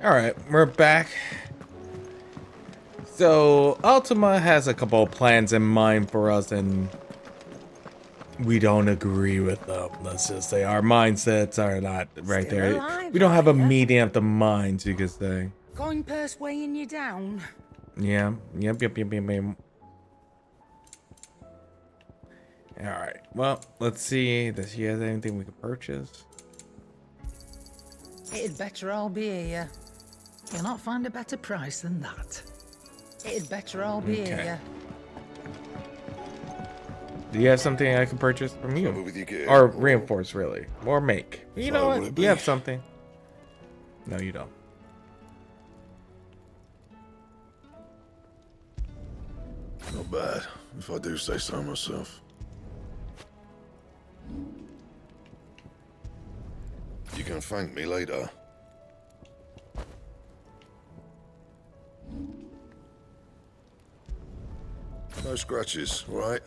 All right, we're back. So Ultima has a couple of plans in mind for us, and we don't agree with them. Let's just say our mindsets are not right Still there. alive, We don't have a are ya? meeting of the minds, you could say. Coin purse weighing you down. Yeah. Yep. All right. Well, let's see. Does she have anything we can purchase? It'd better all be here. You'll not find a better price than that. It'd better all be here. Do you have something I can purchase from you? With your gear, Or reinforce, really. Or make. You know will what? it You be? have something. No, you don't. Not bad, if I do say so myself. You can thank me later. No scratches, all right?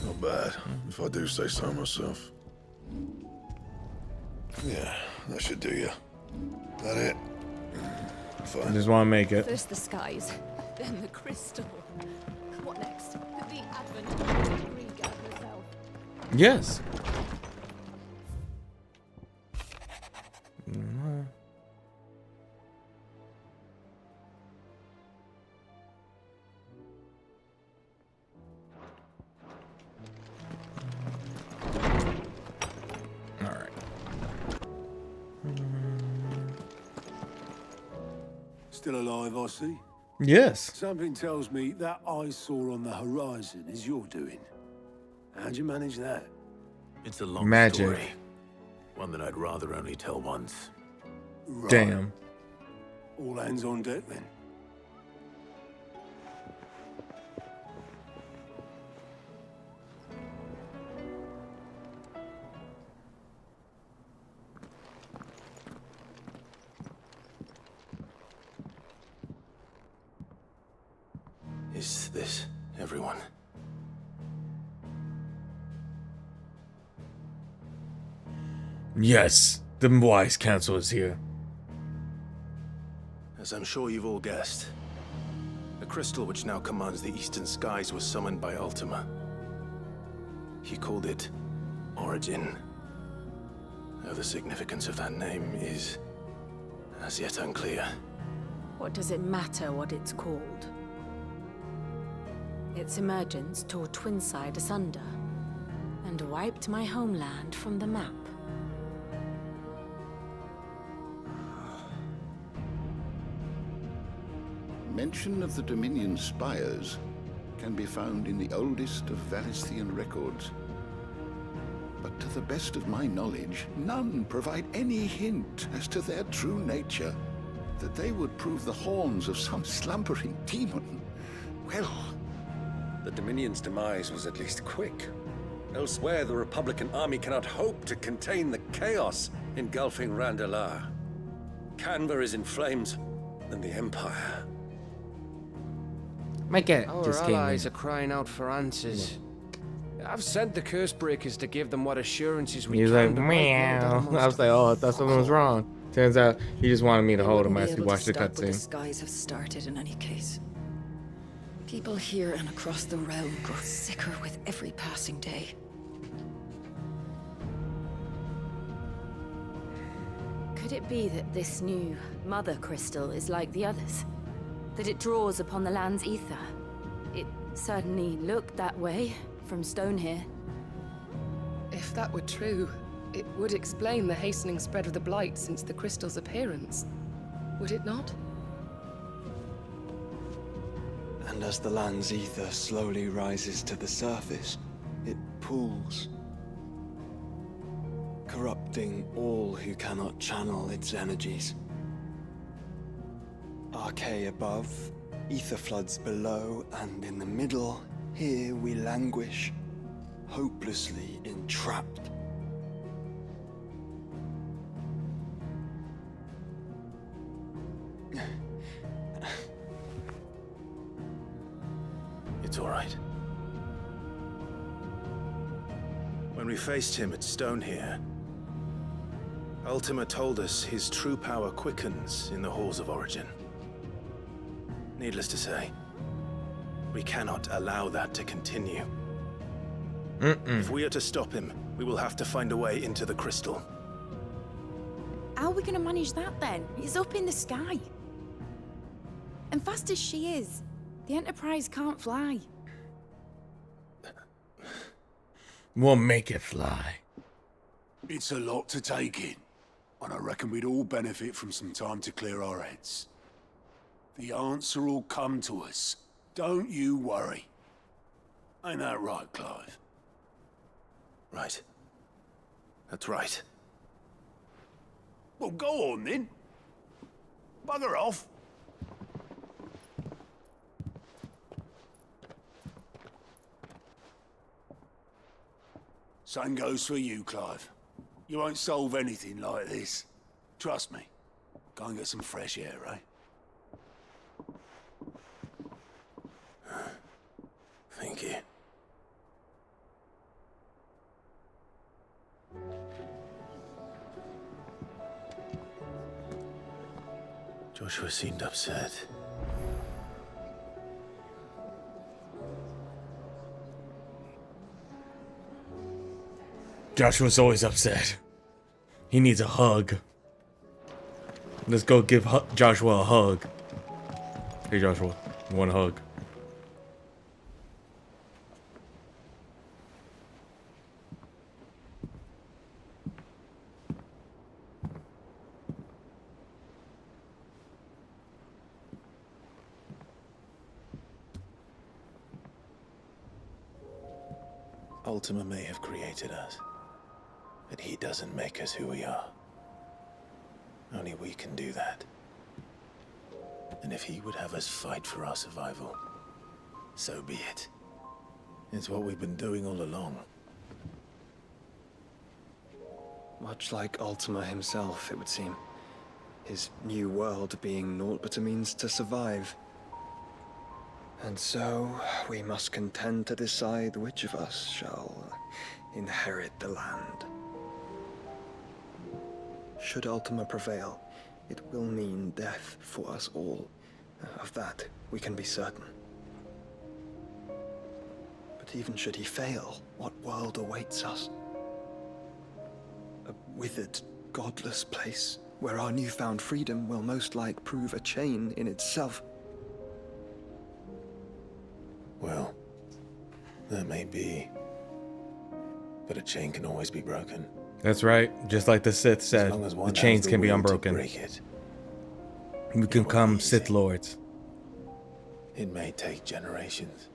Not bad, if I do say so myself. Yeah, that should do you. That it? I Fine. just want to make it. First the skies, then the crystal. What next? The advent of Riga herself. Yes. All right. Still alive, I see. Yes. Something tells me that eyesore on the horizon is your doing. How'd you manage that? It's a long Magic. story. One that I'd rather only tell once. Right. Damn. All hands on deck then. Is this everyone? Yes. The wise council is here. As I'm sure you've all guessed, the crystal which now commands the eastern skies was summoned by Ultima. He called it Origin. Though the significance of that name is as yet unclear. What does it matter what it's called? Its emergence tore Twinside asunder and wiped my homeland from the map. Mention of the Dominion spires can be found in the oldest of Valisthian records. But to the best of my knowledge, none provide any hint as to their true nature. That they would prove the horns of some slumbering demon. Well, The Dominion's demise was at least quick. Elsewhere, the Republican army cannot hope to contain the chaos engulfing Randalar. Canva is in flames, and the Empire. Make it. Our Just came in. allies are crying out for answers. I've sent the curse breakers to give them what assurances we He's can. like, to wipe out meow. almost I was like, oh, I thought something was wrong. Turns out he just wanted me to hold him as he watched the The cutscene. skies have started in any case. People here and across the realm grow sicker with every passing day. Could it be that this new mother crystal is like the others? That it draws upon the land's ether? It certainly looked that way from stone here. If that were true, it would explain the hastening spread of the blight since the crystal's appearance. Would it not? And as the land's ether slowly rises to the surface, it pools, corrupting all who cannot channel its energies. Archay above, ether floods below, and in the middle, here we languish, hopelessly entrapped. It's all right. we faced him at Stone here, Ultima told us his true power quickens in the halls of Origin. Needless to say, we cannot allow that to continue. If we are to stop him, we will have to find a way into the crystal. How are we gonna manage that then? It's up in the sky. And fast as she is, the Enterprise can't fly. We'll make it fly. It's a lot to take in, and I reckon we'd all benefit from some time to clear our heads. The answer will come to us. Don't you worry. Ain't that right, Clive? Right. That's right. Well, go on then. Bugger off. Same goes for you, Clive. You won't solve anything like this. Trust me. Go and get some fresh air, eh? Thank you. Joshua seemed upset. Joshua's always upset. He needs a hug. Let's go give Joshua a hug. Hey Joshua, you want a hug? Ultima may have created us, but he doesn't make us who we are. Only we can do that. And if he would have us fight for our survival, so be it. It's what we've been doing all along. Much like Ultima himself, it would seem. His new world being naught but a means to survive. And so, we must contend to decide which of us shall inherit the land. Should Ultima prevail, it will mean death for us all. Of that, we can be certain. But even should he fail, what world awaits us? A withered, godless place, where our newfound freedom will most like prove a chain in itself. Well, that may be. But a chain can always be broken. That's right. Just like the Sith said, the chains can be unbroken. Break it. We can become Sith Lords. It may take generations.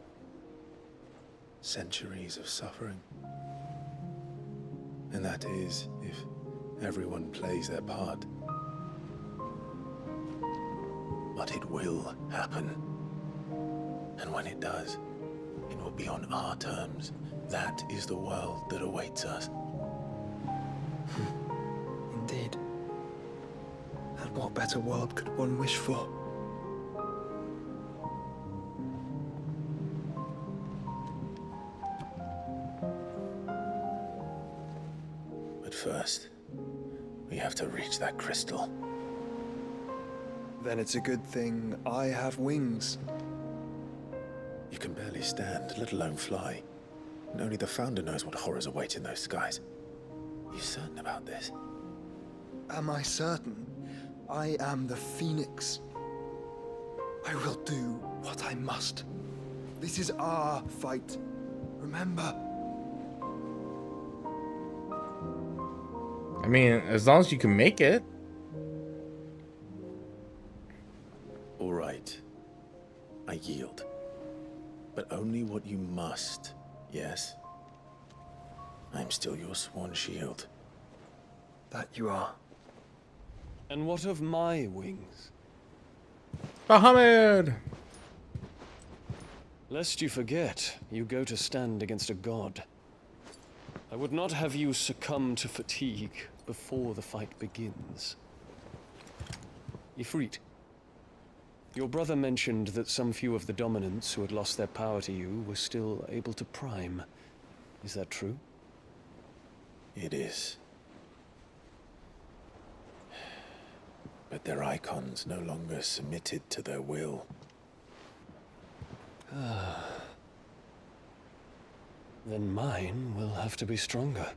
Centuries of suffering. And that is if everyone plays their part. But it will happen. And when it does, it will be on our terms. That is the world that awaits us. Indeed. And what better world could one wish for? But first, we have to reach that crystal. Then it's a good thing I have wings. You can barely stand, let alone fly. And only the Founder knows what horrors await in those skies. Are you certain about this? Am I certain? I am the Phoenix. I will do what I must. This is our fight. Remember? I mean, as long as you can make it. All right. I yield. But only what you must, yes? I'm still your sworn shield. That you are. And what of my wings? Bahamut! Lest you forget, you go to stand against a god. I would not have you succumb to fatigue before the fight begins. Ifrit, your brother mentioned that some few of the dominants who had lost their power to you were still able to prime. Is that true? It is. But their icons no longer submitted to their will. Then mine will have to be stronger.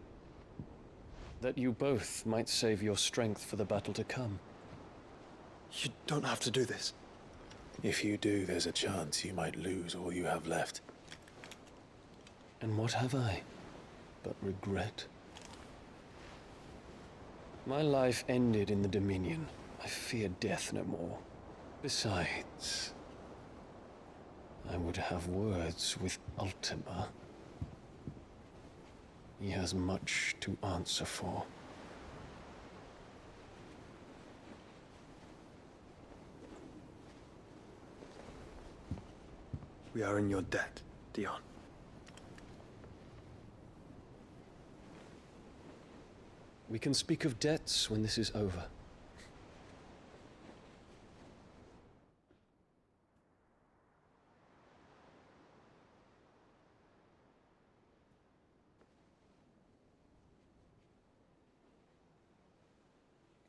That you both might save your strength for the battle to come. You don't have to do this. If you do, there's a chance you might lose all you have left. And what have I but regret? My life ended in the Dominion. I fear death no more. Besides, I would have words with Ultima. He has much to answer for. We are in your debt, Dion. We can speak of debts when this is over.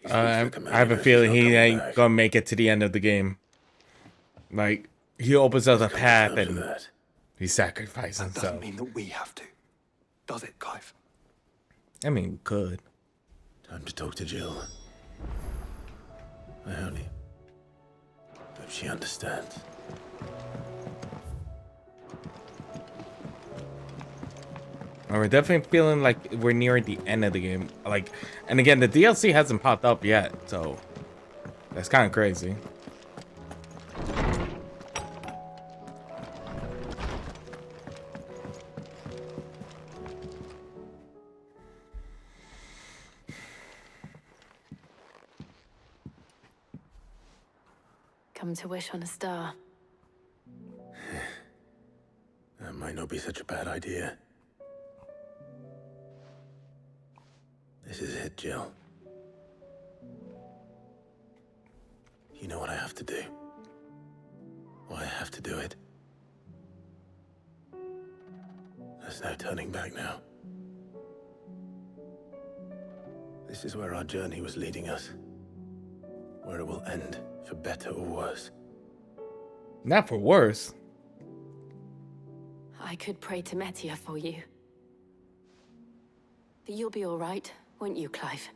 I have a feeling he ain't gonna make it to the end of the game. Like, he opens up a path and he sacrifices That himself. doesn't mean that we have to, does it, Clive? I mean, we could. Time to talk to Jill. I only hope she understands. We're definitely feeling like we're near the end of the game. Like, and again, the DLC hasn't popped up yet, so that's kind of crazy. Come to wish on a star. That might not be such a bad idea. This is it, Jill. You know what I have to do. Why I have to do it. There's no turning back now. This is where our journey was leading us. Where it will end, for better or worse. Not for worse. I could pray to Metia for you. But you'll be all right, won't you, Clive?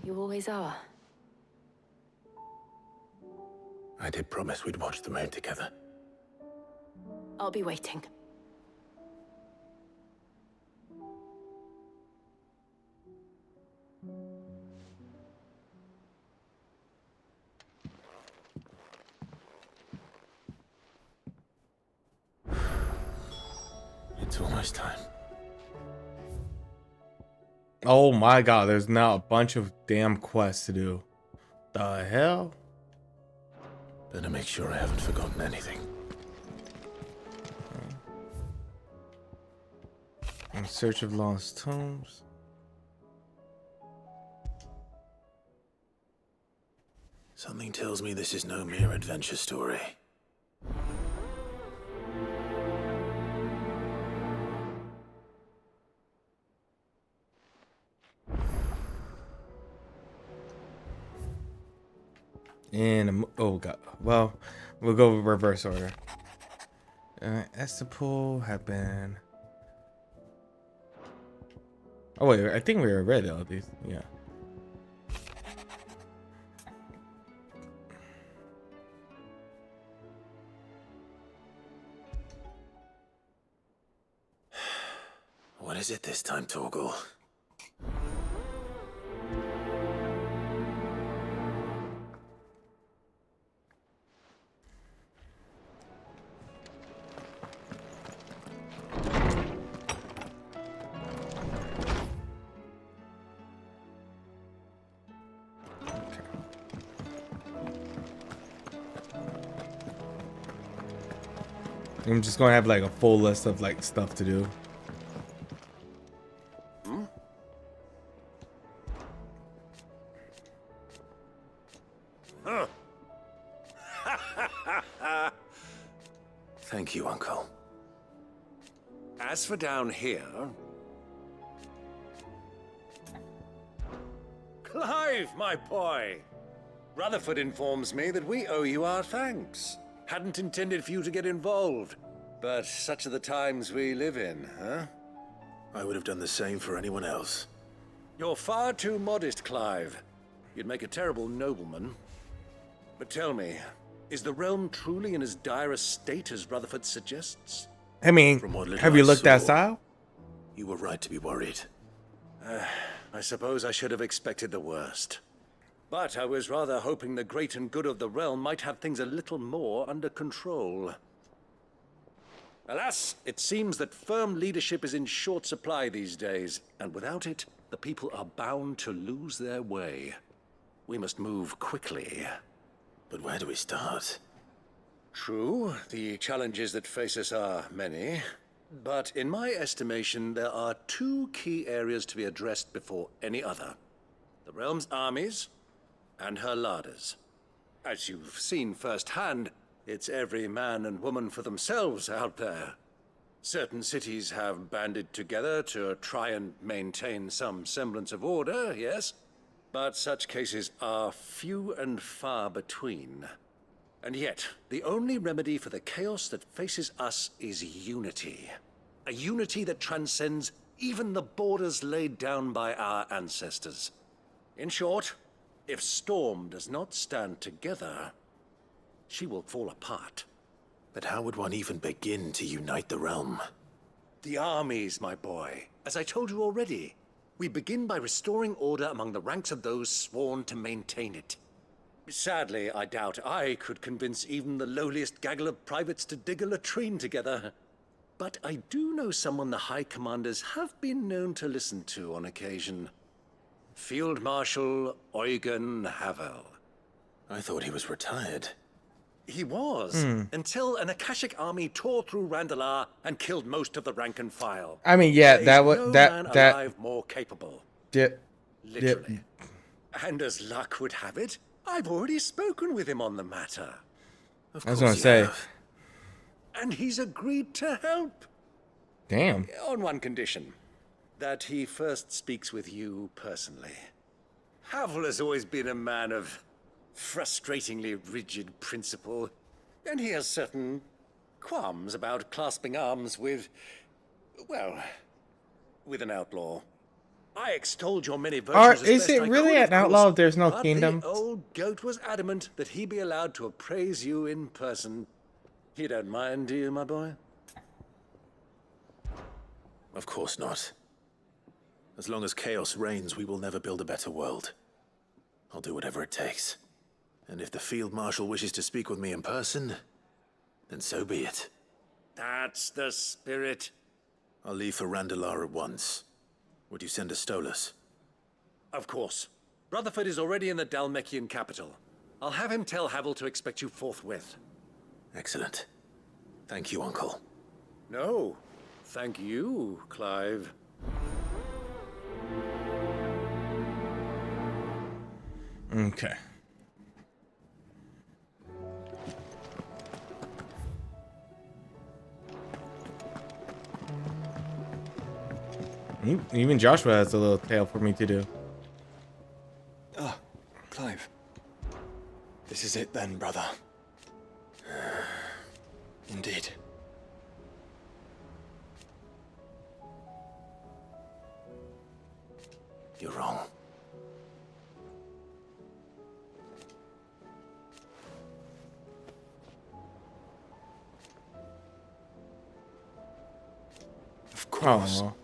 You always are. I did promise we'd watch the moon together. I'll be waiting. It's almost time. Oh my god, there's now a bunch of damn quests to do. The hell? Better make sure I haven't forgotten anything. In search of lost tombs. Something tells me this is no mere adventure story. Oh god. Well, we'll go reverse order. Estepol have been. Oh wait, I think we read all these. Yeah. What is it this time, Torgal? I'm just gonna have like a full list of like stuff to do. Thank you, Uncle. As for down here... Clive, my boy! Rutherford informs me that we owe you our thanks. Hadn't intended for you to get involved, but such are the times we live in, huh? I would have done the same for anyone else. You're far too modest, Clive. You'd make a terrible nobleman. But tell me, is the realm truly in as dire a state as Rutherford suggests? I mean, have you looked outside? You were right to be worried. I suppose I should have expected the worst. But I was rather hoping the great and good of the realm might have things a little more under control. Alas, it seems that firm leadership is in short supply these days, and without it, the people are bound to lose their way. We must move quickly. But where do we start? True, the challenges that face us are many. But in my estimation, there are two key areas to be addressed before any other. The realm's armies and her larders. As you've seen firsthand, it's every man and woman for themselves out there. Certain cities have banded together to try and maintain some semblance of order, yes? But such cases are few and far between. And yet, the only remedy for the chaos that faces us is unity. A unity that transcends even the borders laid down by our ancestors. In short, if Storm does not stand together, she will fall apart. But how would one even begin to unite the realm? The armies, my boy. As I told you already, we begin by restoring order among the ranks of those sworn to maintain it. Sadly, I doubt I could convince even the lowliest gaggle of privates to dig a latrine together. But I do know someone the High Commanders have been known to listen to on occasion. Field Marshal Eugen Havel. I thought he was retired. He was, until an Akashic army tore through Randalar and killed most of the rank and file. I mean, yeah, There that is was no that man that. alive more capable. Literally. And as luck would have it, I've already spoken with him on the matter. Of I was course gonna you say. have. And he's agreed to help. Damn. On one condition. That he first speaks with you personally. Havel has always been a man of frustratingly rigid principle, and he has certain qualms about clasping arms with, well, with an outlaw. I extolled your many virtues. Is it really an outlaw if there's no but kingdom? the old goat was adamant that he be allowed to appraise you in person. You don't mind, do you, my boy? Of course not. As long as chaos reigns, we will never build a better world. I'll do whatever it takes. And if the Field Marshal wishes to speak with me in person, then so be it. That's the spirit. I'll leave for Randalar at once. Would you send a Stolas? Of course. Rutherford is already in the Dalmekian capital. I'll have him tell Havel to expect you forthwith. Excellent. Thank you, Uncle. No, thank you, Clive. Okay. Even Joshua has a little tale for me to do. Ah, Clive. This is it then, brother. Indeed. You're wrong. Of course. Oh.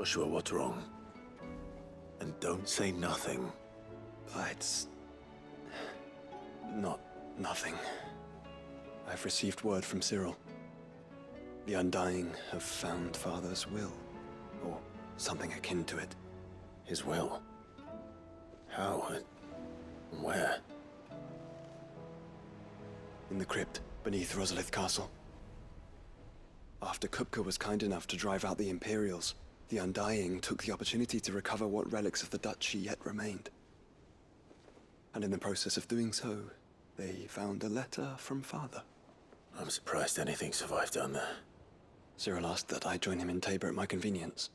Joshua, what's wrong? And don't say nothing. It's not nothing. I've received word from Cyril. The Undying have found Father's will, or something akin to it. His will? How? Where? In the crypt beneath Rosalith Castle. After Kupka was kind enough to drive out the Imperials, the Undying took the opportunity to recover what relics of the Duchy yet remained. And in the process of doing so, they found a letter from Father. I'm surprised anything survived down there. Cyril asked that I join him in Tabor at my convenience.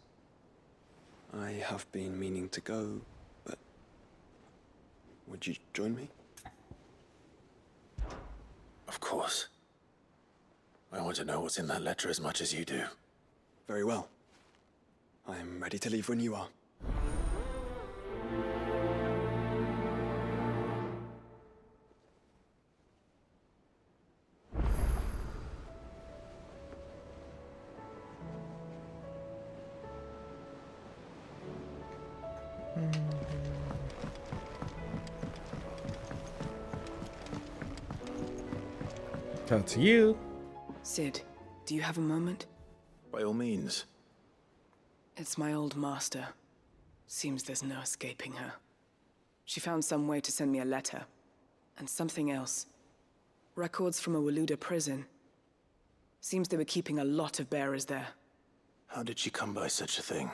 I have been meaning to go, but... would you join me? Of course. I want to know what's in that letter as much as you do. Very well. I'm ready to leave when you are. Talk to you. Sid, do you have a moment? By all means. It's my old master. Seems there's no escaping her. She found some way to send me a letter. And something else. Records from a Waluda prison. Seems they were keeping a lot of bearers there. How did she come by such a thing?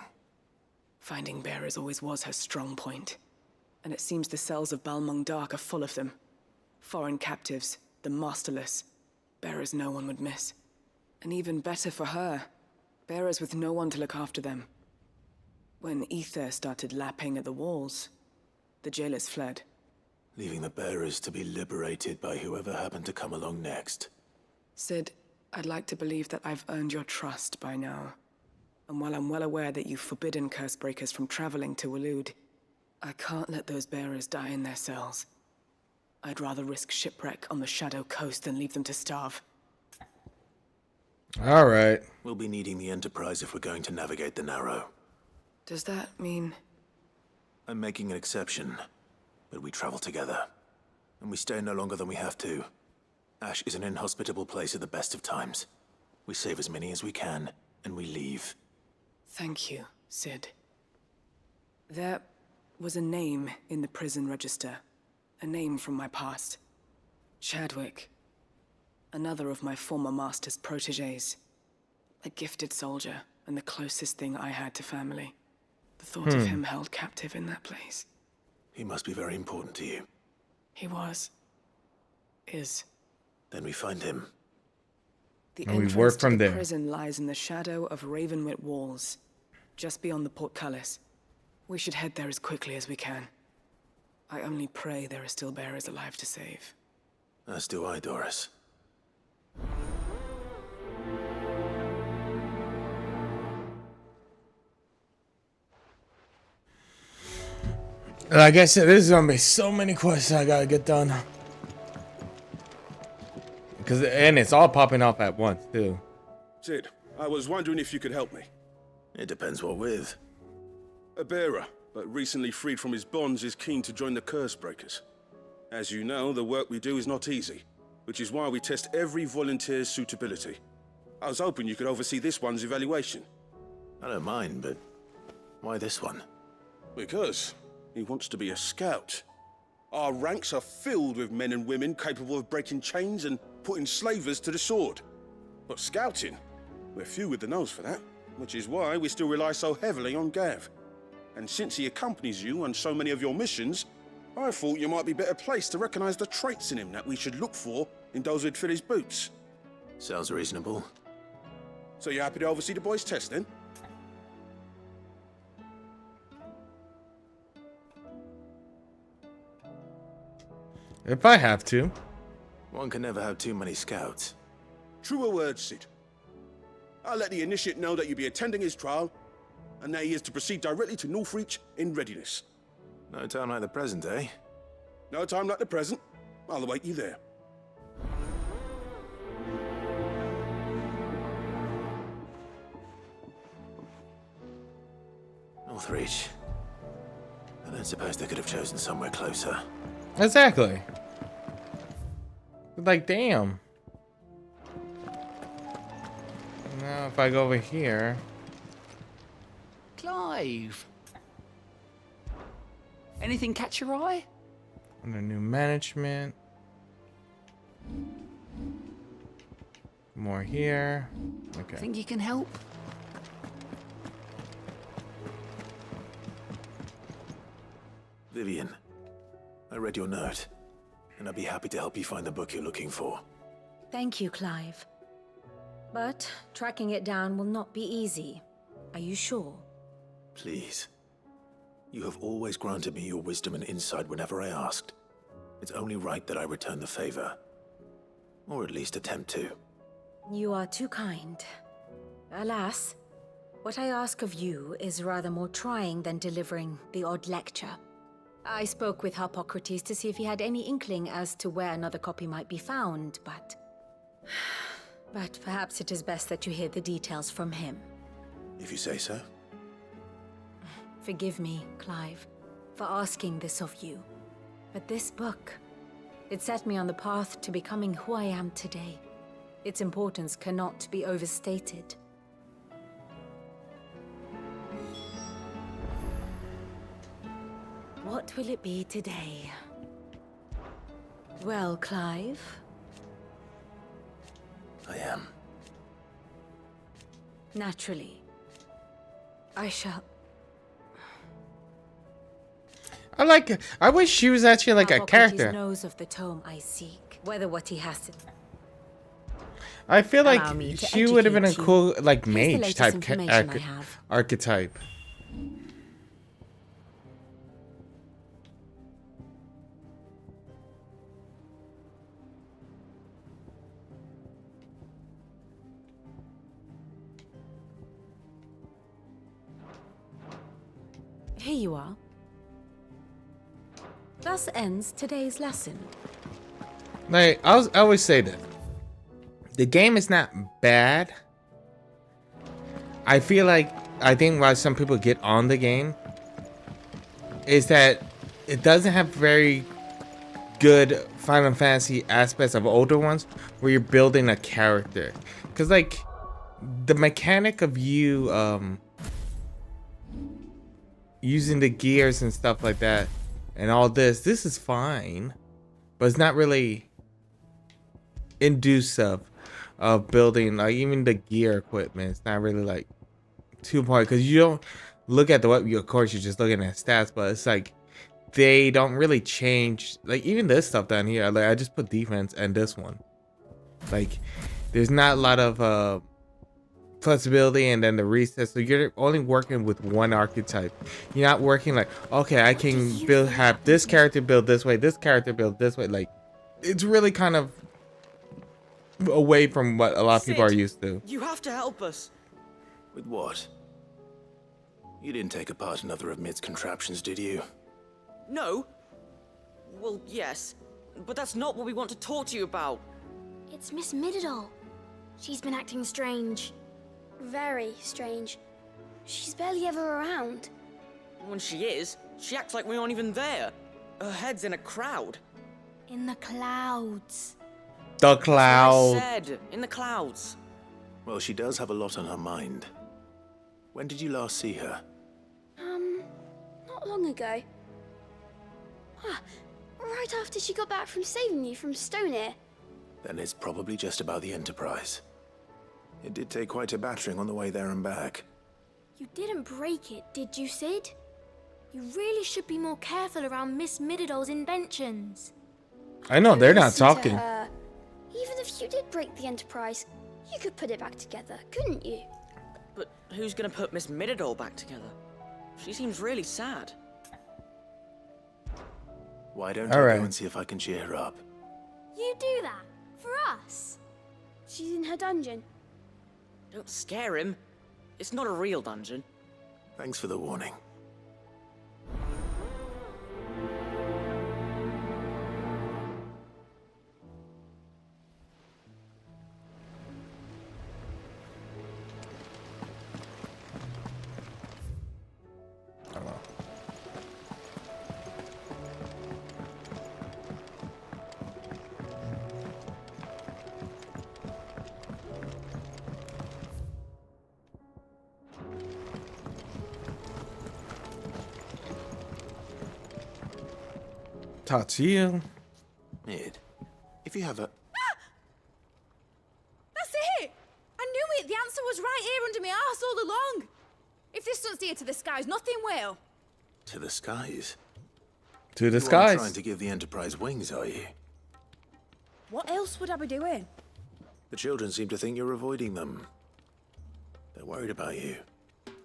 Finding bearers always was her strong point. And it seems the cells of Balmung Dark are full of them. Foreign captives, the masterless. Bearers no one would miss. And even better for her, bearers with no one to look after them. When ether started lapping at the walls, the jailers fled. Leaving the bearers to be liberated by whoever happened to come along next. Sid, I'd like to believe that I've earned your trust by now. And while I'm well aware that you've forbidden Cursebreakers from traveling to Waloed, I can't let those bearers die in their cells. I'd rather risk shipwreck on the Shadow Coast than leave them to starve. All right. We'll be needing the Enterprise if we're going to navigate the Narrow. Does that mean... I'm making an exception, but we travel together. And we stay no longer than we have to. Ash is an inhospitable place at the best of times. We save as many as we can, and we leave. Thank you, Sid. There was a name in the prison register. A name from my past. Chadwick. Another of my former master's protégés. A gifted soldier, and the closest thing I had to family. The thought of him held captive in that place. He must be very important to you. He was. Is. Then we find him. The And we entrance work to from the there. prison lies in the shadow of Ravenwit walls, just beyond the portcullis. We should head there as quickly as we can. I only pray there are still bearers alive to save. As do I, Doris. Like I said, there's gonna be so many questions I gotta get done. And it's all popping up at once too. Sid, I was wondering if you could help me. It depends what with. A bearer, but recently freed from his bonds, is keen to join the Cursebreakers. As you know, the work we do is not easy, which is why we test every volunteer's suitability. I was hoping you could oversee this one's evaluation. I don't mind, but why this one? Because he wants to be a scout. Our ranks are filled with men and women capable of breaking chains and putting slavers to the sword. But scouting, we're few with the nose for that, which is why we still rely so heavily on Gav. And since he accompanies you on so many of your missions, I thought you might be better placed to recognize the traits in him that we should look for in those who'd fill his boots. Sounds reasonable. So you happy to oversee the boys' test then? If I have to. One can never have too many scouts. Truer words, Sid. I'll let the initiate know that you'll be attending his trial, and that he is to proceed directly to Northreach in readiness. No time like the present, eh? No time like the present. I'll await you there. Northreach. I don't suppose they could have chosen somewhere closer. Exactly. Like, damn. Now, if I go over here. Clive. Anything catch your eye? Under new management. More here. Okay. Think you can help? Vivian, I read your note, and I'd be happy to help you find the book you're looking for. Thank you, Clive. But tracking it down will not be easy. Are you sure? Please. You have always granted me your wisdom and insight whenever I asked. It's only right that I return the favor. Or at least attempt to. You are too kind. Alas, what I ask of you is rather more trying than delivering the odd lecture. I spoke with Harpocrates to see if he had any inkling as to where another copy might be found, but perhaps it is best that you hear the details from him. If you say so. Forgive me, Clive, for asking this of you. But this book, it set me on the path to becoming who I am today. Its importance cannot be overstated. What will it be today? Well, Clive? I am. Naturally. I shall... I wish she was actually like a character. Knows of the tome I seek, whether what he has to... I feel like she would have been a cool, like, mage type archetype. Here you are. Thus ends today's lesson. Like, I always say that the game is not bad. I think why some people get on the game is that it doesn't have very good Final Fantasy aspects of older ones where you're building a character. Because, like, the mechanic of you using the gears and stuff like that and all this is fine, but it's not really inducive of building, like, even the gear equipment. It's not really like too important because you don't look at the weapon. Of course, you're just looking at stats, but it's like they don't really change. Like, even this stuff down here, like, I just put defense and this one. Like, there's not a lot of flexibility, and then the reset, so you're only working with one archetype. You're not working like, okay, I can have this character build this way, this character build this way. Like, it's really kind of away from what a lot of people are used to. You have to help us. With what? You didn't take apart another of Mid's contraptions, did you? No. Well, yes, but that's not what we want to talk to you about. It's Miss Mididol. She's been acting strange. Very strange. She's barely ever around. When she is, she acts like we aren't even there. Her head's in a crowd. In the clouds. The cloud. I said, in the clouds. Well, she does have a lot on her mind. When did you last see her? Not long ago. Right after she got back from saving you from Stoneir. Then it's probably just about the Enterprise. It did take quite a battering on the way there and back. You didn't break it, did you, Sid? You really should be more careful around Miss Mididol's inventions. I know, they're not Listen to talking. her. Even if you did break the Enterprise, you could put it back together, couldn't you? But who's gonna put Miss Mididol back together? She seems really sad. Why don't I go and see if I can cheer her up? You do that? For us? She's in her dungeon. Don't scare him. It's not a real dungeon. Thanks for the warning. Tatsuya. Mid, if you have a... That's it! I knew it! The answer was right here under my arse all along! If this doesn't steer to the skies, nothing will. To the skies? To the You aren't skies. trying to give the Enterprise wings, are you? What else would I be doing? The children seem to think you're avoiding them. They're worried about you.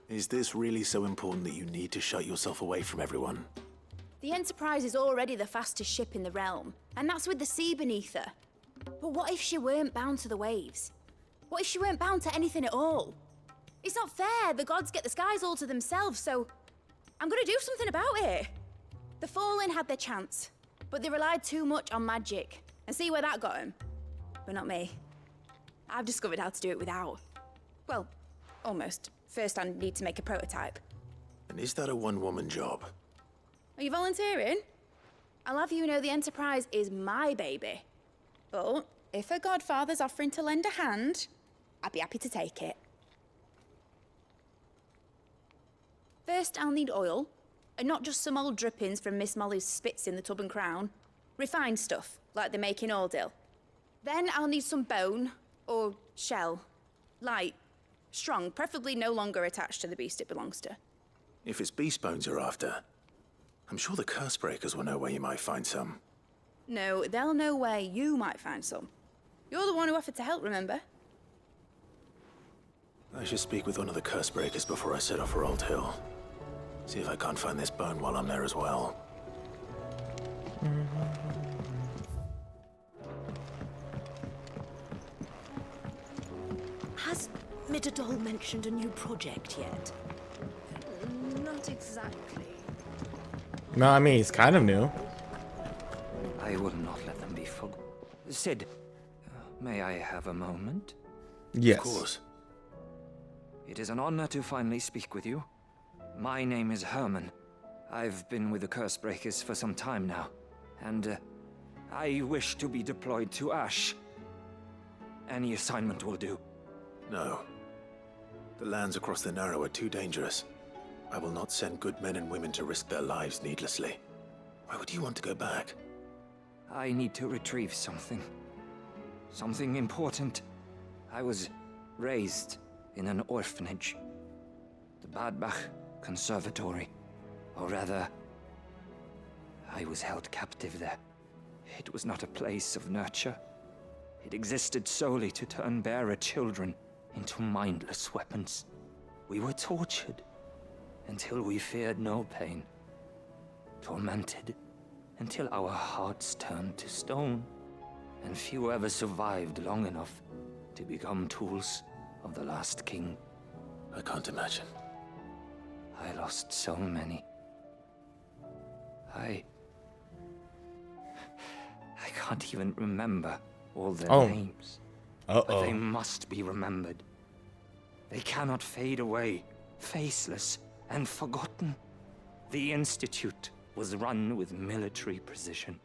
Is this really so important that you need to shut yourself away from everyone? The Enterprise is already the fastest ship in the realm, and that's with the sea beneath her. But what if she weren't bound to the waves? What if she weren't bound to anything at all? It's not fair. The gods get the skies all to themselves, so I'm gonna do something about it. The Fallen had their chance, but they relied too much on magic. And see where that got them? But not me. I've discovered how to do it without. Well, almost. First, I need to make a prototype. And is that a one-woman job? Are you volunteering? I'll have you know the Enterprise is my baby. But if a godfather's offering to lend a hand, I'd be happy to take it. First, I'll need oil, and not just some old drippings from Miss Molly's spits in the Tub and Crown. Refined stuff, like they make in Ordil. Then I'll need some bone, or shell. Light, strong, preferably no longer attached to the beast it belongs to. If it's beast bones you're after, I'm sure the curse breakers will know where you might find some. No, they'll know where you might find some. You're the one who offered to help, remember? I should speak with one of the curse breakers before I set off for Old Hill. See if I can't find this bone while I'm there as well. Has Midadol mentioned a new project yet? Not exactly. No, I mean, it's kind of new. I will not let them be forgotten. Sid, may I have a moment? Yes. Of course. It is an honor to finally speak with you. My name is Herman. I've been with the Cursebreakers for some time now, and I wish to be deployed to Ash. Any assignment will do. No. The lands across the Narrow are too dangerous. I will not send good men and women to risk their lives needlessly. Why would you want to go back? I need to retrieve something. Something important. I was raised in an orphanage. The Badbach Conservatory. Or rather, I was held captive there. It was not a place of nurture. It existed solely to turn bearer children into mindless weapons. We were tortured until we feared no pain. Tormented until our hearts turned to stone. And few ever survived long enough to become tools of the last king. I can't imagine. I lost so many. I can't even remember all their names. But they must be remembered. They cannot fade away, faceless and forgotten. The Institute was run with military precision.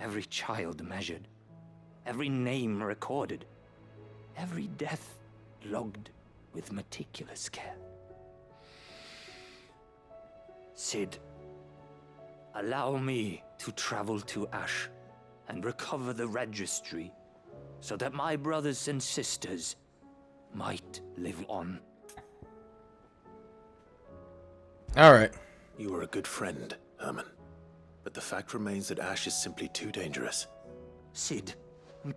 Every child measured, every name recorded, every death logged with meticulous care. Sid, allow me to travel to Ash and recover the registry so that my brothers and sisters might live on. All right. You were a good friend, Herman. But the fact remains that Ash is simply too dangerous. Sid,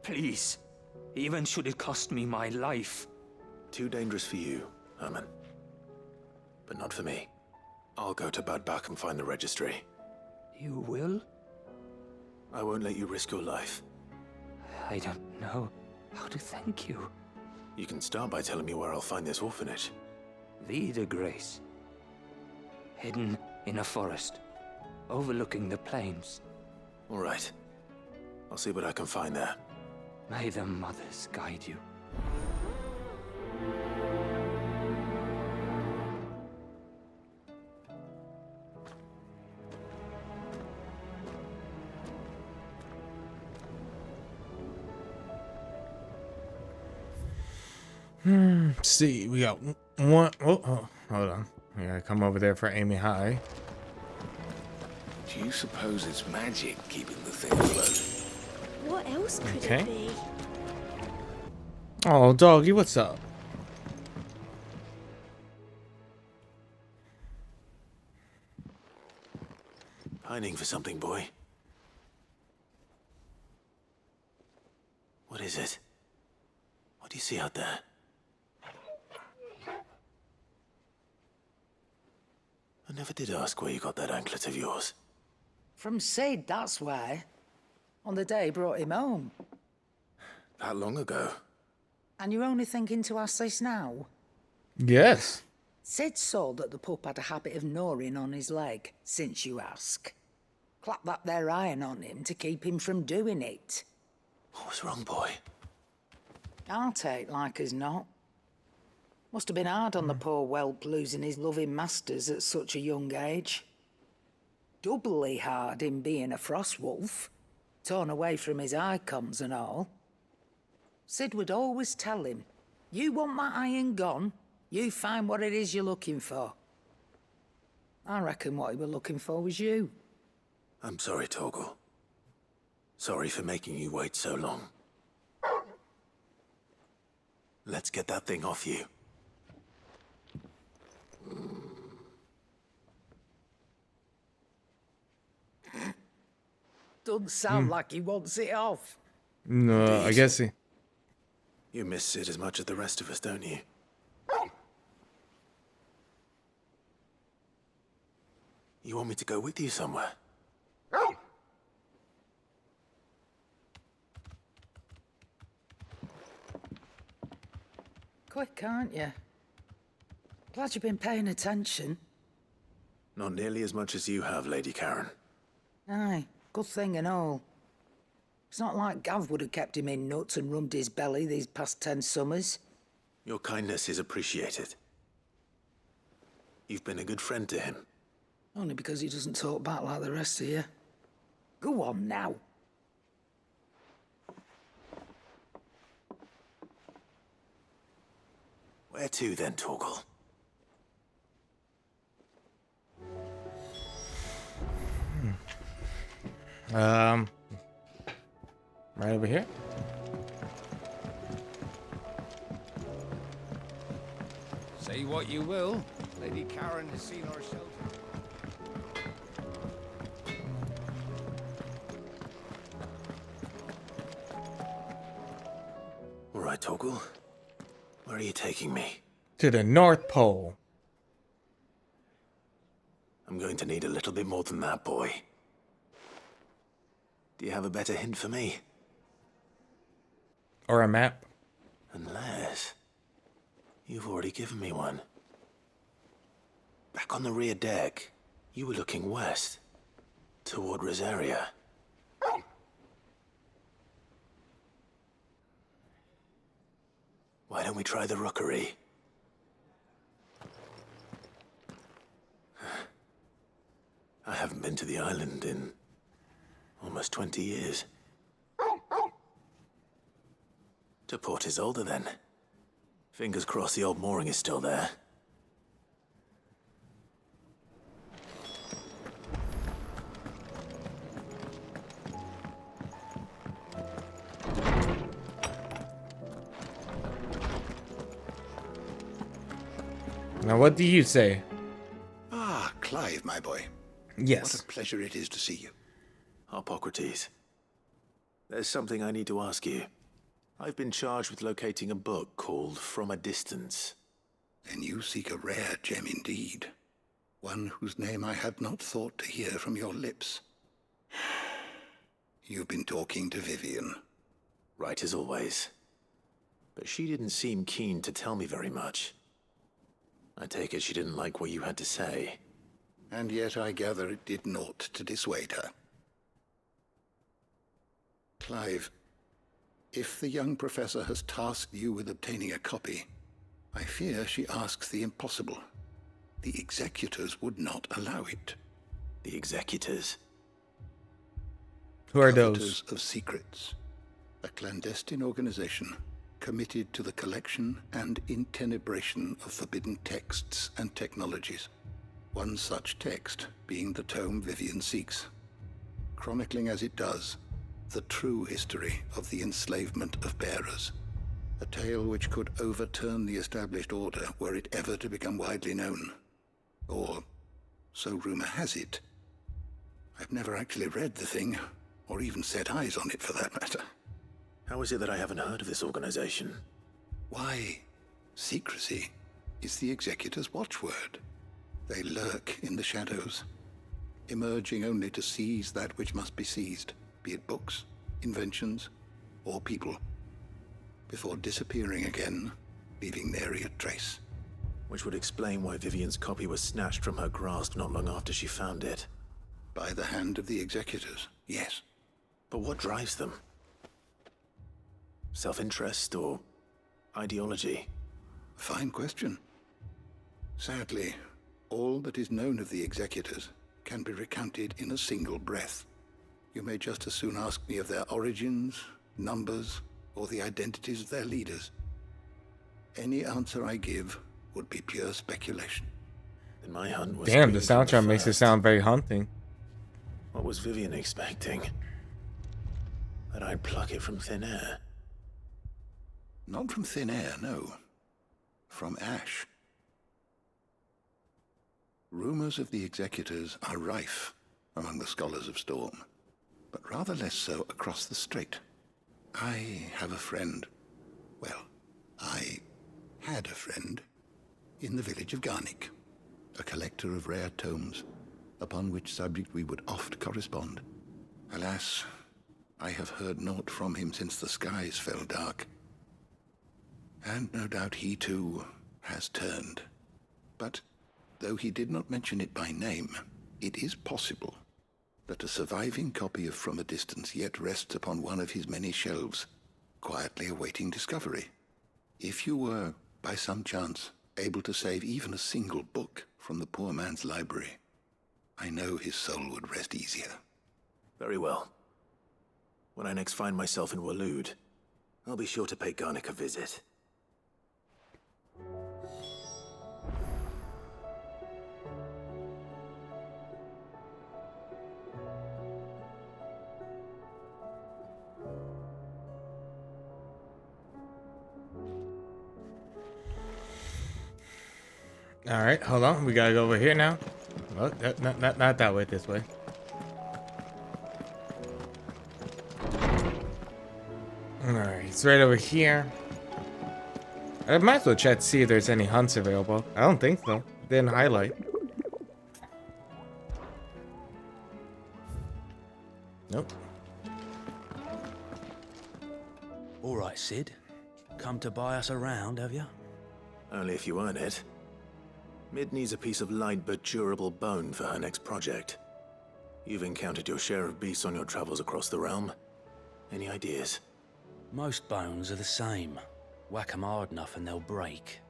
please. Even should it cost me my life. Too dangerous for you, Herman. But not for me. I'll go to Bad Bach and find the registry. You will? I won't let you risk your life. I don't know how to thank you. You can start by telling me where I'll find this orphanage. Vida Grace. Hidden in a forest, overlooking the plains. All right. I'll see what I can find there. May the mothers guide you. See, we got one. Oh, hold on. We gotta come over there for Amy High. Do you suppose it's magic keeping the thing afloat? What else could Okay. it be? Oh, doggy, what's up? Pining for something, boy. What is it? do you see out there? I never did ask where you got that anklet of yours. From Sid, that's why. On the day he brought him home. That long ago? And you're only thinking to ask this now? Yes. Sid saw that the pup had a habit of gnawing on his leg, since you ask. Clap that there iron on him to keep him from doing it. What was wrong, boy? I'll take like as not. Must have been hard on the poor whelp losing his loving masters at such a young age. Doubly hard in being a frost wolf, torn away from his icons and all. Sid would always tell him, you want that iron gone, you find what it is you're looking for. I reckon what he were looking for was you. I'm sorry, Torgal. Sorry for making you wait so long. Let's get that thing off you. Doesn't sound like he wants it off. No, I guess he... You miss Sid as much as the rest of us, don't you? You want me to go with you somewhere? Quick, aren't you? Glad you've been paying attention. Not nearly as much as you have, Lady Karen. Aye, good thing and all. It's not like Gav would have kept him in nuts and rubbed his belly these past 10 summers. Your kindness is appreciated. You've been a good friend to him. Only because he doesn't talk back like the rest of you. Go on now. Where to then, Torgal? Right over here. Say what you will, Lady Karen has seen our shelter. All right, Torgal. Where are you taking me? To the North Pole. I'm going to need a little bit more than that, boy. Do you have a better hint for me? Or a map? Unless... you've already given me one. Back on the rear deck, you were looking west. Toward Rosaria. Why don't we try the rookery? I haven't been to the island in almost 20 years. To Port Isolde, then. Fingers crossed the old mooring is still there. Now, what do you say? Ah, Clive, my boy. Yes. What a pleasure it is to see you. Hippocrates. There's something I need to ask you. I've been charged with locating a book called From a Distance. Then you seek a rare gem indeed. One whose name I had not thought to hear from your lips. You've been talking to Vivian. Right as always. But she didn't seem keen to tell me very much. I take it she didn't like what you had to say. And yet I gather it did naught to dissuade her. Clive, if the young professor has tasked you with obtaining a copy, I fear she asks the impossible. The executors would not allow it. The executors? Who are Coveters those? of Secrets, a clandestine organization committed to the collection and intenebration of forbidden texts and technologies. One such text being the tome Vivian seeks, chronicling as it does the true history of the enslavement of bearers, a tale which could overturn the established order were it ever to become widely known. Or, so rumor has it. I've never actually read the thing, or even set eyes on it for that matter. How is it that I haven't heard of this organization? Why, secrecy is the Executor's watchword. They lurk in the shadows, emerging only to seize that which must be seized, be it books, inventions, or people, before disappearing again, leaving nary a trace. Which would explain why Vivian's copy was snatched from her grasp not long after she found it. By the hand of the Executors, yes. But what drives them? Self-interest or ideology? Fine question. Sadly, all that is known of the Executors can be recounted in a single breath. You may just as soon ask me of their origins, numbers, or the identities of their leaders. Any answer I give would be pure speculation. Then my hunt was damn, the soundtrack makes it sound very haunting. What was Vivian expecting? That I'd pluck it from thin air? Not from thin air, no. From ash. Rumors of the Executors are rife among the scholars of Storm, but rather less so across the Strait. I have a friend. Well, I had a friend in the village of Garnik, a collector of rare tomes, upon which subject we would oft correspond. Alas, I have heard naught from him since the skies fell dark. And no doubt he too has turned. But though he did not mention it by name, it is possible that a surviving copy of From a Distance yet rests upon one of his many shelves, quietly awaiting discovery. If you were, by some chance, able to save even a single book from the poor man's library, I know his soul would rest easier. Very well. When I next find myself in Waloed, I'll be sure to pay Garnik a visit. All right, hold on. We gotta go over here now. Well, not that way. This way. All right, it's right over here. I might as well check to see if there's any hunts available. I don't think so. Didn't highlight. Nope. All right, Sid. Come to buy us around, have you? Only if you earn it. Mid needs a piece of light but durable bone for her next project. You've encountered your share of beasts on your travels across the realm. Any ideas? Most bones are the same. Whack 'em hard enough and they'll break.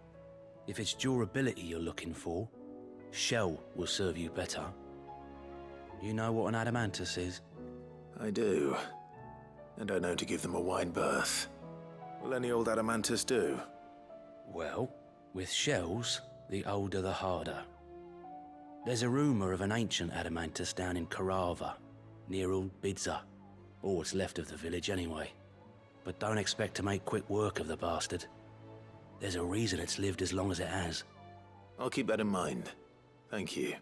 If it's durability you're looking for, shell will serve you better. You know what an adamantus is? I do. And I know to give them a wide berth. Will any old adamantus do? Well, with shells, the older the harder. There's a rumor of an ancient adamantus down in Karava, near Old Bidza, or what's left of the village anyway. But don't expect to make quick work of the bastard. There's a reason it's lived as long as it has. I'll keep that in mind. Thank you.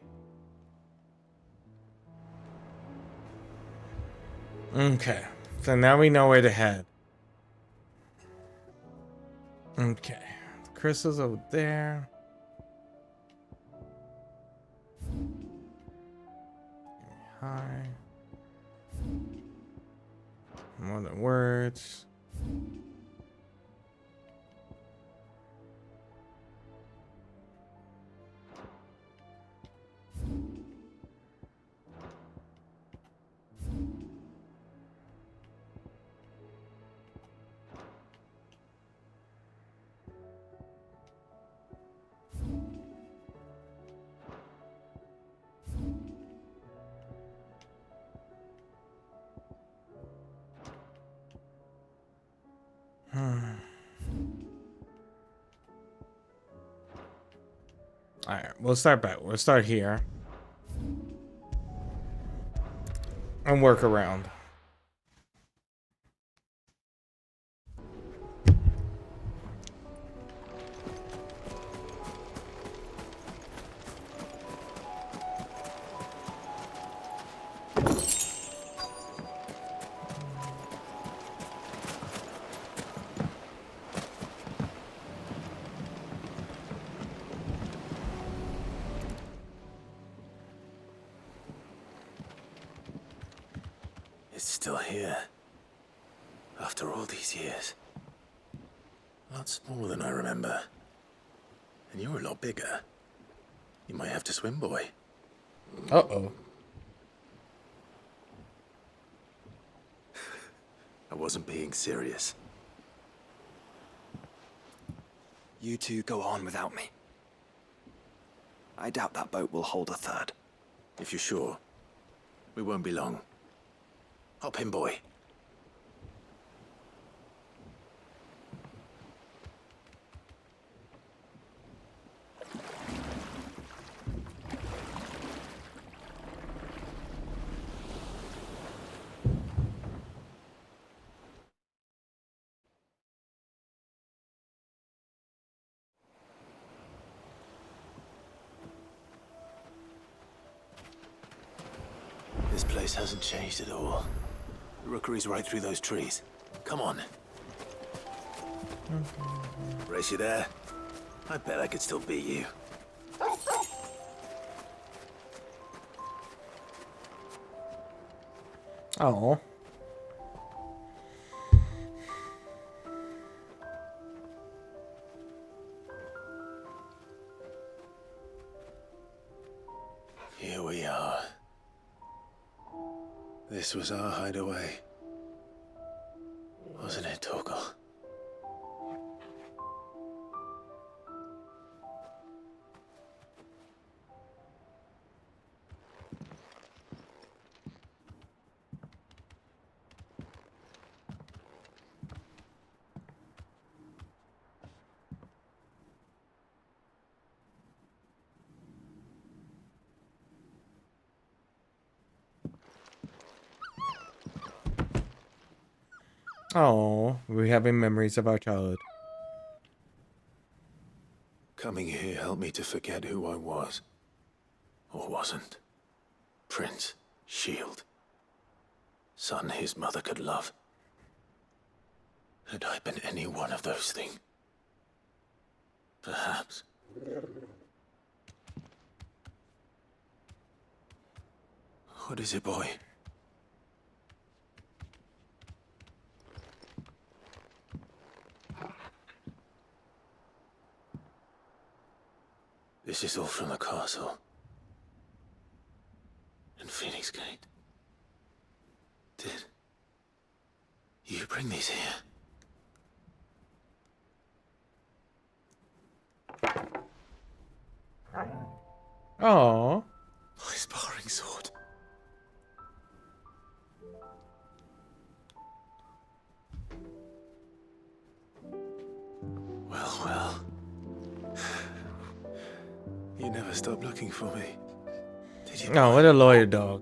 Okay, so now we know where to head. Okay, the crystal's over there. Hi. More than words. Alright, we'll start back. We'll start here. And work around. It's still here. After all these years. A lot smaller than I remember. And you're a lot bigger. You might have to swim, boy. Uh-oh. I wasn't being serious. You two go on without me. I doubt that boat will hold a third. If you're sure, we won't be long. Hop in, boy. This place hasn't changed at all. The rookery's right through those trees. Come on. Race you there? I bet I could still beat you. Oh. Here we are. This was our hideaway. Wasn't it, Torgal? Oh, we're having memories of our childhood. Coming here helped me to forget who I was. Or wasn't. Prince, Shield. Son his mother could love. Had I been any one of those things? Perhaps. What is it, boy? This is all from the castle. In Phoenix Gate. Did you bring these here? Oh. My sparring sword. Well, well. You never stopped looking for me, did you? Oh, what a lawyer dog.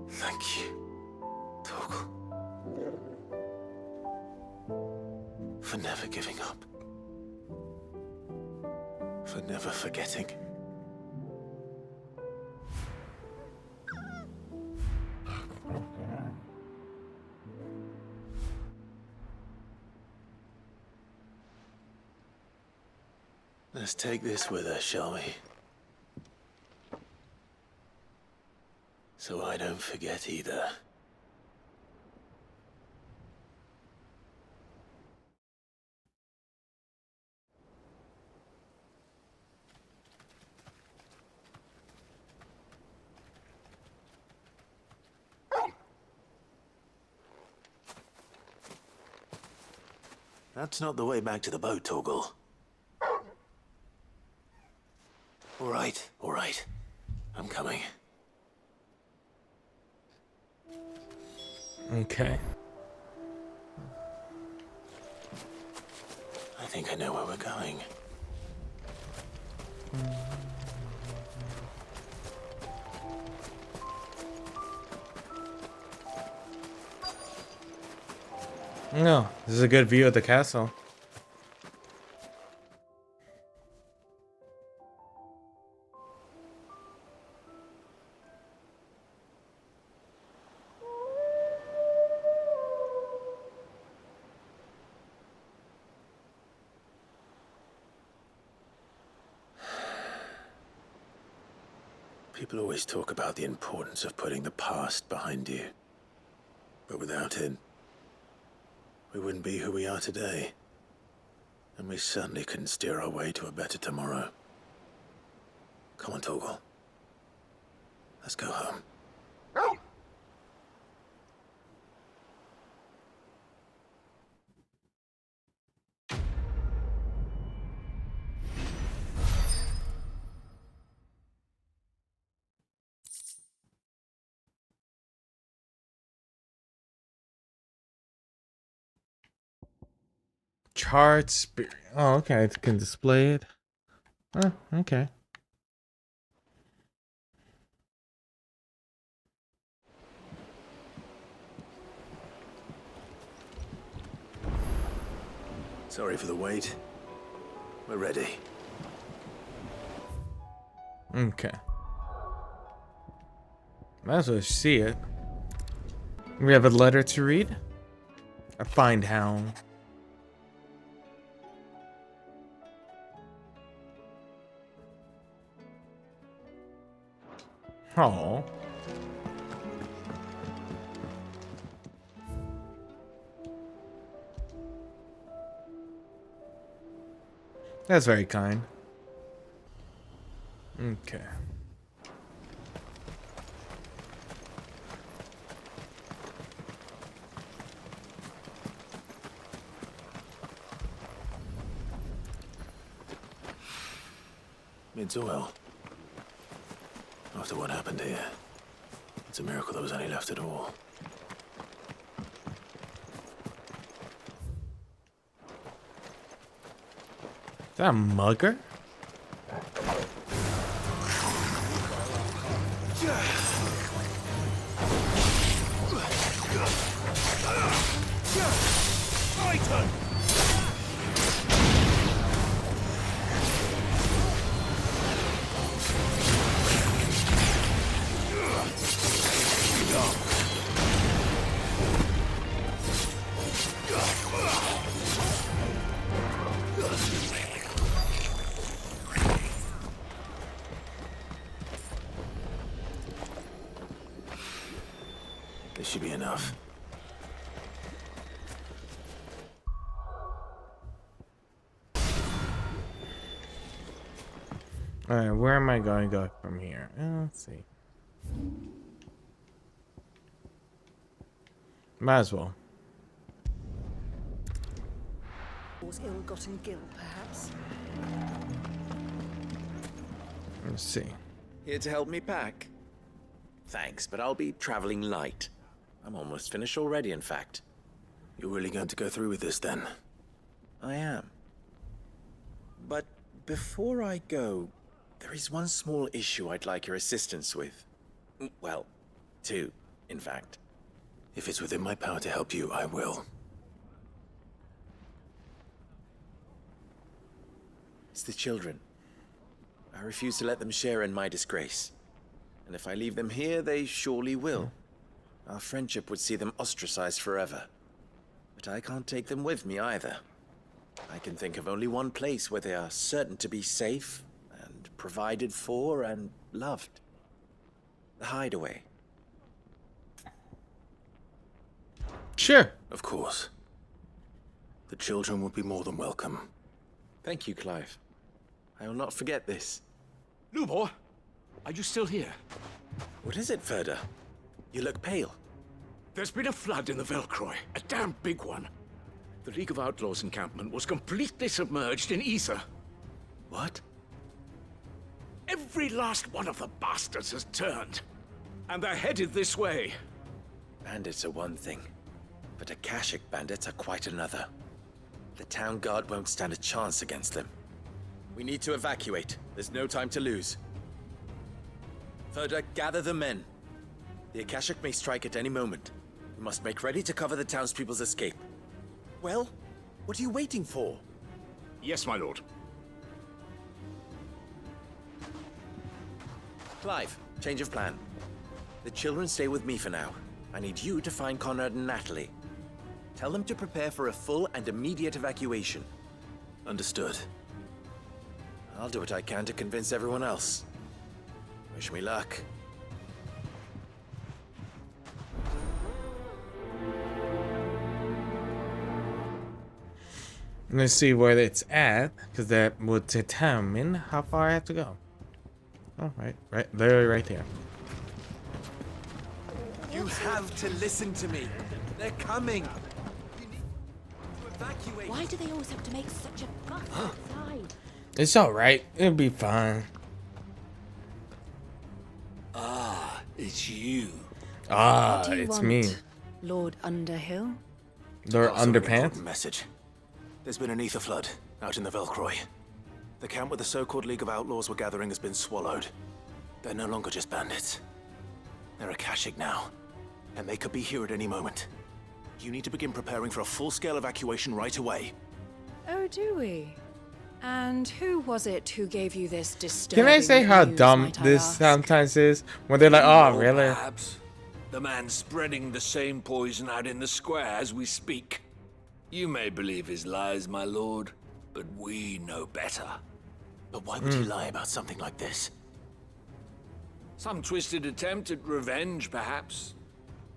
Thank you, Torgal. For never giving up. For never forgetting. Let's take this with us, shall we? So I don't forget either. That's not the way back to the boat, Torgal. All right. I'm coming. Okay. I think I know where we're going. No, this is a good view of the castle. People always talk about the importance of putting the past behind you. But without it, we wouldn't be who we are today. And we certainly couldn't steer our way to a better tomorrow. Come on, Torgal. Let's go home. Charts. Oh, okay. It can display it. Oh, okay. Sorry for the wait. We're ready. Okay. Might as well see it. We have a letter to read. I find Hound. Oh. That's very kind. Okay. It's oil. After what happened here, it's a miracle there was any left at all. Is that a mugger? This should be enough. Alright, where am I going to go from here? Let's see. Might as well. Ill-gotten guilt, perhaps. Let's see. Here to help me pack? Thanks, but I'll be traveling light. I'm almost finished already, in fact. You're really going to go through with this, then? I am. But before I go, there is one small issue I'd like your assistance with. Well, two, in fact. If it's within my power to help you, I will. It's the children. I refuse to let them share in my disgrace. And if I leave them here, they surely will. Our friendship would see them ostracized forever. But I can't take them with me either. I can think of only one place where they are certain to be safe, and provided for, and loved. The Hideaway. Sure. Of course. The children would be more than welcome. Thank you, Clive. I will not forget this. Lubor, are you still here? What is it, Ferda? You look pale. There's been a flood in the Velcroy, a damn big one. The League of Outlaws encampment was completely submerged in ether. What? Every last one of the bastards has turned, and they're headed this way. Bandits are one thing, but Akashic bandits are quite another. The town guard won't stand a chance against them. We need to evacuate. There's no time to lose. Ferda, gather the men. The Akashic may strike at any moment. We must make ready to cover the townspeople's escape. Well, what are you waiting for? Yes, my lord. Clive, change of plan. The children stay with me for now. I need you to find Conrad and Natalie. Tell them to prepare for a full and immediate evacuation. Understood. I'll do what I can to convince everyone else. We're Wish me luck. Let's see where it's at, because that would determine how far I have to go. Oh, right, literally right there. You have to listen to me. They're coming. You need to evacuate. Why do they always have to make such a fuss outside? It's all right. It'll be fine. Ah, it's you. Ah, What do you it's want, me. Lord Underhill? Their Also an underpants. important message. There's been an ether flood out in the Velcroy. The camp where the so-called League of Outlaws were gathering has been swallowed. They're no longer just bandits. They're Akashic now, and they could be here at any moment. You need to begin preparing for a full-scale evacuation right away. Oh, do we? And who was it who gave you this disturbing Can I say how news, dumb might I this ask? sometimes is? When they're like, oh, really? Perhaps the man spreading the same poison out in the square as we speak. You may believe his lies, my lord, but we know better. But why would he lie about something like this? Some twisted attempt at revenge, perhaps.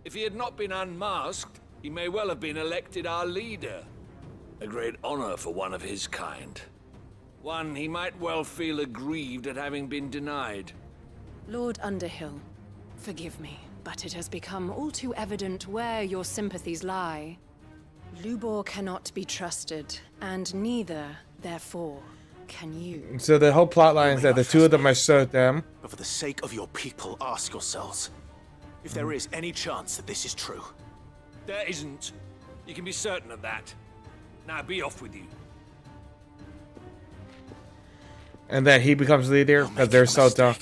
If he had not been unmasked, he may well have been elected our leader. A great honor for one of his kind. One he might well feel aggrieved at having been denied. Lord Underhill, forgive me, but it has become all too evident where your sympathies lie. Lubor cannot be trusted, and neither, therefore, can you. So the whole plot line is that the two of them are so them. But for the sake of your people, ask yourselves if there is any chance that this is true. There isn't. You can be certain of that. Now be off with you. And that he becomes leader because they're so dumb.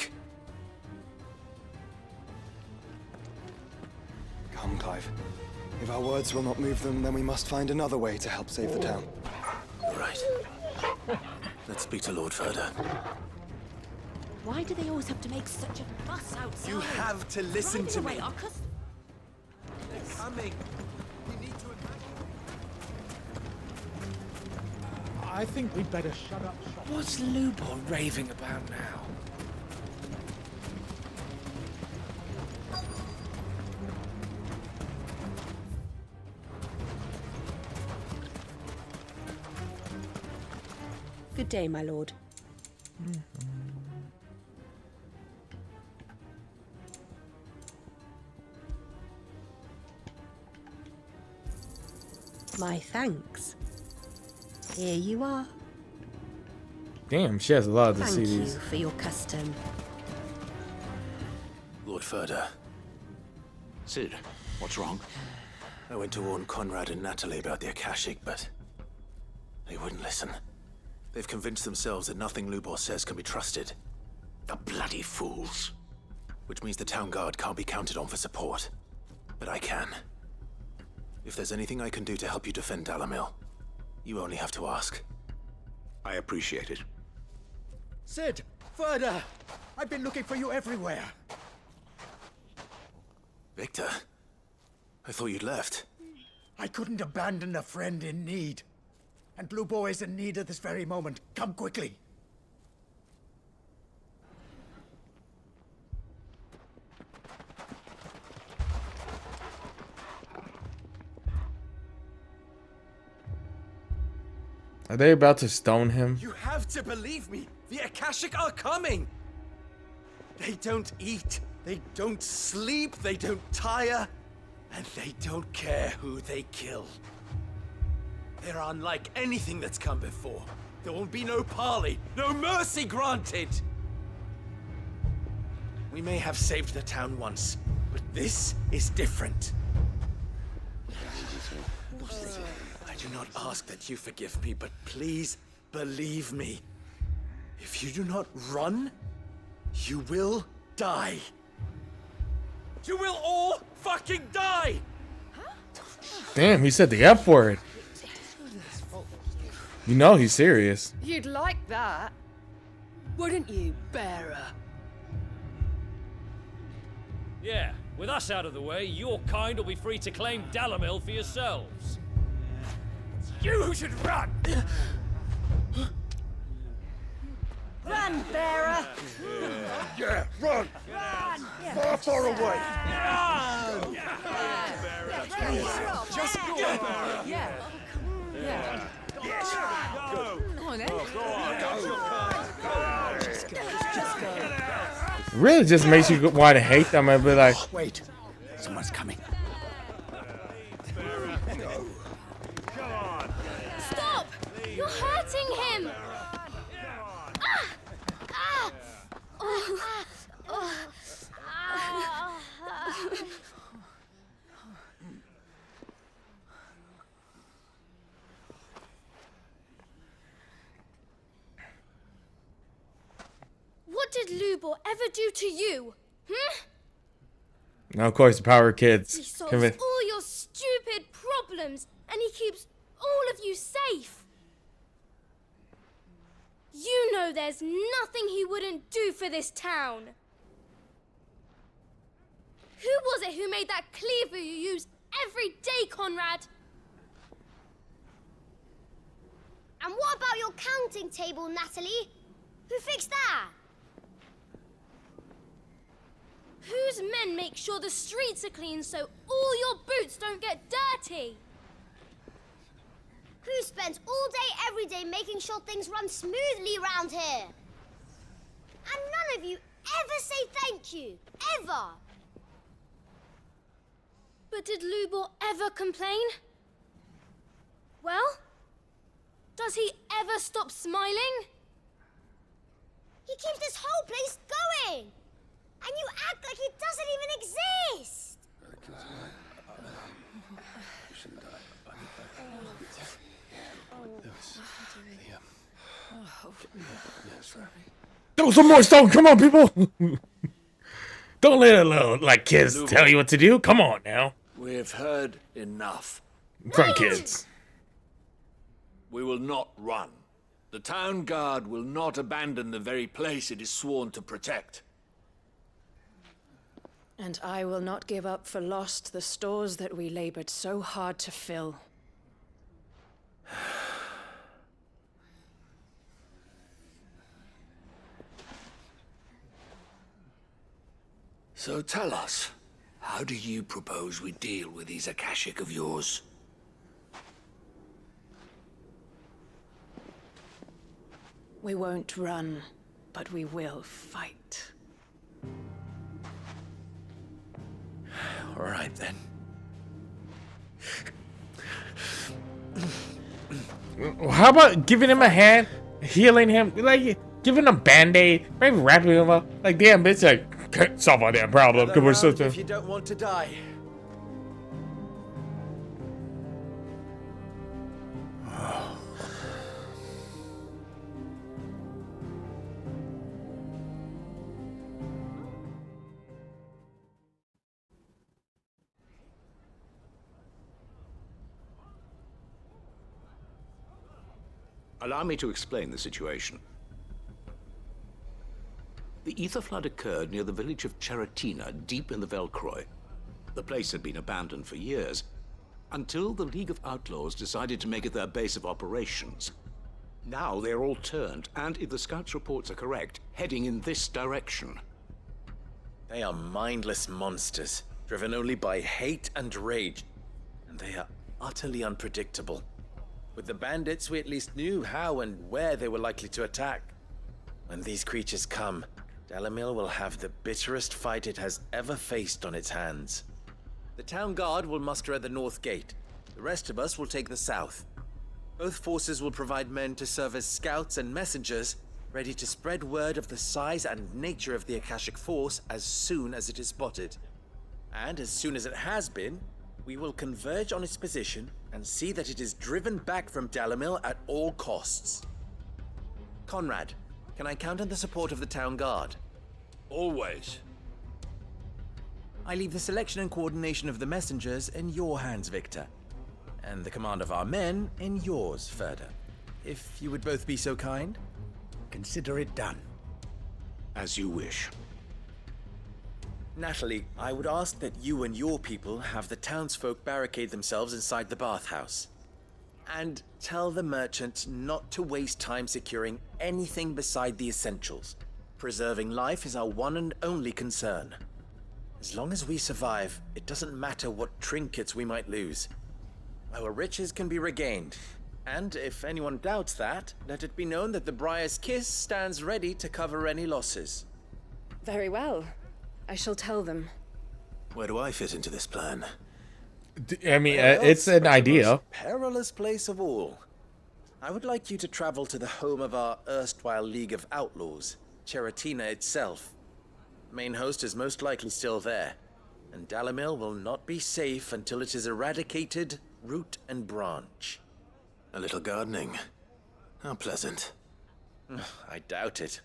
Come, Clive. If our words will not move them, then we must find another way to help save the town. Right. Let's speak to Lord Furder. Why do they always have to make such a fuss outside? You have to listen to me. They're coming. You need to I think we'd better shut up shop. What's Lubor raving about now? Good day, my lord. My thanks. Here you are. Damn, she has a lot of the Thank you CDs. for your custom. Lord Furder. Sid, what's wrong? I went to warn Conrad and Natalie about the Akashic, but they wouldn't listen. They've convinced themselves that nothing Lubor says can be trusted. The bloody fools. Which means the town guard can't be counted on for support. But I can. If there's anything I can do to help you defend Dalamil, you only have to ask. I appreciate it. Sid! Further! I've been looking for you everywhere. Victor? I thought you'd left. I couldn't abandon a friend in need. And Blue Boy is in need at this very moment. Come quickly. Are they about to stone him? You have to believe me! The Akashic are coming! They don't eat, they don't sleep, they don't tire, and they don't care who they kill. They're unlike anything that's come before. There will be no parley, no mercy granted! We may have saved the town once, but this is different. I do not ask that you forgive me, but please believe me. If you do not run, you will die. You will all fucking die! Damn, he said the F word. You know he's serious. You'd like that, wouldn't you, bearer? Yeah, with us out of the way, your kind will be free to claim Dalamil for yourselves. You should run! Run, bearer! Yeah, run! Far, far away! Just go! Yeah. Yeah. Go on, then. Just go. Really just makes you want to hate them and be like, wait, someone's coming. Stop! You're hurting him! Ah! Ah! Oh. Oh. Ah. What did Lubor ever do to you? now of course, the power kids. He solves Convince- all your stupid problems, and he keeps all of you safe. You know there's nothing he wouldn't do for this town. Who was it who made that cleaver you use every day, Conrad? And what about your counting table, Natalie? Who fixed that? Whose men make sure the streets are clean so all your boots don't get dirty? Who spends all day, every day making sure things run smoothly round here? And none of you ever say thank you, ever. But did Lubor ever complain? Well, does he ever stop smiling? He keeps this whole place going. And you act like it doesn't even exist! Throw some more stone. Come on, people. Don't let it alone. Like kids tell you what to do. Come on now. We've heard enough. From kids. We will not run. The town guard will not abandon the very place it is sworn to protect. And I will not give up for lost the stores that we labored so hard to fill. So tell us, how do you propose we deal with these Akashic of yours? We won't run, but we will fight. All right, then. How about giving him a hand, healing him, like giving him a band-aid, maybe wrapping him up? Like, damn, bitch, like, can't solve our damn problem. Cause we're such a... If you don't want to die. Allow me to explain the situation. The ether flood occurred near the village of Cheratina, deep in the Velcroy. The place had been abandoned for years, until the League of Outlaws decided to make it their base of operations. Now they're all turned, and if the scouts' reports are correct, heading in this direction. They are mindless monsters, driven only by hate and rage, and they are utterly unpredictable. With the bandits, we at least knew how and where they were likely to attack. When these creatures come, Dalamil will have the bitterest fight it has ever faced on its hands. The town guard will muster at the north gate. The rest of us will take the south. Both forces will provide men to serve as scouts and messengers, ready to spread word of the size and nature of the Akashic force as soon as it is spotted. And as soon as it has been, we will converge on its position and see that it is driven back from Dalamil at all costs. Conrad, can I count on the support of the town guard? Always. I leave the selection and coordination of the messengers in your hands, Victor. And the command of our men in yours, Ferda. If you would both be so kind. Consider it done. As you wish. Natalie, I would ask that you and your people have the townsfolk barricade themselves inside the bathhouse. And tell the merchant not to waste time securing anything beside the essentials. Preserving life is our one and only concern. As long as we survive, it doesn't matter what trinkets we might lose. Our riches can be regained. And if anyone doubts that, let it be known that the Briar's Kiss stands ready to cover any losses. Very well. I shall tell them. Where do I fit into this plan? I mean, Where it's else an but the idea. most perilous place of all. I would like you to travel to the home of our erstwhile League of Outlaws, Cheratina itself. Main host is most likely still there, and Dalimil will not be safe until it is eradicated, root and branch. A little gardening. How pleasant. I doubt it.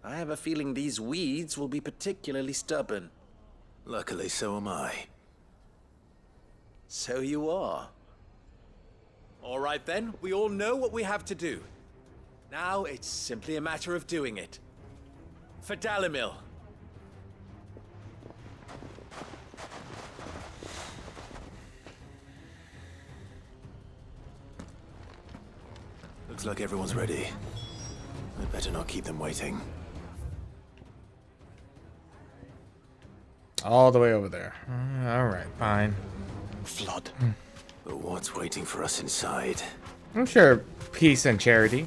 I have a feeling these weeds will be particularly stubborn. Luckily, so am I. So you are. All right then, we all know what we have to do. Now it's simply a matter of doing it. For Dalimil. Looks like everyone's ready. I'd better not keep them waiting. All the way over there. All right, fine. Flood. But what's waiting for us inside? I'm sure peace and charity.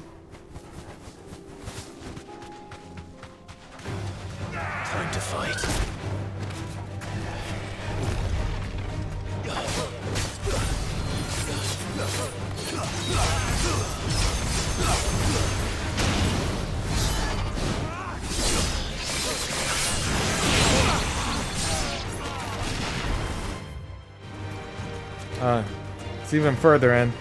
Time to fight. It's even further in.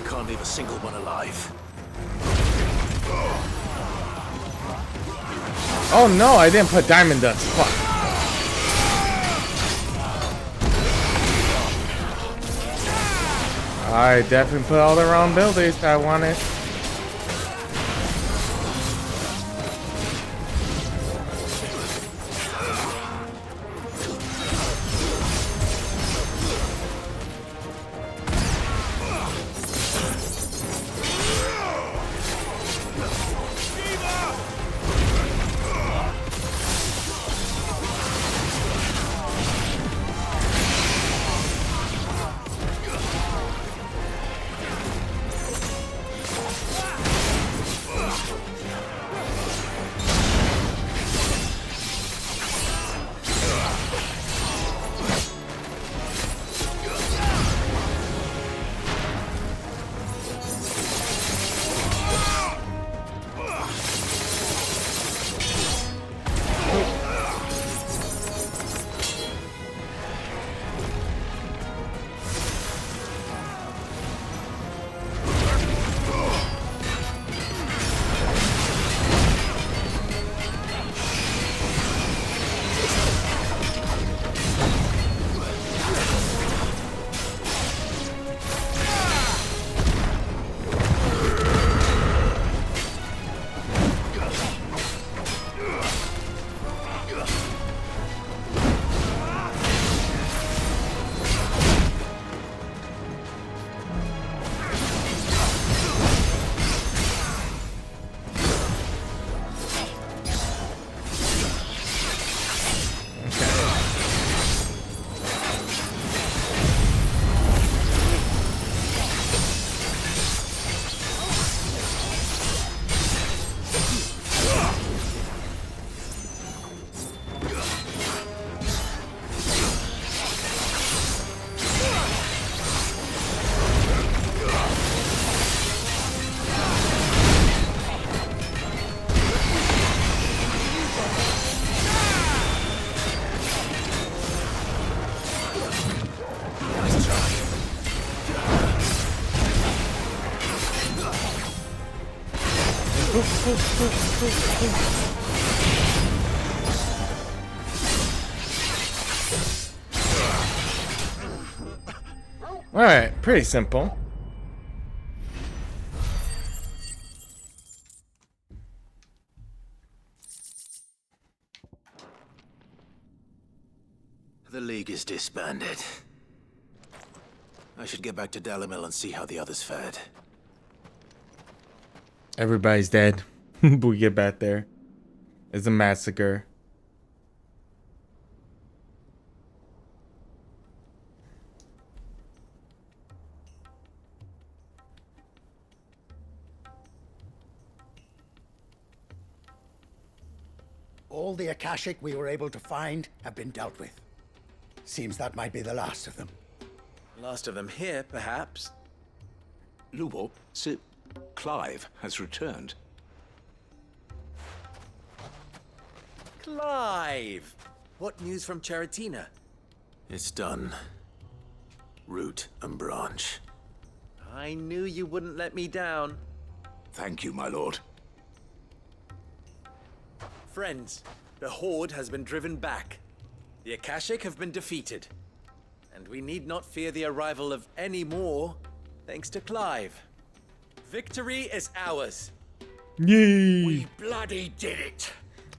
Can't leave a single one alive. Oh no, I didn't put diamond dust. Fuck. I definitely put all the wrong buildings that I wanted. Alright, pretty simple. The League is disbanded. I should get back to Dalimil and see how the others fared. Everybody's dead. We get back there. It's a massacre. All the Akashic we were able to find have been dealt with. Seems that might be the last of them. Last of them here, perhaps. Lubor, Sir Clive has returned. Clive! What news from Charatina? It's done. Root and branch. I knew you wouldn't let me down. Thank you, my lord. Friends, the Horde has been driven back. The Akashic have been defeated. And we need not fear the arrival of any more, thanks to Clive. Victory is ours. Yay! We bloody did it.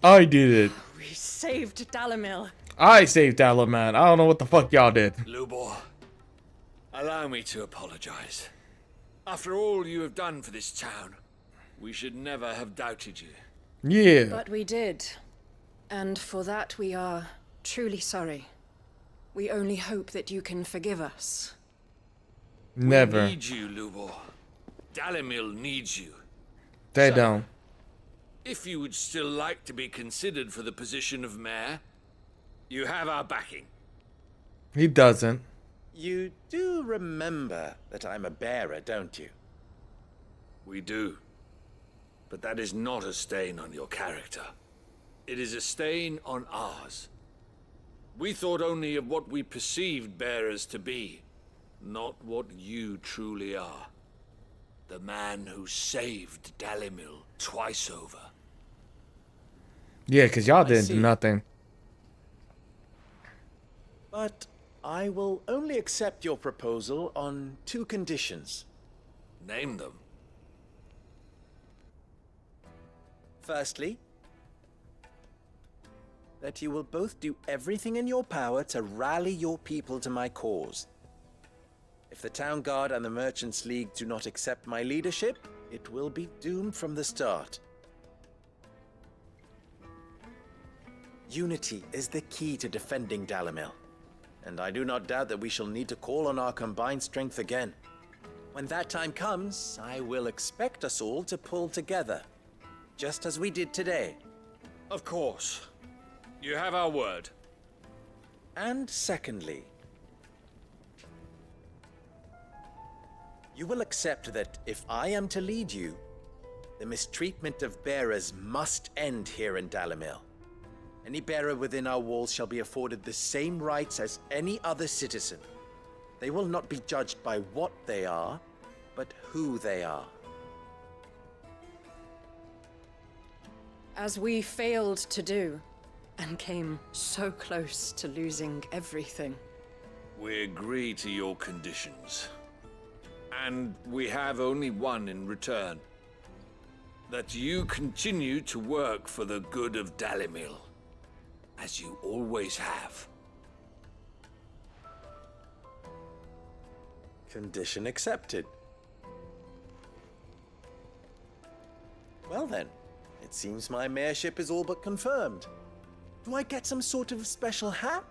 I did it. We saved Dalimil. I saved Alaman. I don't know what the fuck y'all did. Lubor, allow me to apologize. After all you have done for this town, we should never have doubted you. Yeah. But we did. And for that we are truly sorry. We only hope that you can forgive us. Never. We need you, Lubor. Dalimil needs you. They So, don't. If you would still like to be considered for the position of mayor, you have our backing. He doesn't. You do remember that I'm a bearer, don't you? We do. But that is not a stain on your character. It is a stain on ours. We thought only of what we perceived bearers to be, not what you truly are. The man who saved Dalimil twice over. Yeah, because y'all didn't see. do nothing. But I will only accept your proposal on 2 conditions. Name them. Firstly, that you will both do everything in your power to rally your people to my cause. If the Town Guard and the Merchants League do not accept my leadership, it will be doomed from the start. Unity is the key to defending Dalimil, and I do not doubt that we shall need to call on our combined strength again. When that time comes, I will expect us all to pull together, just as we did today. Of course. You have our word. And secondly, you will accept that if I am to lead you, the mistreatment of bearers must end here in Dalimil. Any bearer within our walls shall be afforded the same rights as any other citizen. They will not be judged by what they are, but who they are. As we failed to do, and came so close to losing everything. We agree to your conditions. And we have only one in return. That you continue to work for the good of Dalimil, as you always have. Condition accepted. Well then, it seems my mayorship is all but confirmed. Do I get some sort of special hat?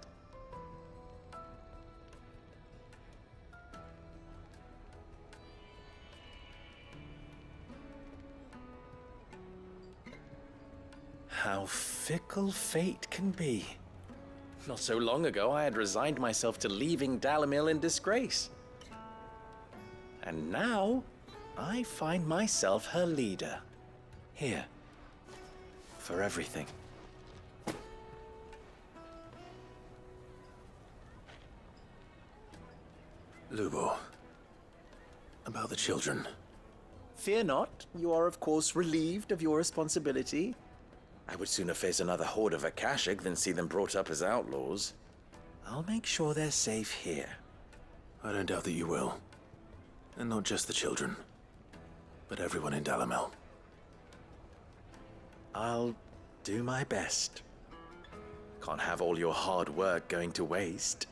How fickle fate can be. Not so long ago, I had resigned myself to leaving Dalimil in disgrace. And now, I find myself her leader. Here. For everything. Lubo. About the children. Fear not, you are of course relieved of your responsibility. I would sooner face another horde of Akashic than see them brought up as outlaws. I'll make sure they're safe here. I don't doubt that you will. And not just the children, but everyone in Dalamel. I'll do my best. Can't have all your hard work going to waste.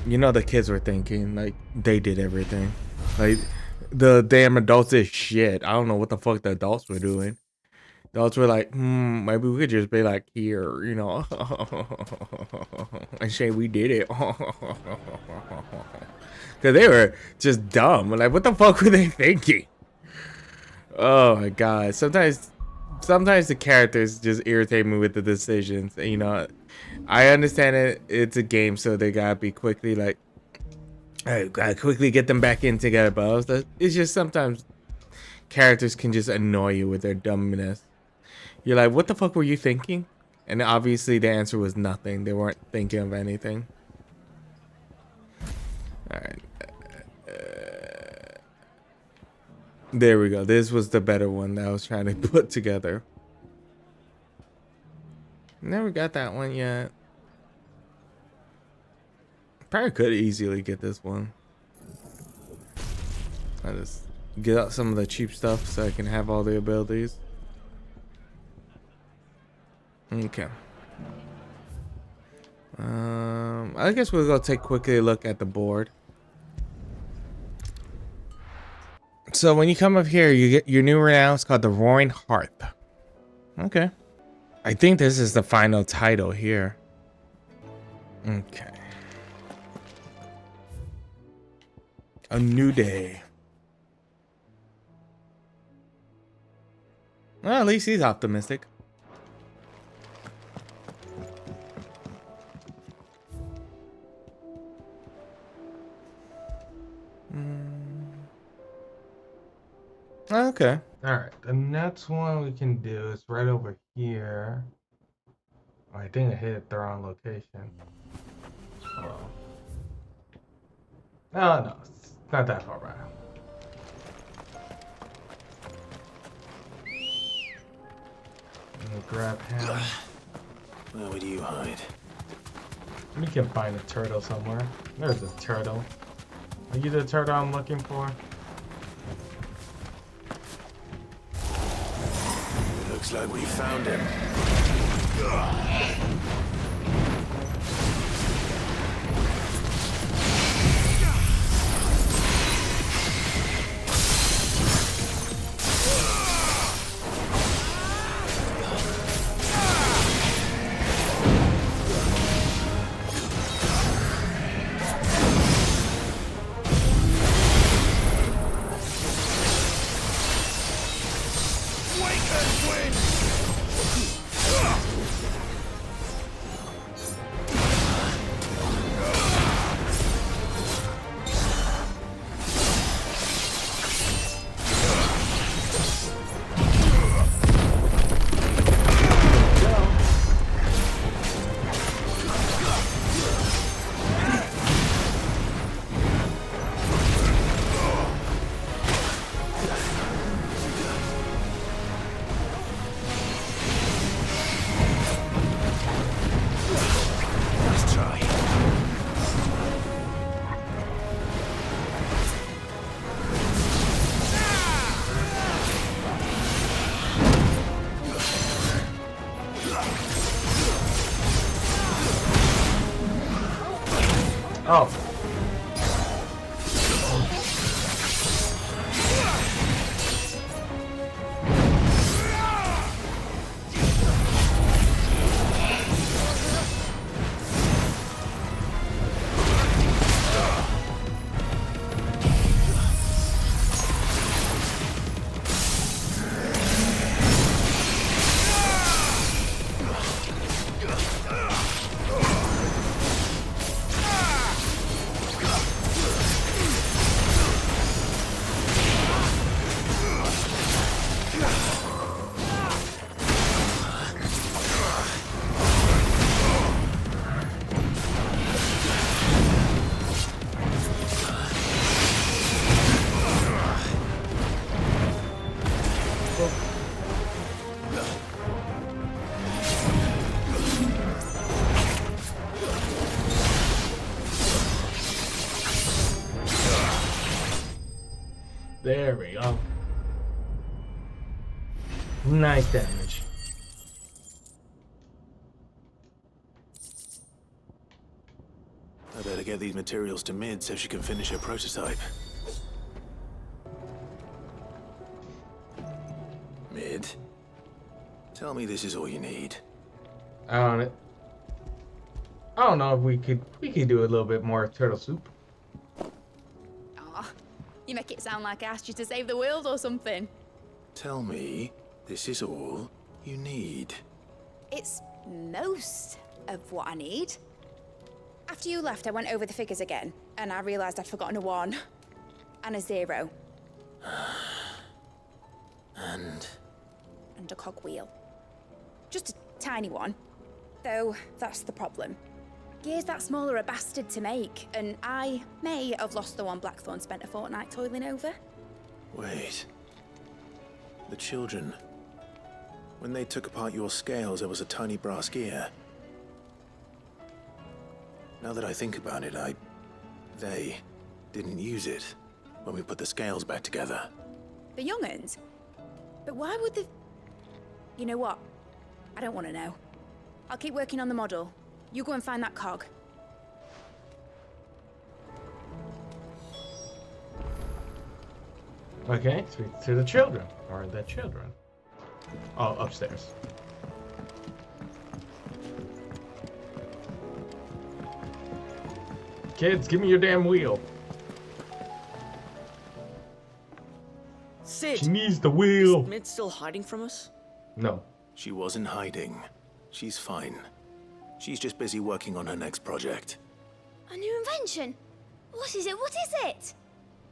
You know, the kids were thinking like they did everything. Like the damn adults did shit. I don't know what the fuck the adults were doing. The adults were like, maybe we could just be like, here, you know, and say we did it. Because they were just dumb. Like, what the fuck were they thinking? Oh my god. Sometimes the characters just irritate me with the decisions. You know, I understand it. It's a game, so they gotta be quickly like, I gotta quickly get them back in together. But it's just sometimes characters can just annoy you with their dumbness. You're like, what the fuck were you thinking? And obviously the answer was nothing. They weren't thinking of anything. All right. There we go. This was the better one that I was trying to put together. Never got that one yet. Probably could easily get this one. I just get out some of the cheap stuff so I can have all the abilities. Okay. I guess we'll go take quickly a look at the board. So when you come up here, you get your new renown. It's called the Roaring Hearth. Okay. I think this is the final title here. Okay. A new day. Well, at least he's optimistic. Okay. All right. The next one we can do is right over here. Oh, I think I hit the wrong location. Oh. No, it's not that far back. I'm gonna grab him. Where would you hide? We can find a turtle somewhere. There's a turtle. Are you the turtle I'm looking for? Looks like we found him. Oh. There we go. Nice damage. I better get these materials to Mid so she can finish her prototype. Mid, tell me this is all you need. I don't know if we could do a little bit more turtle soup. Aw, you make it sound like I asked you to save the world or something. Tell me this is all you need. It's most of what I need. After you left, I went over the figures again, and I realized I'd forgotten a 1 and a 0. And a cogwheel. Just a tiny one. Though, that's the problem. Gears that small are a bastard to make, and I may have lost the one Blackthorn spent a fortnight toiling over. wait. The children. When they took apart your scales, there was a tiny brass gear. Now that I think about it, they didn't use it when we put the scales back together. The young'uns? But why would the... You know what? I don't want to know. I'll keep working on the model. You go and find that cog. Okay, speak to the children. Or the children. Oh, upstairs. Kids, give me your damn wheel. Sid! She needs the wheel. Is Mid still hiding from us? No. She wasn't hiding. She's fine. She's just busy working on her next project. A new invention? What is it? What is it?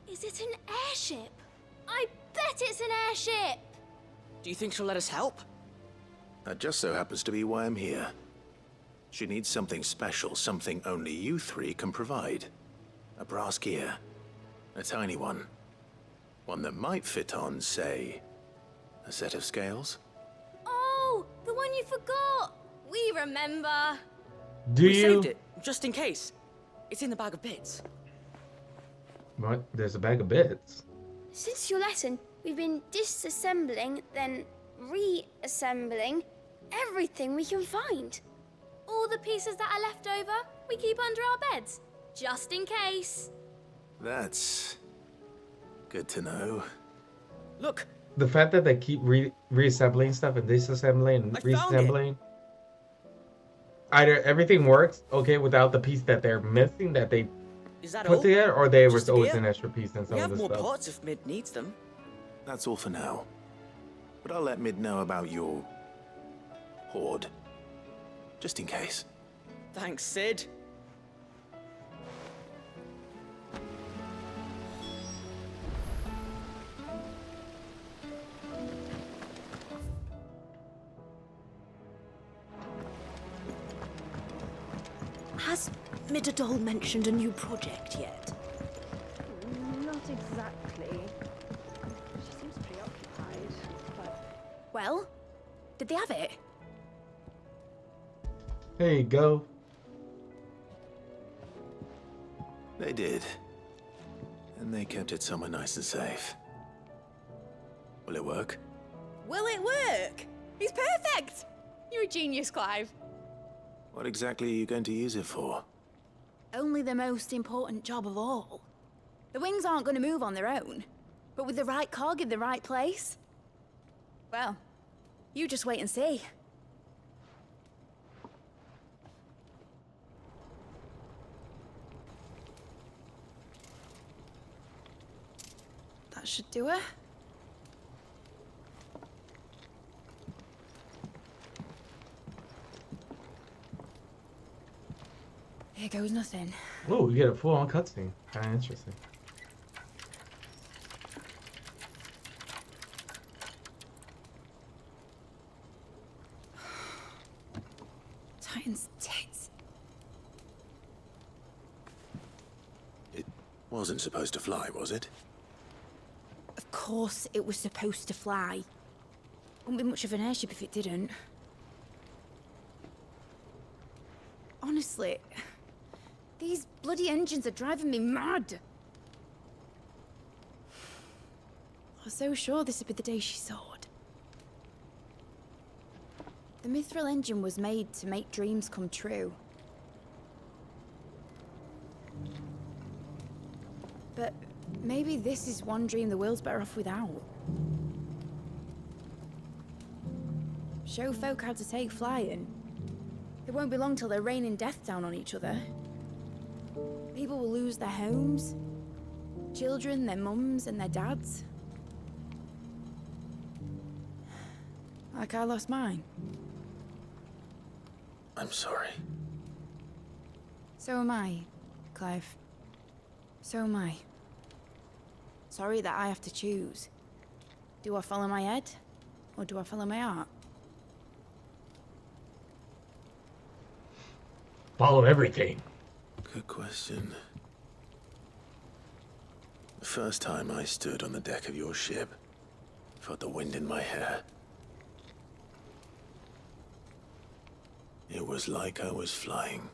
Is it an airship? I bet it's an airship! Do you think she'll let us help? That just so happens to be why I'm here. She needs something special, something only you three can provide. A brass gear. A tiny one. One that might fit on, say, a set of scales? Oh, the one you forgot! We remember! We saved it, just in case. It's in the bag of bits. What? There's a bag of bits. Since your lesson, we've been disassembling, then reassembling everything we can find. All the pieces that are left over, we keep under our beds, just in case. That's good to know. Look. The fact that they keep reassembling stuff and disassembling and reassembling. Either everything works okay without the piece that they're missing that they put together, or there was always an extra piece in some of the stuff. We have more parts if Mid needs them. That's all for now. But I'll let Mid know about your hoard. Just in case. Thanks, Sid. Has Mid at all mentioned a new project yet? Not exactly. She seems preoccupied, but... Well, did they have it? There you go. They did. And they kept it somewhere nice and safe. Will it work? Will it work? He's perfect! You're a genius, Clive. What exactly are you going to use it for? Only the most important job of all. The wings aren't going to move on their own. But with the right cog in the right place... Well, you just wait and see. That should do it. Here goes nothing. Oh, you get a full-on cutscene. Kind of interesting. Titan's tits. It wasn't supposed to fly, was it? Of course it was supposed to fly. Wouldn't be much of an airship if it didn't. Honestly, these bloody engines are driving me mad. I was so sure this would be the day she soared. The mithril engine was made to make dreams come true. But maybe this is one dream the world's better off without. Show folk how to take flying. It won't be long till they're raining death down on each other. People will lose their homes. Children, their mums and their dads. Like I lost mine. I'm sorry. So am I, Clive. So am I. Sorry that I have to choose. Do I follow my head, or do I follow my heart? Follow everything. Good question. The first time I stood on the deck of your ship, felt the wind in my hair. It was like I was flying.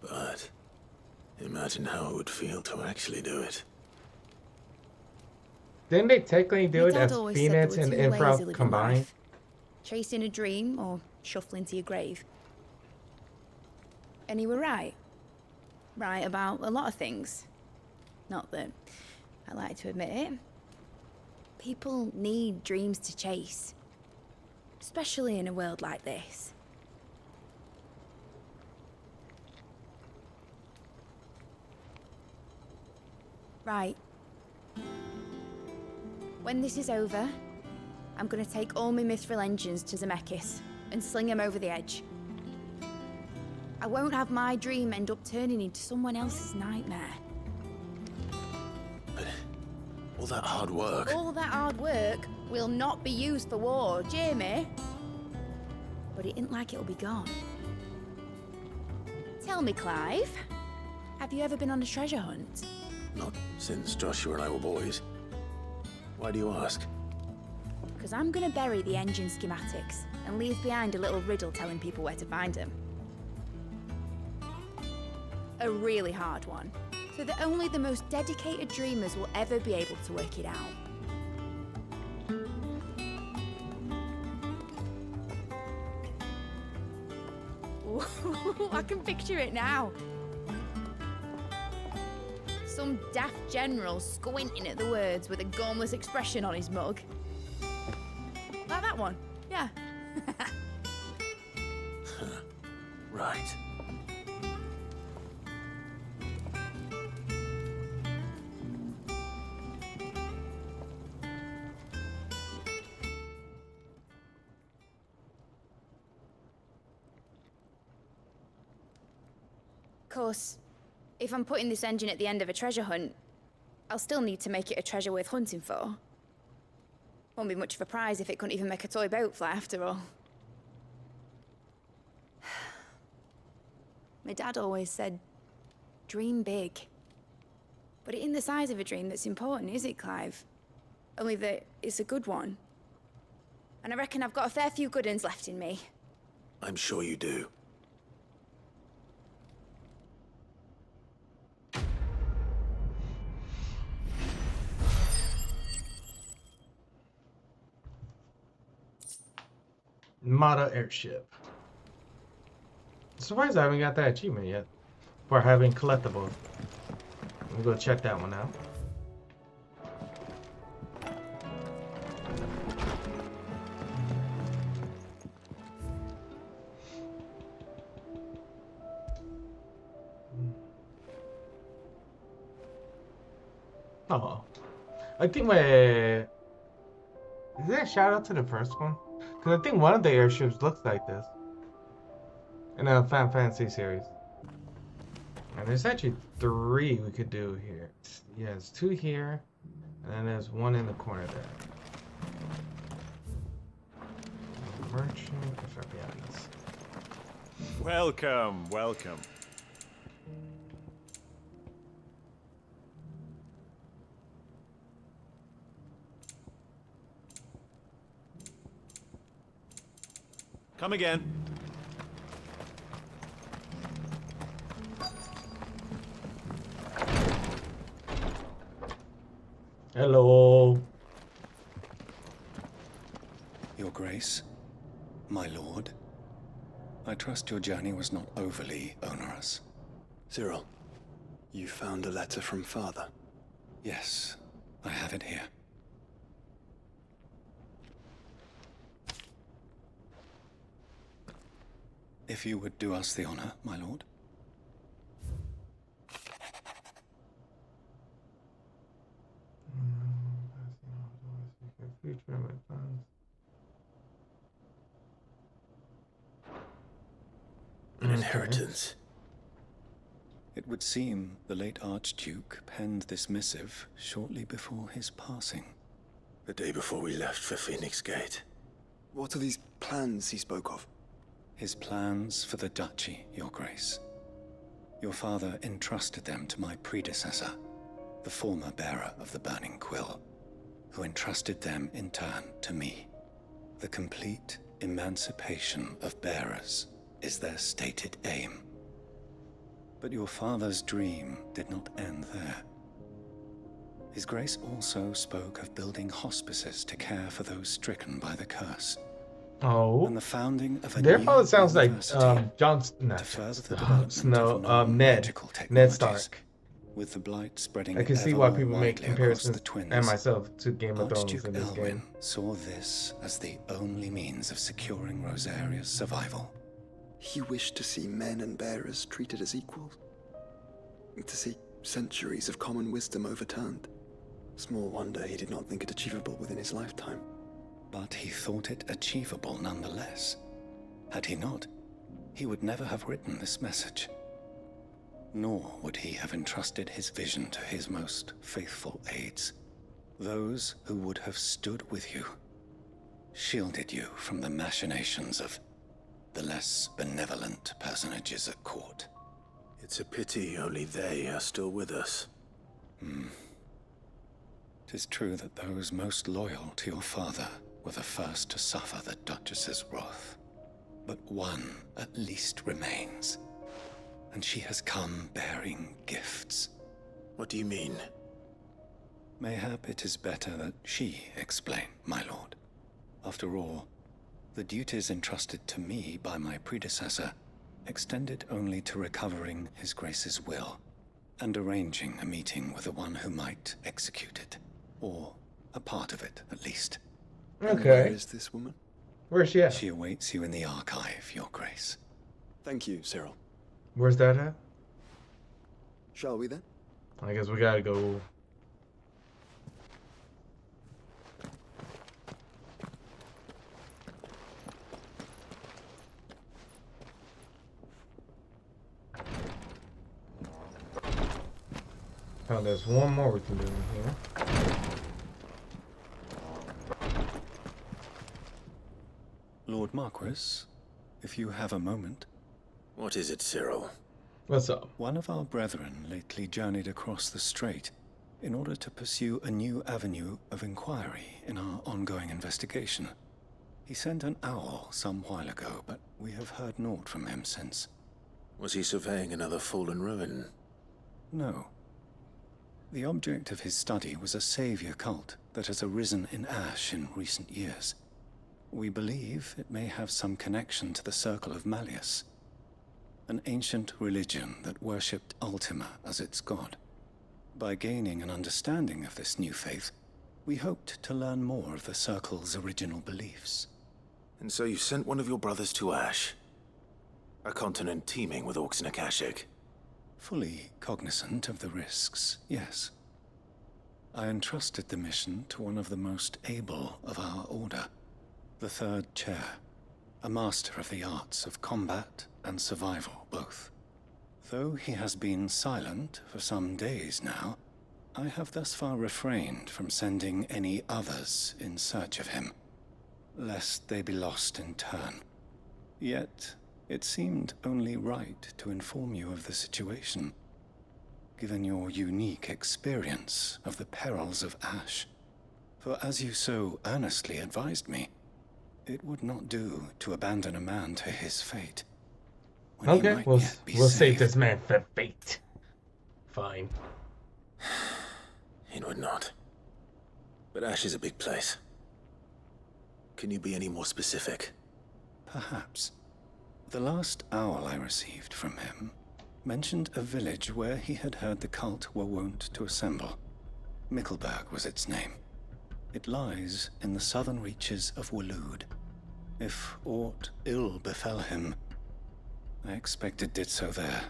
But imagine how it would feel to actually do it. Didn't they technically do My it dad as always said there Phoenix were and two ways of Improv living combined? life. Chasing a dream or shuffling to your grave. And he were right. Right about a lot of things. Not that I like to admit it. People need dreams to chase. Especially in a world like this. Right. When this is over, I'm gonna take all my mithril engines to Zemeckis and sling them over the edge. I won't have my dream end up turning into someone else's nightmare. But all that hard work. All that hard work will not be used for war, Jamie. But it isn't like it'll be gone. Tell me, Clive, have you ever been on a treasure hunt? Not since Joshua and I were boys. Why do you ask? Because I'm gonna bury the engine schematics and leave behind a little riddle telling people where to find them. A really hard one, so that only the most dedicated dreamers will ever be able to work it out. Ooh, I can picture it now. Some daft general squinting at the words with a gormless expression on his mug. Like that one, yeah. Right. Of course, if I'm putting this engine at the end of a treasure hunt, I'll still need to make it a treasure worth hunting for. Won't be much of a prize if it couldn't even make a toy boat fly after all. My dad always said, dream big. But it ain't the size of a dream that's important, is it, Clive? Only that it's a good one. And I reckon I've got a fair few good uns left in me. I'm sure you do. Model airship. Surprised I haven't got that achievement yet for having collectibles. Let me go check that one out. Oh, I think is there a shout out to the first one? Because I think one of the airships looks like this in the Final Fantasy series. And there's actually 3 we could do here. Yeah, there's 2 here, and then there's 1 in the corner there. Merchant, yes. Welcome, welcome. Come again. Hello. Grace, my lord. I trust your journey was not overly onerous. Cyril, you found a letter from Father? Yes, I have it here. If you would do us the honor, my lord. An inheritance. It would seem the late Archduke penned this missive shortly before his passing. The day before we left for Phoenix Gate. What are these plans he spoke of? His plans for the duchy, Your Grace. Your father entrusted them to my predecessor, the former bearer of the Burning Quill, who entrusted them in turn to me. The complete emancipation of bearers is their stated aim. But your father's dream did not end there. His Grace also spoke of building hospices to care for those stricken by the curse. Oh. And the founding of a Their new father sounds like Jon Ned Stark. With the blight spreading I can see ever why more people make widely across comparisons, the twins, and myself, to Game of Thrones Archduke in this Elwyn game. saw this as the only means of securing Rosaria's survival. He wished to see men and bearers treated as equals. To see centuries of common wisdom overturned. Small wonder he did not think it achievable within his lifetime. But he thought it achievable nonetheless. Had he not, he would never have written this message. Nor would he have entrusted his vision to his most faithful aides, those who would have stood with you, shielded you from the machinations of the less benevolent personages at court. It's a pity only they are still with us. 'Tis true that those most loyal to your father were the first to suffer the Duchess's wrath. But one at least remains, and she has come bearing gifts. What do you mean? Mayhap it is better that she explain, my lord. After all, the duties entrusted to me by my predecessor extended only to recovering His Grace's will and arranging a meeting with the one who might execute it, or a part of it at least. Okay. And where is this woman? Where's she at? She awaits you in the archive, Your Grace. Thank you, Cyril. Where's that at? Shall we then? I guess we gotta go. Oh, there's one more we can do in here. Lord Marquis, if you have a moment. What is it, Cyril? What's up? One of our brethren lately journeyed across the strait in order to pursue a new avenue of inquiry in our ongoing investigation. He sent an owl some while ago, but we have heard naught from him since. Was he surveying another fallen ruin? No. The object of his study was a savior cult that has arisen in Ash in recent years. We believe it may have some connection to the Circle of Malleus, an ancient religion that worshipped Ultima as its god. By gaining an understanding of this new faith, we hoped to learn more of the Circle's original beliefs. And so you sent one of your brothers to Ash? A continent teeming with orcs and Akashic? Fully cognizant of the risks, yes. I entrusted the mission to one of the most able of our order, the Third Chair, a master of the arts of combat and survival both. Though he has been silent for some days now, I have thus far refrained from sending any others in search of him, lest they be lost in turn. Yet, it seemed only right to inform you of the situation, given your unique experience of the perils of Ash. For as you so earnestly advised me, it would not do to abandon a man to his fate. Okay, we'll save this man for fate. Fine. It would not. But Ash is a big place. Can you be any more specific? Perhaps. The last owl I received from him mentioned a village where he had heard the cult were wont to assemble. Mickleburg was its name. It lies in the southern reaches of Waloed. If aught ill befell him, I expect it did so there.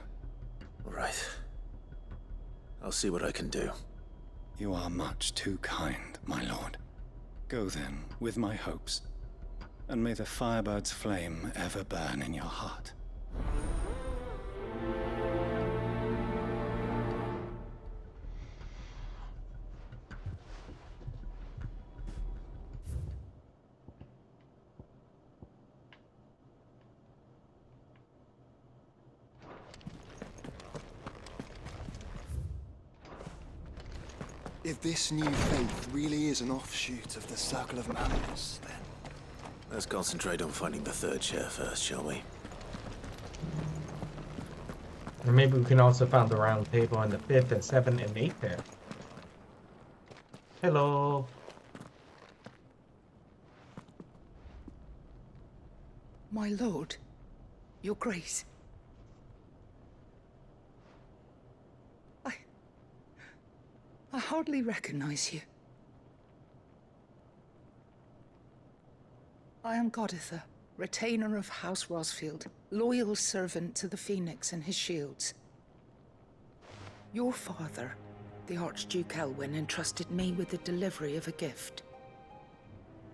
Right. I'll see what I can do. You are much too kind, my lord. Go then, with my hopes, and may the Firebird's flame ever burn in your heart. If this new faith really is an offshoot of the Circle of Madness, then... Let's concentrate on finding the third chair first, shall we? Or maybe we can also find the round table on the 5th and 7th and 8th there. Hello. My lord, your grace. I hardly recognize you. I am Goditha, retainer of House Rosfield, loyal servant to the Phoenix and his shields. Your father, the Archduke Elwyn, entrusted me with the delivery of a gift.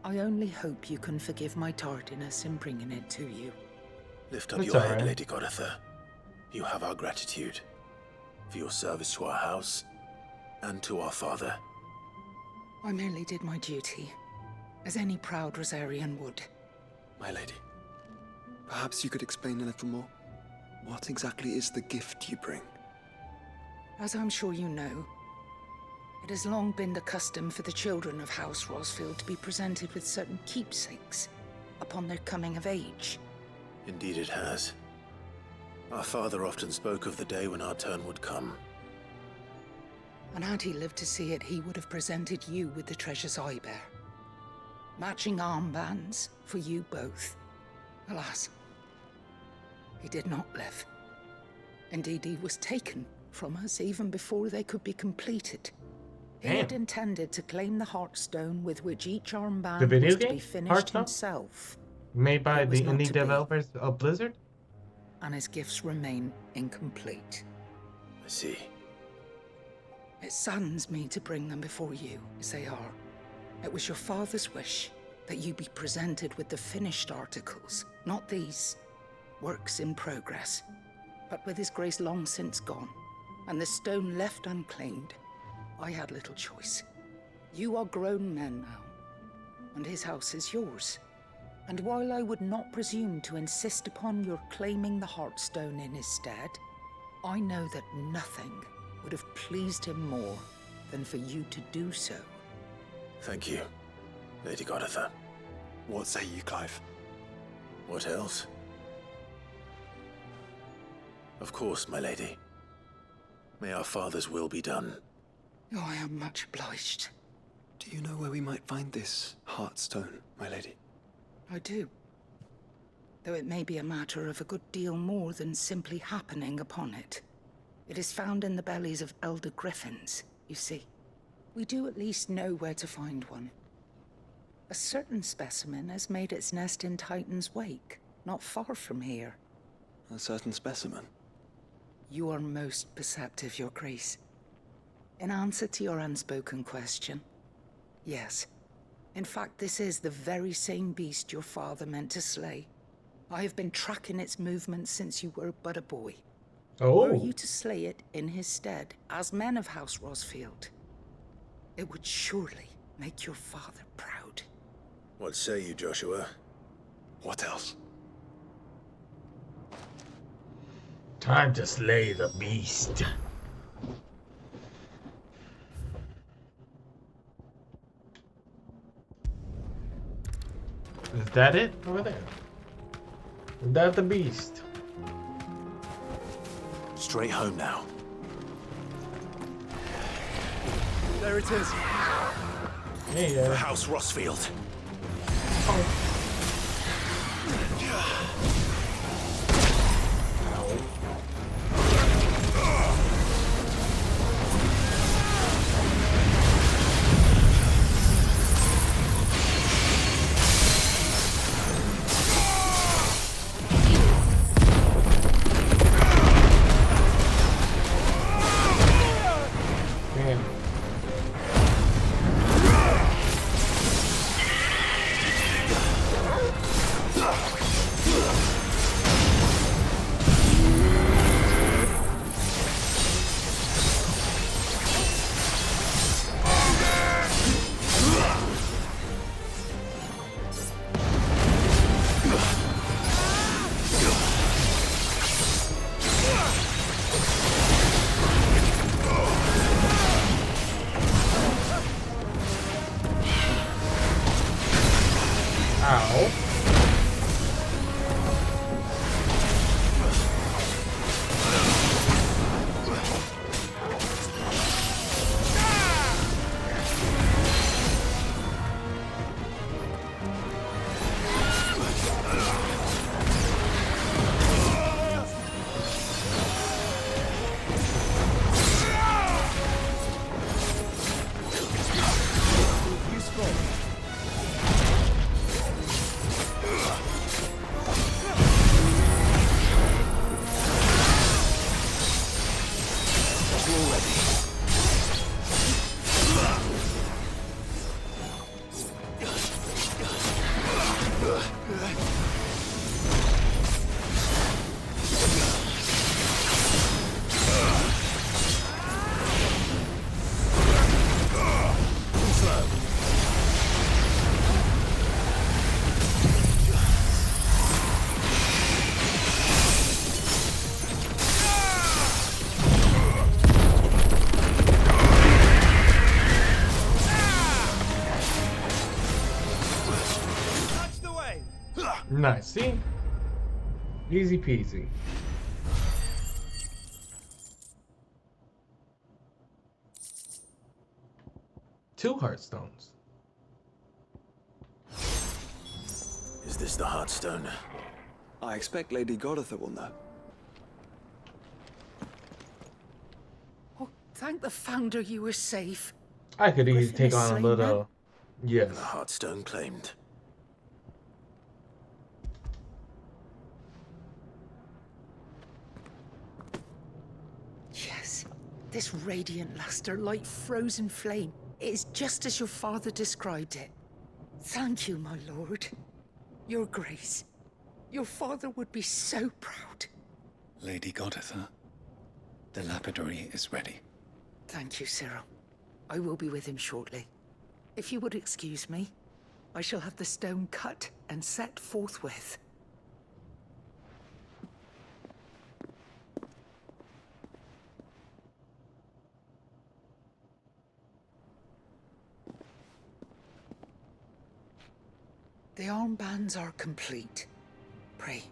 I only hope you can forgive my tardiness in bringing it to you. Lift up your head, Lady Goditha. You have our gratitude for your service to our house and to our father. I merely did my duty, as any proud Rosarian would. My lady, perhaps you could explain a little more? What exactly is the gift you bring? As I'm sure you know, it has long been the custom for the children of House Rosfield to be presented with certain keepsakes upon their coming of age. Indeed it has. Our father often spoke of the day when our turn would come. And had he lived to see it, he would have presented you with the treasures I bear. Matching armbands for you both. Alas, he did not live. Indeed, he was taken from us even before they could be completed. He had intended to claim the Heartstone with which each armband was to be finished himself. Made by the indie developers of Blizzard? And his gifts remain incomplete. I see. It saddens me to bring them before you, as they are. It was your father's wish that you be presented with the finished articles, not these works in progress. But with his grace long since gone, and the stone left unclaimed, I had little choice. You are grown men now, and his house is yours. And while I would not presume to insist upon your claiming the Heartstone in his stead, I know that nothing would have pleased him more than for you to do so. Thank you, Lady Goditha. What say you, Clive? What else? Of course, my lady. May our father's will be done. Oh, I am much obliged. Do you know where we might find this Heartstone, my lady? I do. Though it may be a matter of a good deal more than simply happening upon it. It is found in the bellies of elder griffins, you see. We do at least know where to find one. A certain specimen has made its nest in Titan's Wake, not far from here. A certain specimen? You are most perceptive, Your Grace. In answer to your unspoken question, yes. In fact, this is the very same beast your father meant to slay. I have been tracking its movements since you were but a boy. Were you to slay it in his stead, as men of House Rosfield, it would surely make your father proud. What say you, Joshua? What else? Time to slay the beast. Is that it over there? Is that the beast? Straight home now. There it is. Hey, the House Rosfield. Nice, see? Easy peasy. Two Heartstones. Is this the Heartstone? I expect Lady Goditha will know. Oh, thank the Founder you were safe. I could easily Griffin take is on a slain little. now? Yes. The Heartstone claimed. Yes, this radiant luster like frozen flame. It is just as your father described it. Thank you, my lord. Your grace. Your father would be so proud. Lady Goditha, the lapidary is ready. Thank you, Cyril. I will be with him shortly. If you would excuse me, I shall have the stone cut and set forthwith. The armbands are complete. Pray.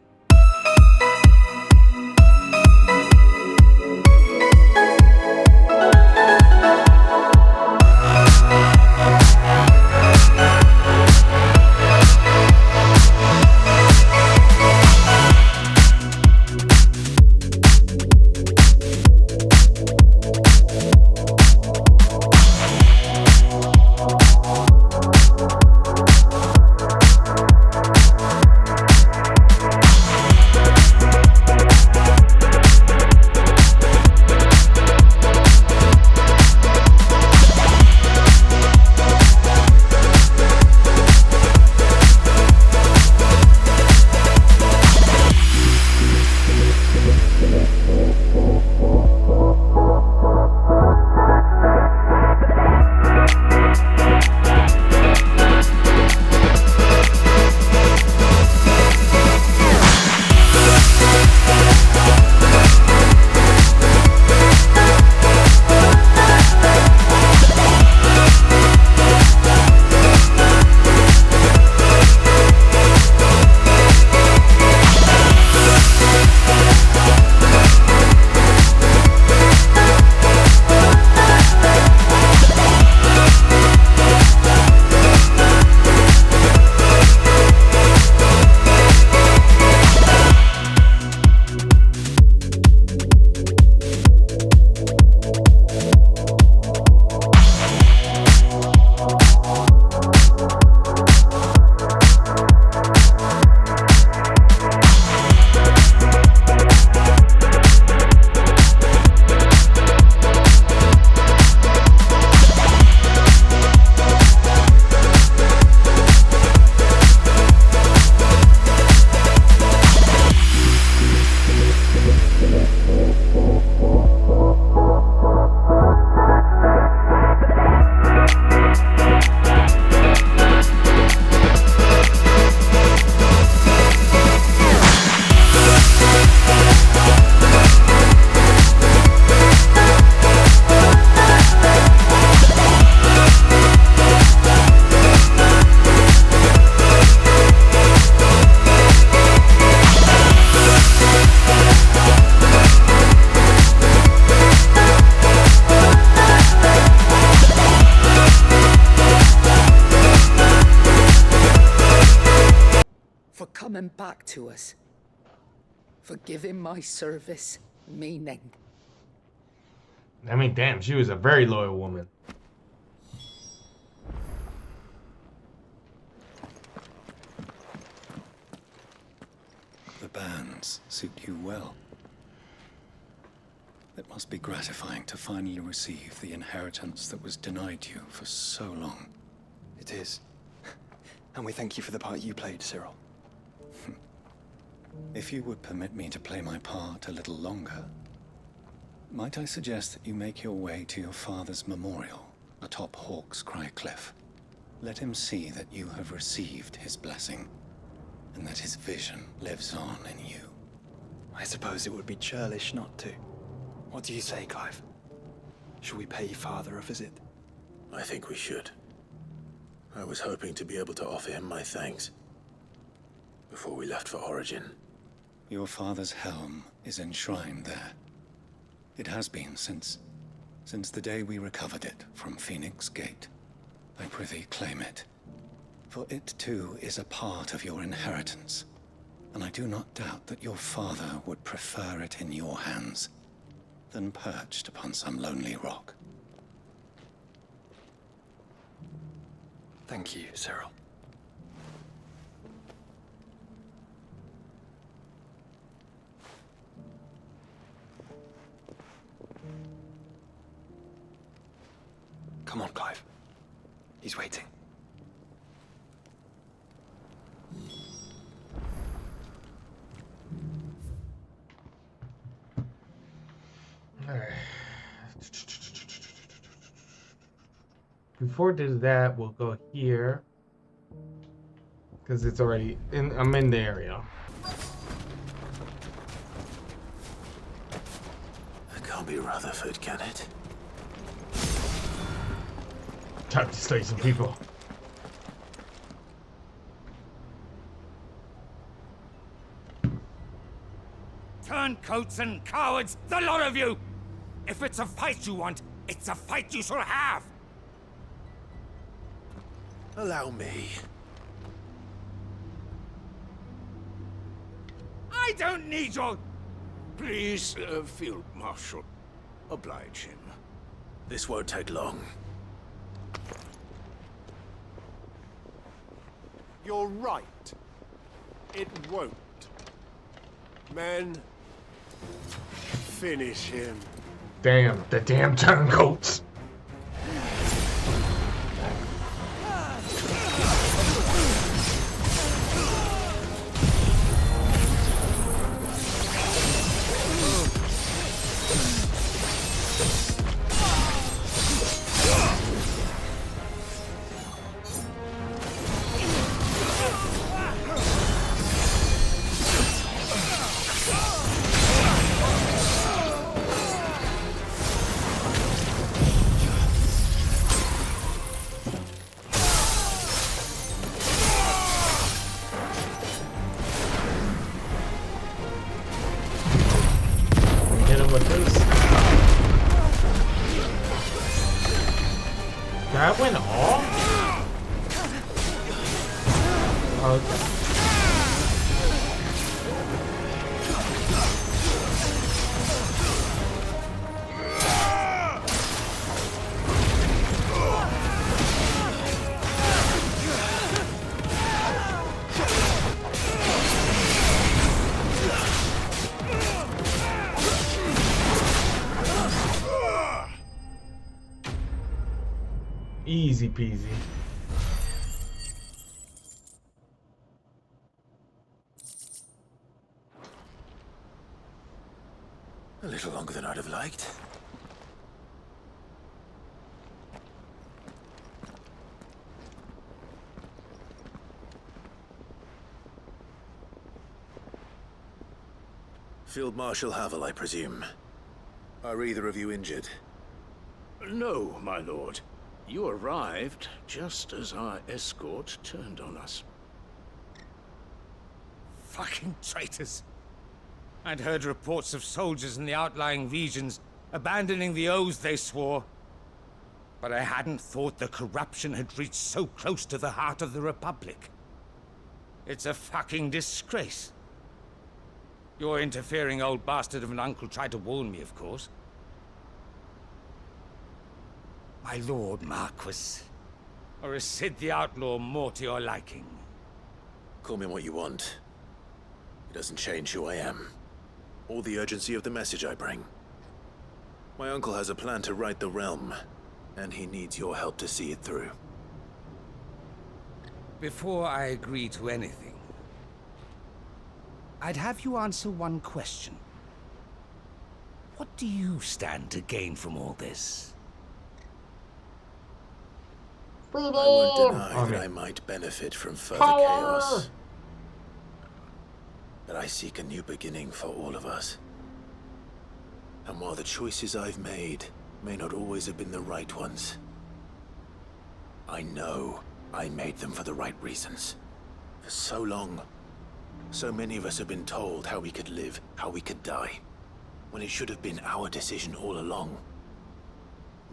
back to us. Forgive him my service, meaning. I mean, damn, she was a very loyal woman. The bands suit you well. It must be gratifying to finally receive the inheritance that was denied you for so long. It is. And we thank you for the part you played, Cyril. If you would permit me to play my part a little longer, might I suggest that you make your way to your father's memorial atop Hawk's Cry Cliff? Let him see that you have received his blessing, and that his vision lives on in you. I suppose it would be churlish not to. What do you say, Clive? Shall we pay Father a visit? I think we should. I was hoping to be able to offer him my thanks before we left for Origin. Your father's helm is enshrined there. It has been since the day we recovered it from Phoenix Gate. I prithee claim it, for it too is a part of your inheritance, and I do not doubt that your father would prefer it in your hands than perched upon some lonely rock. Thank you, Cyril. Come on, Clive. He's waiting. Alright. Before do that, we'll go here. Because it's already in, I'm in the area. That can't be Rutherford, can it? Time to slay some people. Turncoats and cowards, the lot of you! If it's a fight you want, it's a fight you shall have! Allow me. I don't need your... Please, Field Marshal, oblige him. This won't take long. You're right. It won't. Men, finish him. Damn, the damn turncoats. That went off? Okay. Easy peasy. A little longer than I'd have liked. Field Marshal Havel, I presume. Are either of you injured? No, my lord. You arrived just as our escort turned on us. Fucking traitors. I'd heard reports of soldiers in the outlying regions abandoning the oaths they swore. But I hadn't thought the corruption had reached so close to the heart of the Republic. It's a fucking disgrace. Your interfering old bastard of an uncle tried to warn me, of course. My lord Marquis. Or is Sid the Outlaw more to your liking? Call me what you want. It doesn't change who I am, or the urgency of the message I bring. My uncle has a plan to right the realm, and he needs your help to see it through. Before I agree to anything, I'd have you answer one question. What do you stand to gain from all this? I won't deny that I might benefit from further chaos. But I seek a new beginning for all of us. And while the choices I've made may not always have been the right ones, I know I made them for the right reasons. For so long, so many of us have been told how we could live, how we could die, when it should have been our decision all along.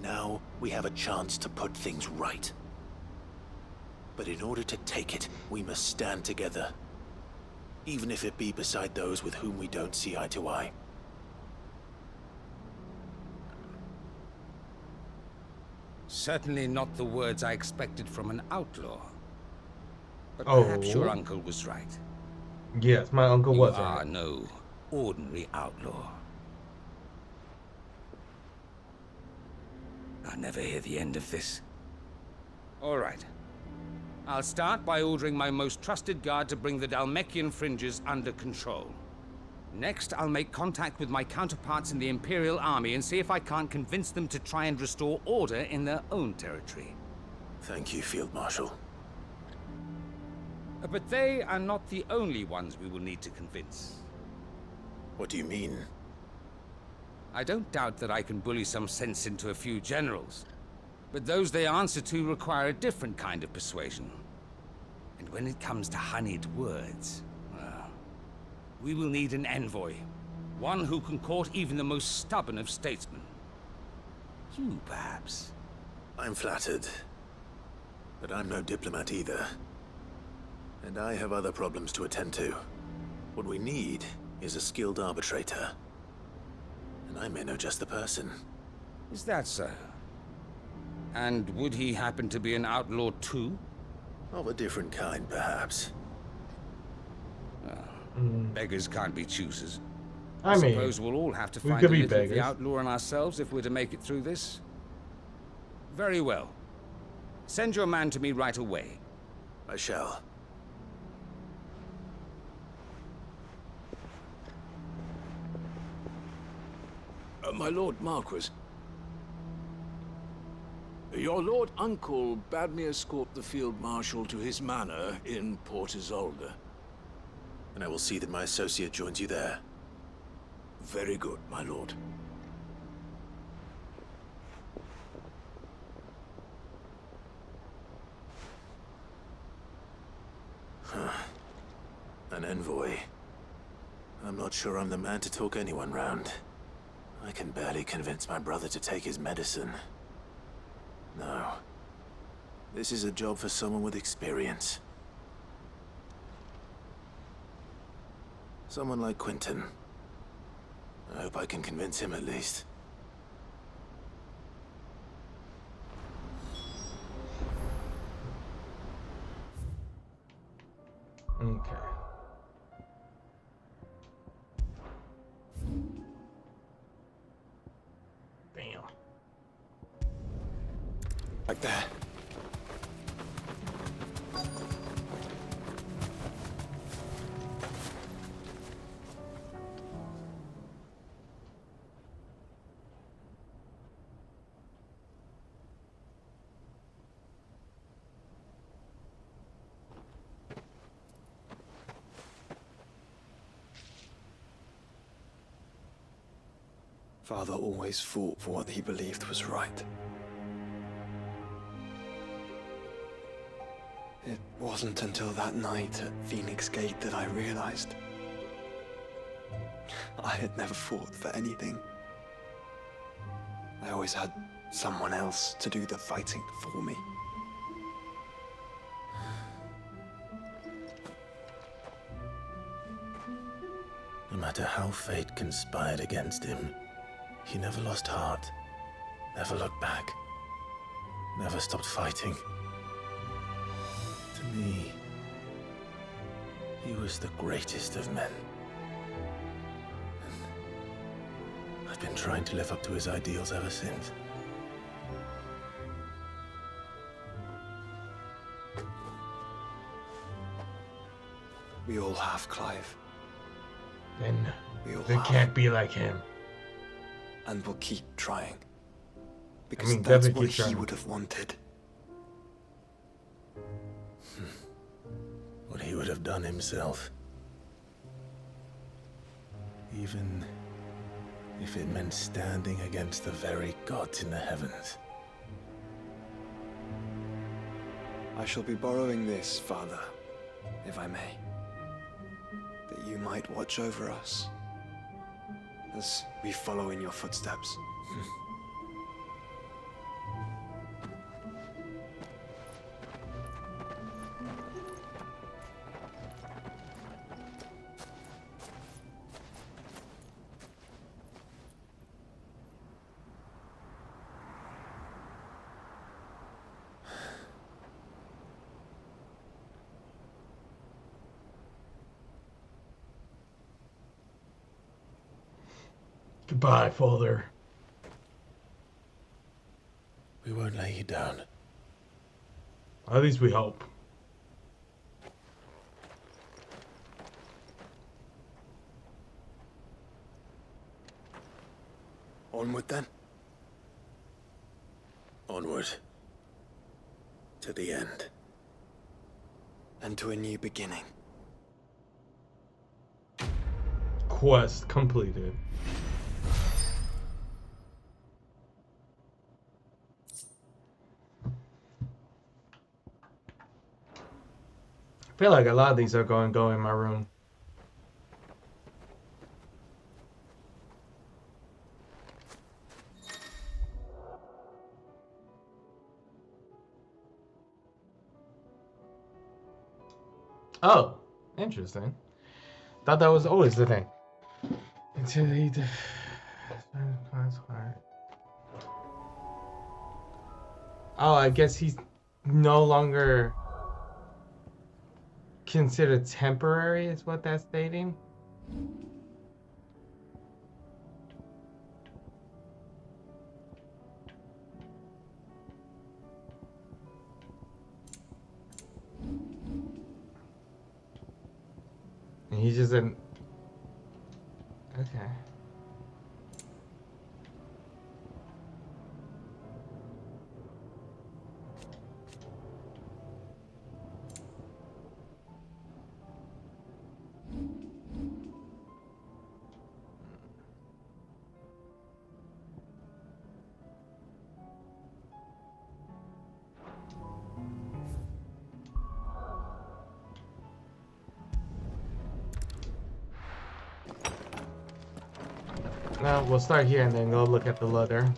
Now we have a chance to put things right. But in order to take it, we must stand together. Even if it be beside those with whom we don't see eye to eye. Certainly not the words I expected from an outlaw. But perhaps your uncle was right. Yes, my uncle was right. You are no ordinary outlaw. I'll never hear the end of this. All right. I'll start by ordering my most trusted guard to bring the Dhalmekian fringes under control. Next, I'll make contact with my counterparts in the Imperial Army and see if I can't convince them to try and restore order in their own territory. Thank you, Field Marshal. But they are not the only ones we will need to convince. What do you mean? I don't doubt that I can bully some sense into a few generals. But those they answer to require a different kind of persuasion. And when it comes to honeyed words, well, we will need an envoy. One who can court even the most stubborn of statesmen. You, perhaps. I'm flattered. But I'm no diplomat either. And I have other problems to attend to. What we need is a skilled arbitrator. And I may know just the person. Is that so? And would he happen to be an outlaw too? Of a different kind, perhaps. Beggars can't be choosers. I mean, suppose we'll all have to we find could a be little of beggars. the outlaw in ourselves if we're to make it through this. Very well. Send your man to me right away. I shall. My Lord Marquis. Your Lord Uncle bade me escort the Field Marshal to his manor in Port Isolde. And I will see that my associate joins you there. Very good, my lord. An envoy. I'm not sure I'm the man to talk anyone round. I can barely convince my brother to take his medicine. No. This is a job for someone with experience. Someone like Quentin. I hope I can convince him at least. Okay. Damn. Like there. Father always fought for what he believed was right. It wasn't until that night at Phoenix Gate that I realized I had never fought for anything. I always had someone else to do the fighting for me. No matter how fate conspired against him, he never lost heart, never looked back, never stopped fighting. To me, he was the greatest of men. And I've been trying to live up to his ideals ever since. We all have, Clive. Then We all they have. can't be like him. And we'll keep trying. Because mean, that's definitely what keep he trying. would have wanted. What he would have done himself. Even if it meant standing against the very gods in the heavens. I shall be borrowing this, Father, if I may. That you might watch over us as we follow in your footsteps. Goodbye, father. We won't lay you down. At least we hope. Onward then. Onward. To the end. And to a new beginning. Quest completed. I feel like a lot of these are going to go in my room. Oh, interesting. Thought that was always the thing. Until he Oh, I guess he's no longer considered temporary, is what that's stating. And he's just an... Okay. Now we'll start here and then go look at the letter.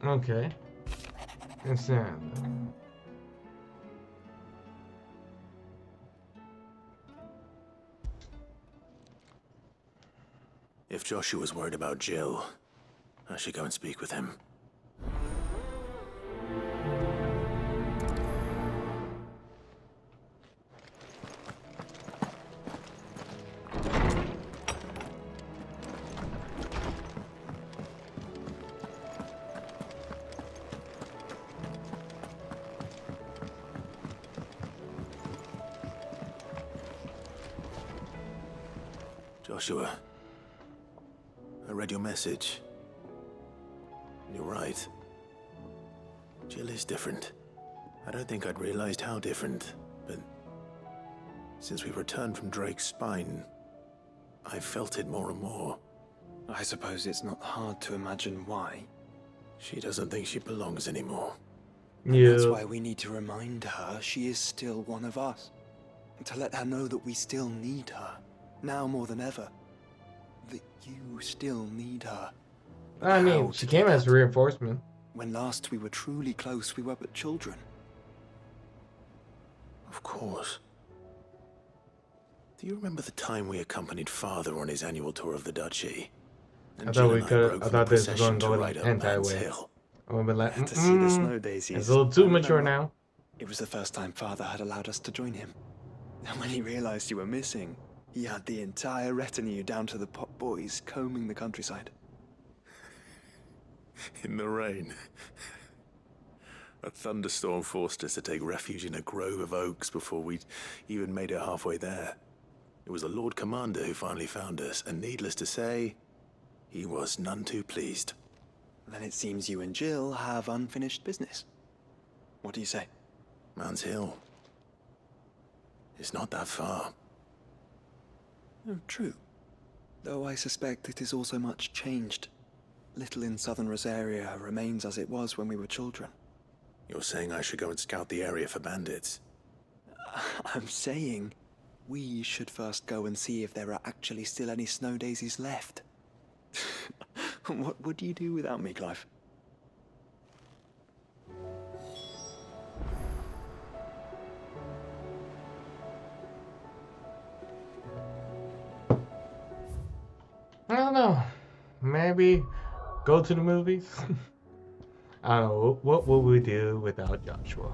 Okay. Understand. If Joshua's worried about Jill, I should go and speak with him. Joshua, I read your message. You're right. Jill is different. I don't think I'd realized how different Since we returned from Drake's spine, I felt it more and more. I suppose it's not hard to imagine why. She doesn't think she belongs anymore. And that's why we need to remind her she is still one of us. To let her know that we still need her, now more than ever. That you still need her. But I mean, she came as reinforcement. When last we were truly close, we were but children. Of course. Do you remember the time we accompanied Father on his annual tour of the Duchy? I thought we could. I thought this was going to go like anti-way. I would be like, to see the snow daisies. It's a little too mature now. It was the first time Father had allowed us to join him. And when he realized you were missing, he had the entire retinue down to the pot boys combing the countryside. In the rain. A thunderstorm forced us to take refuge in a grove of oaks before we'd even made it halfway there. It was the Lord Commander who finally found us, and needless to say, he was none too pleased. Then it seems you and Jill have unfinished business. What do you say? Man's Hill. It's not that far. Oh, true. Though I suspect it is also much changed. Little in southern Rosaria remains as it was when we were children. You're saying I should go and scout the area for bandits? I'm saying we should first go and see if there are actually still any snow daisies left. What would you do without me, Clive? I don't know. Maybe go to the movies. I don't know. What would we do without Joshua?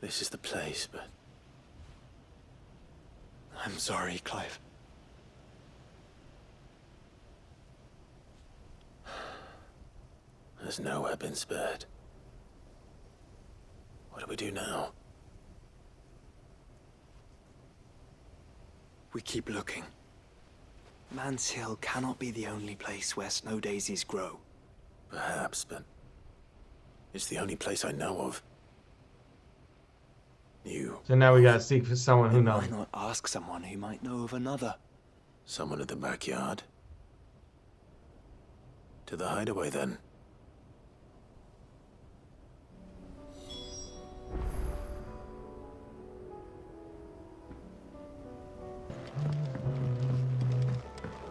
This is the place, but... I'm sorry, Clive. There's nowhere been spared. What do we do now? We keep looking. Man's Hill cannot be the only place where snow daisies grow. Perhaps, but... it's the only place I know of. So now we gotta seek for someone who knows. Why not ask someone who might know of another? Someone at the backyard? To the hideaway, then.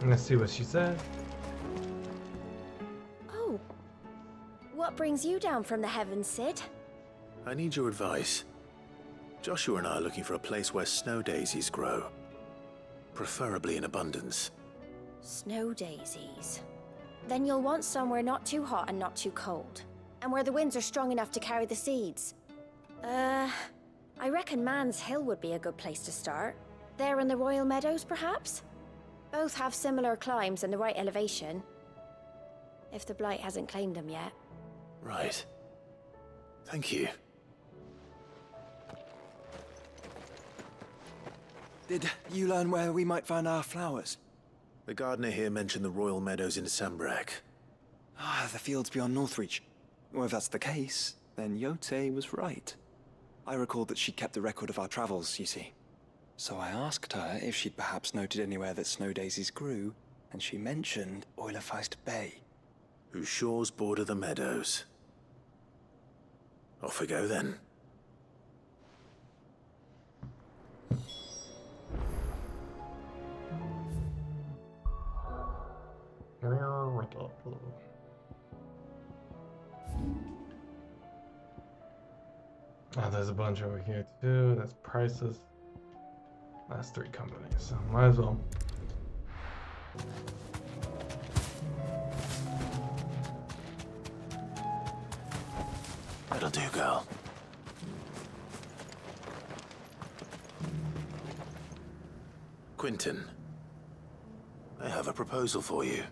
Let's see what she said. Oh. What brings you down from the heavens, Sid? I need your advice. Joshua and I are looking for a place where snow daisies grow. Preferably in abundance. Snow daisies. Then you'll want somewhere not too hot and not too cold. And where the winds are strong enough to carry the seeds. I reckon Man's Hill would be a good place to start. There in the Royal Meadows, perhaps? Both have similar climbs and the right elevation. If the Blight hasn't claimed them yet. Right. Thank you. Did you learn where we might find our flowers? The gardener here mentioned the Royal Meadows in Sambrak. Ah, the fields beyond Northreach. Well, if that's the case, then Yote was right. I recalled that she kept the record of our travels, you see. So I asked her if she'd perhaps noted anywhere that snow daisies grew, and she mentioned Oilerfeist Bay. Whose shores border the meadows. Off we go, then. Oh, there's a bunch over here too. That's prices. That's 3 companies, so might as well. That'll do, girl. Quentin, I have a proposal for you.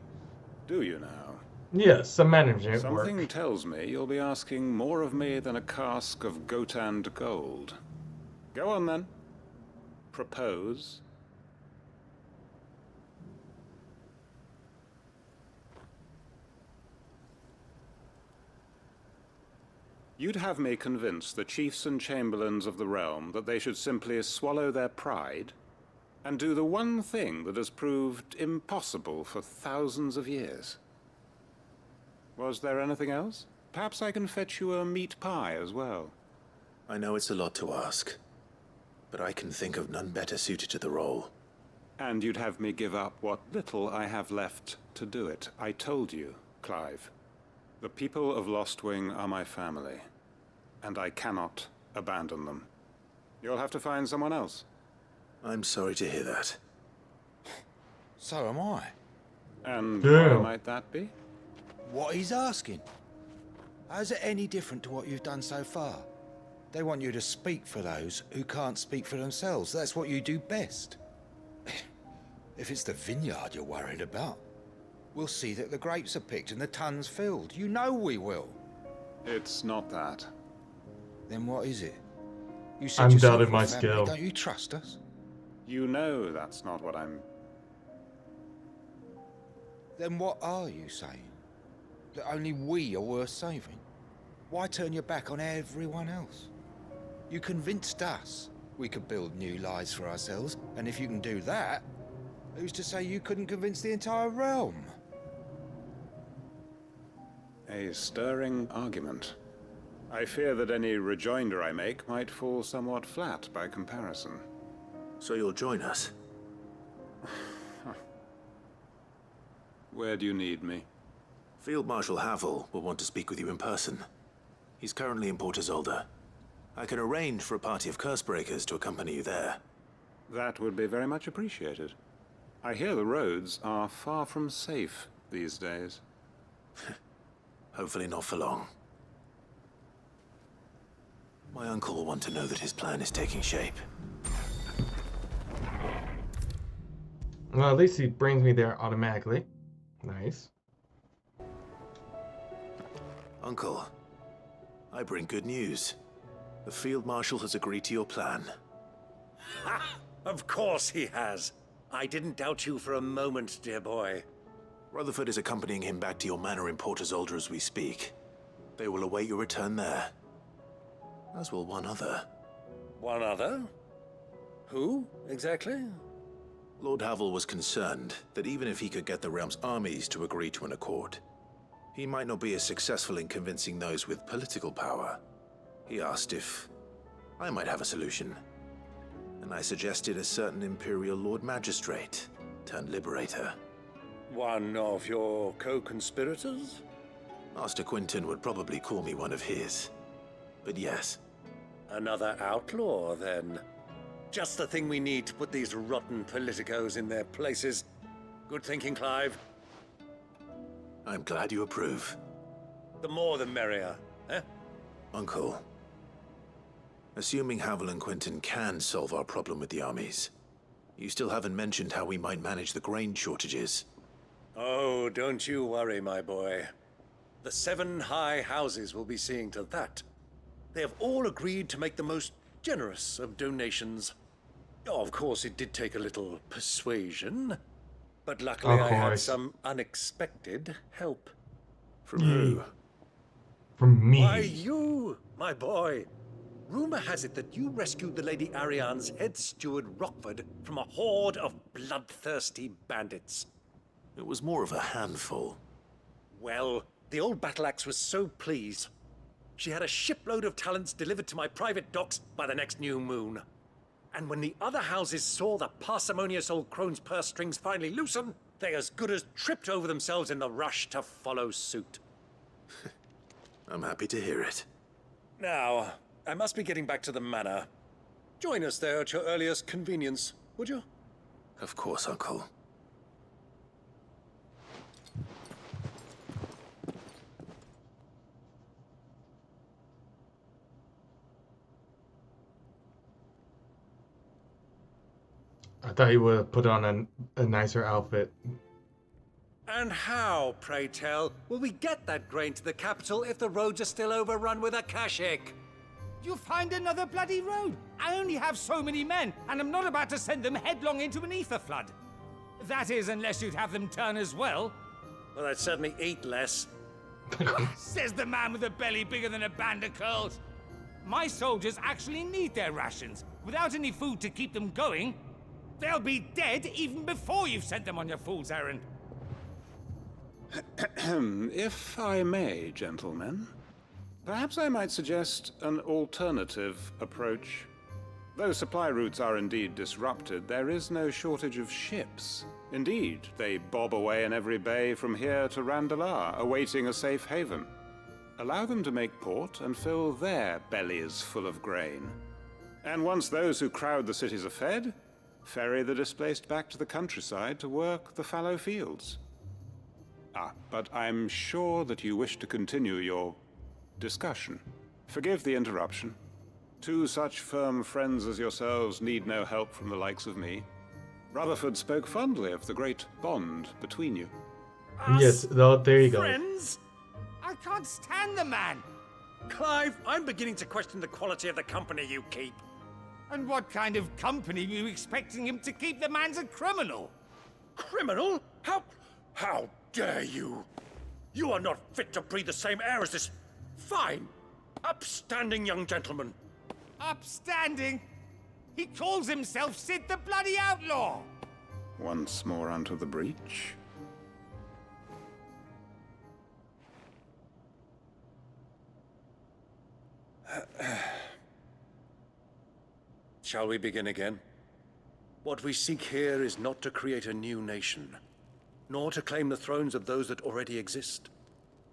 Do you now? Yes, some management Something work. tells me you'll be asking more of me than a cask of Gotand gold. Go on then. Propose. You'd have me convince the chiefs and chamberlains of the realm that they should simply swallow their pride and do the one thing that has proved impossible for thousands of years. Was there anything else? Perhaps I can fetch you a meat pie as well. I know it's a lot to ask, but I can think of none better suited to the role. And you'd have me give up what little I have left to do it. I told you, Clive. The people of Lostwing are my family, and I cannot abandon them. You'll have to find someone else. I'm sorry to hear that. So am I. And Damn. why might that be? What he's asking. How's it any different to what you've done so far? They want you to speak for those who can't speak for themselves. That's what you do best. If it's the vineyard you're worried about, we'll see that the grapes are picked and the tons filled. You know we will. It's not that. Then what is it? You said I'm yourself doubting we're my family. skill. Don't you trust us? You know that's not what I'm... Then what are you saying? That only we are worth saving? Why turn your back on everyone else? You convinced us we could build new lives for ourselves, and if you can do that, who's to say you couldn't convince the entire realm? A stirring argument. I fear that any rejoinder I make might fall somewhat flat by comparison. So you'll join us? Where do you need me? Field Marshal Havel will want to speak with you in person. He's currently in Port Isolde. I can arrange for a party of Cursebreakers to accompany you there. That would be very much appreciated. I hear the roads are far from safe these days. Hopefully not for long. My uncle will want to know that his plan is taking shape. Well, at least he brings me there automatically. Nice. Uncle, I bring good news. The Field Marshal has agreed to your plan. Ha! Of course he has. I didn't doubt you for a moment, dear boy. Rutherford is accompanying him back to your manor in Port Isolde as we speak. They will await your return there. As will one other. One other? Who, exactly? Lord Havel was concerned that even if he could get the realm's armies to agree to an accord, he might not be as successful in convincing those with political power. He asked if I might have a solution, and I suggested a certain Imperial Lord Magistrate turned Liberator. One of your co-conspirators? Master Quinton would probably call me one of his, but yes. Another outlaw, then. Just the thing we need to put these rotten politicos in their places. Good thinking, Clive. I'm glad you approve. The more the merrier, eh? Uncle, assuming Havel and Quinton can solve our problem with the armies, you still haven't mentioned how we might manage the grain shortages. Oh, don't you worry, my boy. The 7 high houses will be seeing to that. They have all agreed to make the most generous of donations. Oh, of course, it did take a little persuasion, but luckily I had some unexpected help. From who? From me. Why, you, my boy. Rumor has it that you rescued the Lady Ariane's head steward Rockford from a horde of bloodthirsty bandits. It was more of a handful. Well, the old battle axe was so pleased. She had a shipload of talents delivered to my private docks by the next new moon. And when the other houses saw the parsimonious old crone's purse strings finally loosen, they as good as tripped over themselves in the rush to follow suit. I'm happy to hear it. Now, I must be getting back to the manor. Join us there at your earliest convenience, would you? Of course, Uncle. I thought he would have put on a nicer outfit. And how, pray tell, will we get that grain to the capital if the roads are still overrun with Akashic? You find another bloody road. I only have so many men, and I'm not about to send them headlong into an ether flood. That is, unless you'd have them turn as well. Well, I'd certainly eat less. Says the man with a belly bigger than a band of curls. My soldiers actually need their rations. Without any food to keep them going, they'll be dead even before you've sent them on your fool's errand. If I may, gentlemen, perhaps I might suggest an alternative approach. Though supply routes are indeed disrupted, there is no shortage of ships. Indeed, they bob away in every bay from here to Randalar, awaiting a safe haven. Allow them to make port and fill their bellies full of grain. And once those who crowd the cities are fed, ferry the displaced back to the countryside to work the fallow fields. But I'm sure that you wish to continue your discussion. Forgive the interruption. Two such firm friends as yourselves need no help from the likes of me. Rutherford spoke fondly of the great bond between you. Yes, no, there you go. Friends? I can't stand the man. Clive, I'm beginning to question the quality of the company you keep. And what kind of company were you expecting him to keep? The man's a criminal. Criminal? How dare you? You are not fit to breathe the same air as this fine, upstanding young gentleman. Upstanding? He calls himself Sid the Bloody Outlaw. Once more onto the breach. Shall we begin again? What we seek here is not to create a new nation, nor to claim the thrones of those that already exist.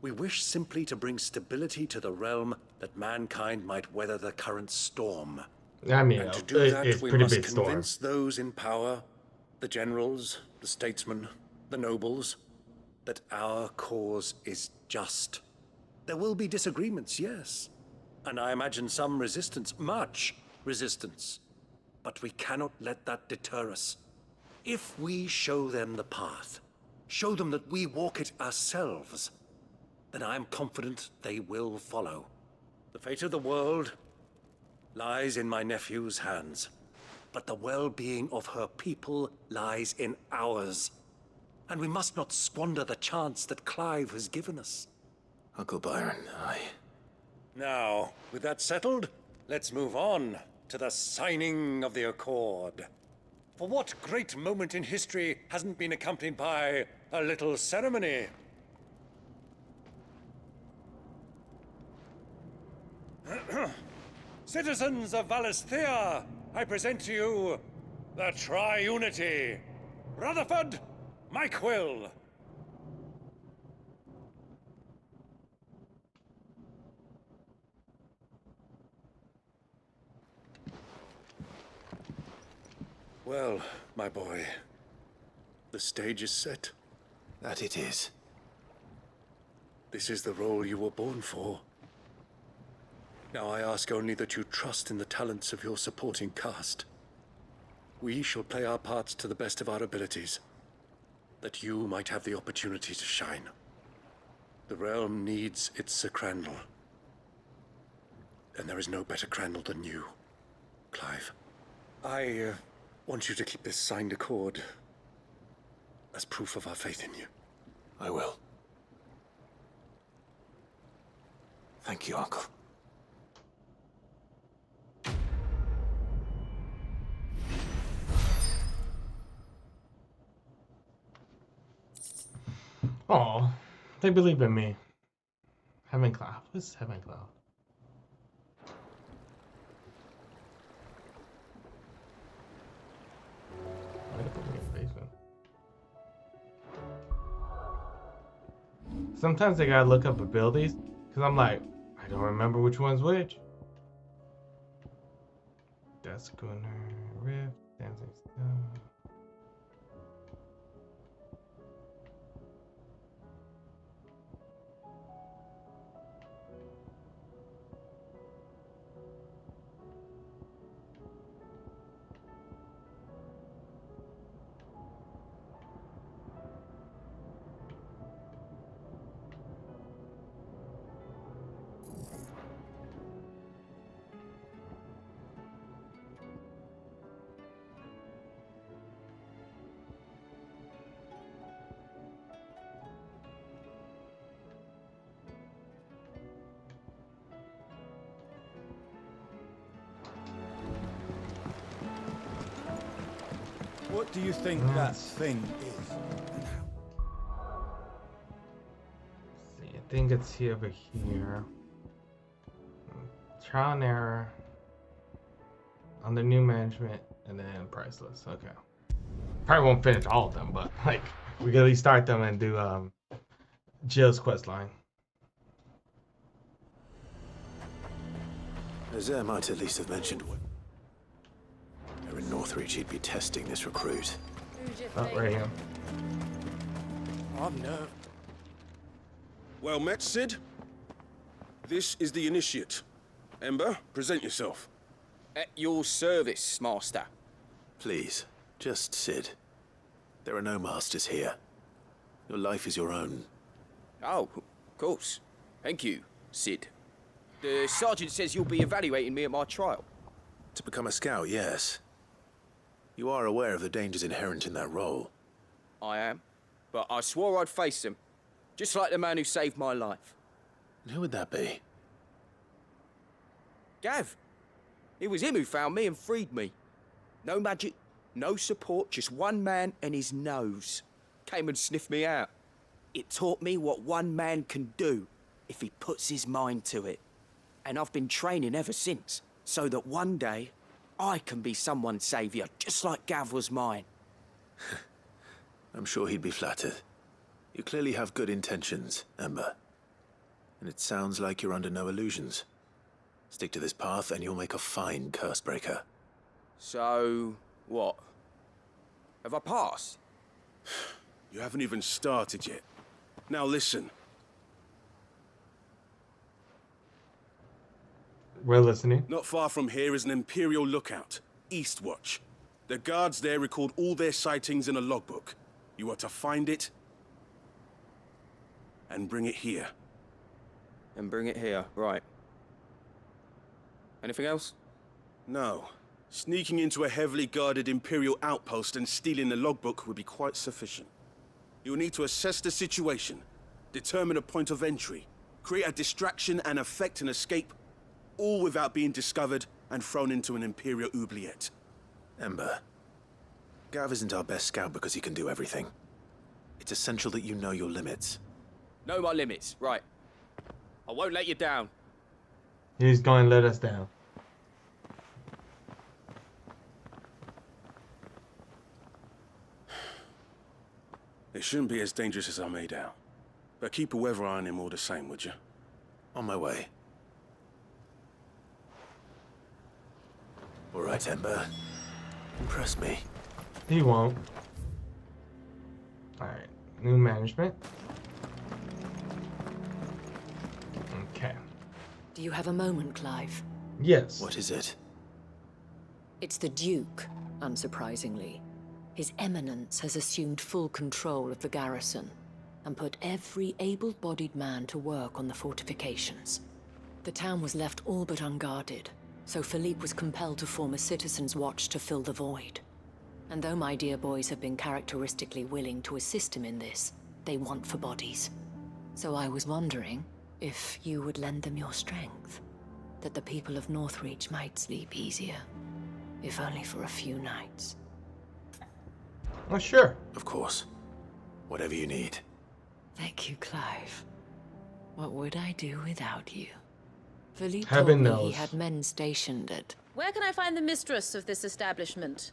We wish simply to bring stability to the realm that mankind might weather the current storm. I mean, and to do that, it's we pretty must big storm. convince those in power, the generals, the statesmen, the nobles, that our cause is just. There will be disagreements, yes, and I imagine some resistance, much resistance. But we cannot let that deter us. If we show them the path, show them that we walk it ourselves, then I am confident they will follow. The fate of the world lies in my nephew's hands, but the well-being of her people lies in ours. And we must not squander the chance that Clive has given us. Uncle Byron, Now, with that settled, let's move on to the signing of the Accord. For what great moment in history hasn't been accompanied by a little ceremony? Citizens of Valisthea, I present to you the Triunity. Rutherford, Mike Will. Well, my boy, the stage is set. That it is. This is the role you were born for. Now I ask only that you trust in the talents of your supporting cast. We shall play our parts to the best of our abilities, that you might have the opportunity to shine. The realm needs its Sir Crandall, and there is no better Crandall than you, Clive. I want you to keep this signed accord as proof of our faith in you. I will. Thank you, Uncle. Oh, they believe in me. Heaven Cloud. What's Heaven Cloud? Why did they put me in the basement? Sometimes I gotta look up abilities because I'm like, I don't remember which one's which. Death Gunner, Rift, Dancing Stone. What do you think that thing is? See, I think it's here over here. Trial and error. Under new management, and then priceless. Okay. Probably won't finish all of them, but like we can at least start them and do Jill's quest line. Azir might at least have mentioned when they're in Northreach he'd be testing this recruit. Oh, right here. I've nerve. Well met, Sid. This is the initiate. Ember, present yourself. At your service, Master. Please, just Sid. There are no masters here. Your life is your own. Oh, of course. Thank you, Sid. The sergeant says you'll be evaluating me at my trial. To become a scout, yes. You are aware of the dangers inherent in that role. I am. But I swore I'd face them. Just like the man who saved my life. And who would that be? Gav. It was him who found me and freed me. No magic, no support, just one man and his nose. Came and sniffed me out. It taught me what one man can do if he puts his mind to it. And I've been training ever since, so that one day I can be someone's saviour, just like Gav was mine. I'm sure he'd be flattered. You clearly have good intentions, Ember. And it sounds like you're under no illusions. Stick to this path and you'll make a fine Cursebreaker. So, what? Have I passed? You haven't even started yet. Now listen. We're listening. Not far from here is an Imperial lookout, Eastwatch. The guards there record all their sightings in a logbook. You are to find it and bring it here. And bring it here, right. Anything else? No. Sneaking into a heavily guarded Imperial outpost and stealing the logbook would be quite sufficient. You'll need to assess the situation, determine a point of entry, create a distraction and effect an escape, all without being discovered and thrown into an Imperial oubliette. Ember, Gav isn't our best scout because he can do everything. It's essential that you know your limits. Know my limits, right. I won't let you down. He's going to let us down. It shouldn't be as dangerous as I made out. But keep a weather eye on him all the same, would you? On my way. All right, Ember. Impress me. He won't. Alright, new management. Okay. Do you have a moment, Clive? Yes. What is it? It's the Duke, unsurprisingly. His Eminence has assumed full control of the garrison and put every able-bodied man to work on the fortifications. The town was left all but unguarded, so Philippe was compelled to form a citizen's watch to fill the void. And though my dear boys have been characteristically willing to assist him in this, they want for bodies. So I was wondering if you would lend them your strength, that the people of Northreach might sleep easier, if only for a few nights. Oh, sure. Of course. Whatever you need. Thank you, Clive. What would I do without you? Philippe Heaven told me he knows. had men stationed at... Where can I find the mistress of this establishment?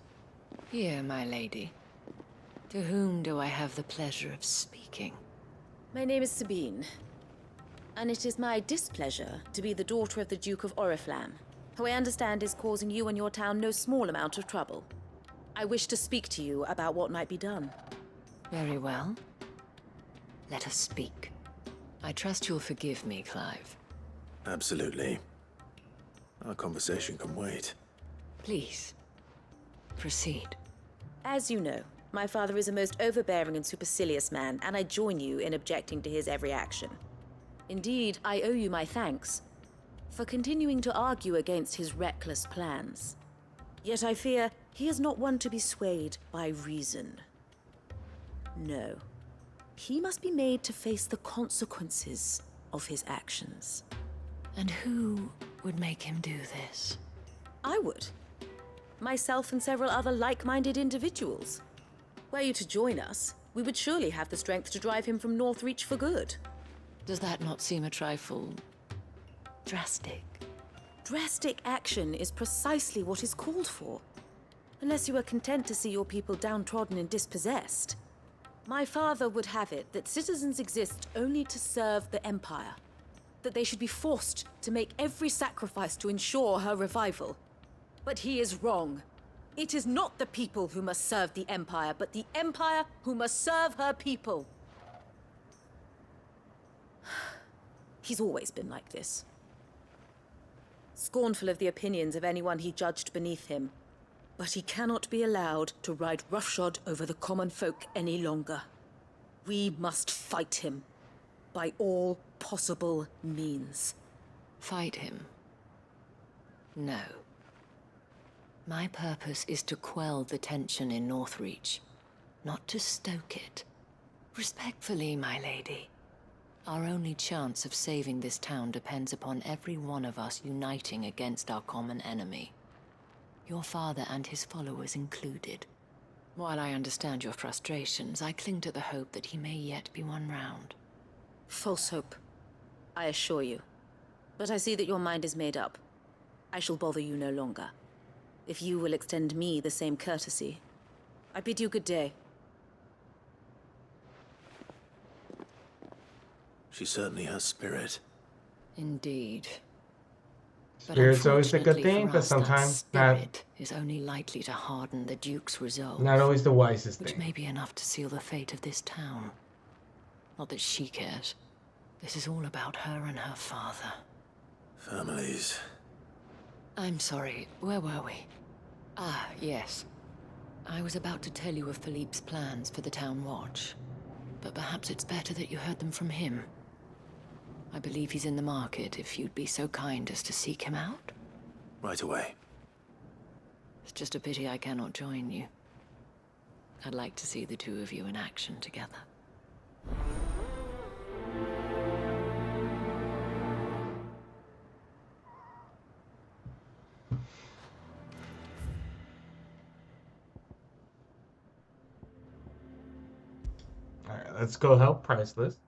Here, my lady. To whom do I have the pleasure of speaking? My name is Sabine, and it is my displeasure to be the daughter of the Duke of Oriflamme, who I understand is causing you and your town no small amount of trouble. I wish to speak to you about what might be done. Very well. Let us speak. I trust you'll forgive me, Clive. Absolutely. Our conversation can wait. Please, proceed. As you know, my father is a most overbearing and supercilious man, and I join you in objecting to his every action. Indeed, I owe you my thanks for continuing to argue against his reckless plans. Yet I fear he is not one to be swayed by reason. No. He must be made to face the consequences of his actions. And who would make him do this? I would. myself and several other like-minded individuals. Were you to join us, we would surely have the strength to drive him from Northreach for good. Does that not seem a trifle drastic? Drastic action is precisely what is called for. Unless you are content to see your people downtrodden and dispossessed. My father would have it that citizens exist only to serve the Empire. That they should be forced to make every sacrifice to ensure her revival. But he is wrong. It is not the people who must serve the Empire, but the Empire who must serve her people. He's always been like this. Scornful of the opinions of anyone he judged beneath him. But he cannot be allowed to ride roughshod over the common folk any longer. We must fight him. By all possible means. Fight him? No. My purpose is to quell the tension in Northreach, not to stoke it. Respectfully, my lady. Our only chance of saving this town depends upon every one of us uniting against our common enemy. Your father and his followers included. While I understand your frustrations, I cling to the hope that he may yet be won round. False hope, I assure you. But I see that your mind is made up. I shall bother you no longer. If you will extend me the same courtesy, I bid you good day. She certainly has spirit. Indeed. Spirit's always a good unfortunately thing, for but us, that sometimes not, spirit is only likely to harden the Duke's resolve. not always the wisest Which thing. may be enough to seal the fate of this town. Not that she cares. This is all about her and her father. Families. I'm sorry, where were we? Ah, yes. I was about to tell you of Philippe's plans for the town watch. But perhaps it's better that you heard them from him. I believe he's in the market, if you'd be so kind as to seek him out. Right away. It's just a pity I cannot join you. I'd like to see the two of you in action together. Alright, let's go help Priceless.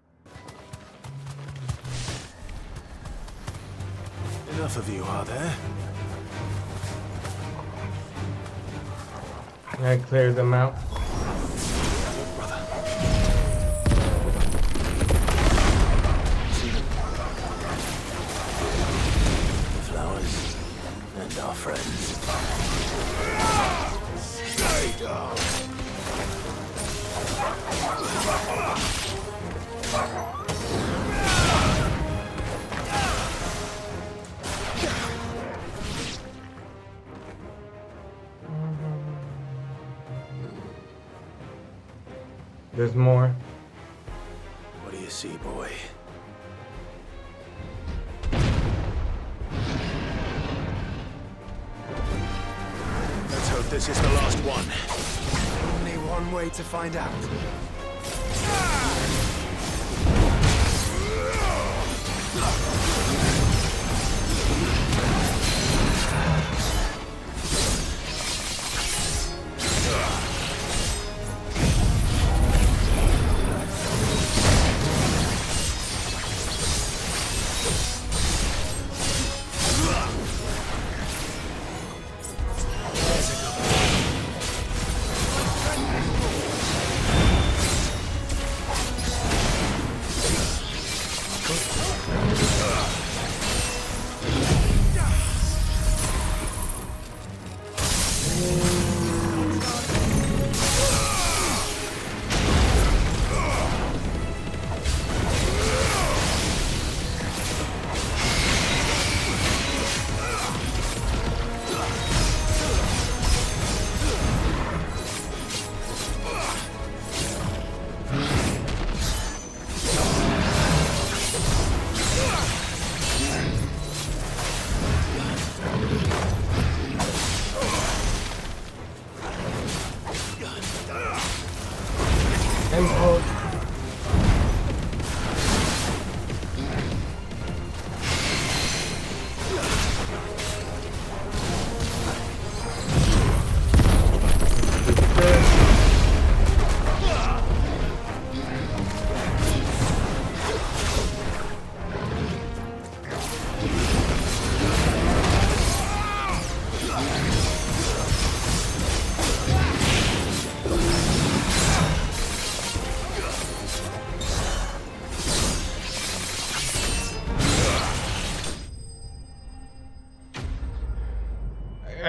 Enough of you, are there? I cleared them out. Flowers and our friends. Stay down. There's more. What do you see, boy? Let's hope this is the last one. Only one way to find out.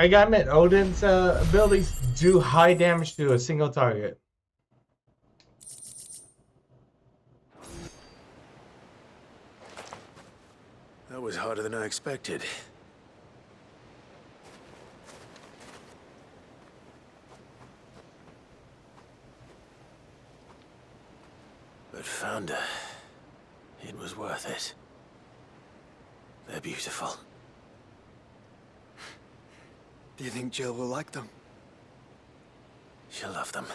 I gotta admit, Odin's abilities do high damage to a single target. That was harder than I expected. But found her. It was worth it. They're beautiful. Do you think Jill will like them? She'll love them.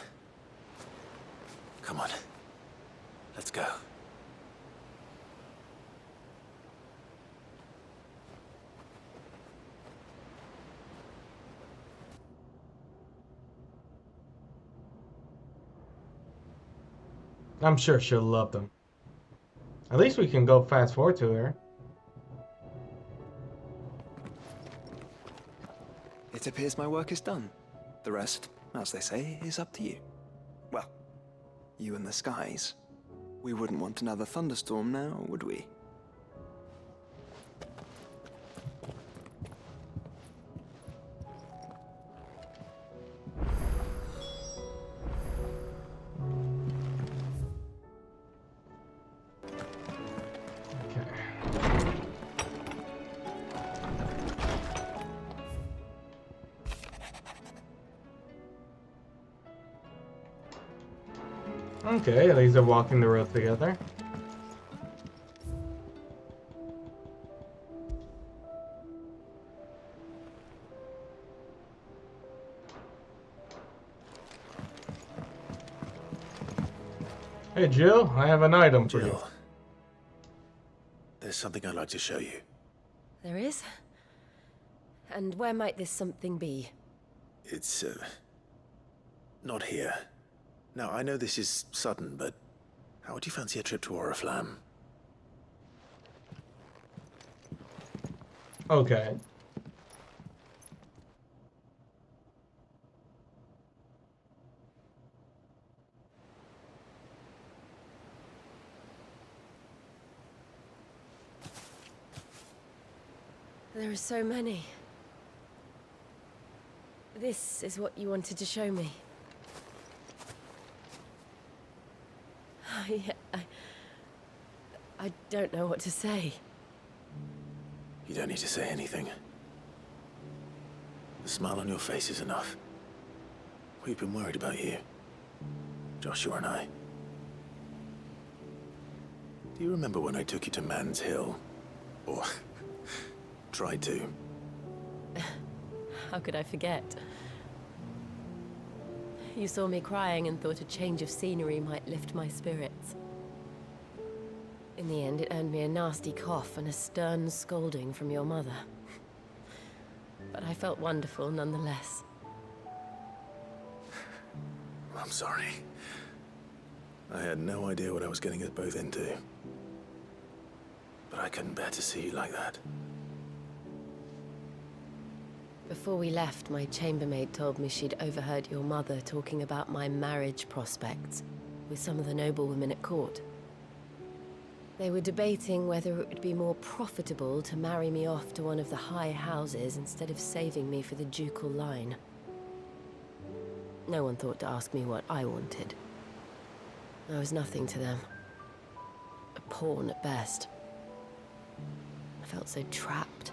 Come on. Let's go. I'm sure she'll love them. At least we can go fast forward to her. It appears my work is done. The rest, as they say, is up to you. Well, you and the skies. We wouldn't want another thunderstorm now, would we? Okay, at least they're walking the road together. Hey Jill, I have an item for you. Jill, there's something I'd like to show you. There is? And where might this something be? It's, not here. Now, I know this is sudden, but how would you fancy a trip to Oriflamme? Okay. There are so many. This is what you wanted to show me. I don't know what to say. You don't need to say anything. The smile on your face is enough. We've been worried about you, Joshua and I. Do you remember when I took you to Man's Hill? Or tried to? How could I forget? You saw me crying and thought a change of scenery might lift my spirits. In the end, it earned me a nasty cough and a stern scolding from your mother. But I felt wonderful nonetheless. I'm sorry. I had no idea what I was getting us both into. But I couldn't bear to see you like that. Before we left, my chambermaid told me she'd overheard your mother talking about my marriage prospects with some of the noblewomen at court. They were debating whether it would be more profitable to marry me off to one of the high houses instead of saving me for the ducal line. No one thought to ask me what I wanted. I was nothing to them. A pawn at best. I felt so trapped.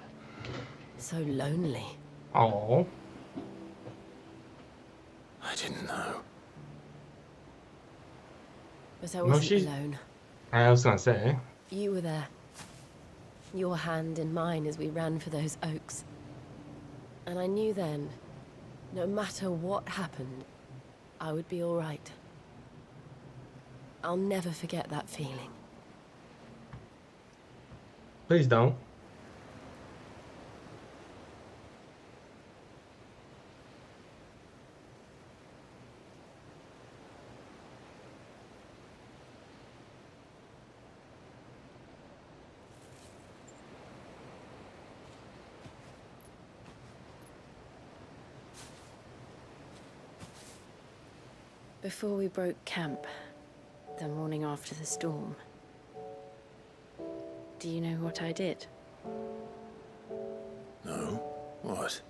So lonely. Oh. I didn't know. But I wasn't alone. I was gonna say. You were there. Your hand in mine as we ran for those oaks. And I knew then, no matter what happened, I would be all right. I'll never forget that feeling. Please don't. Before we broke camp, the morning after the storm, do you know what I did? No? What?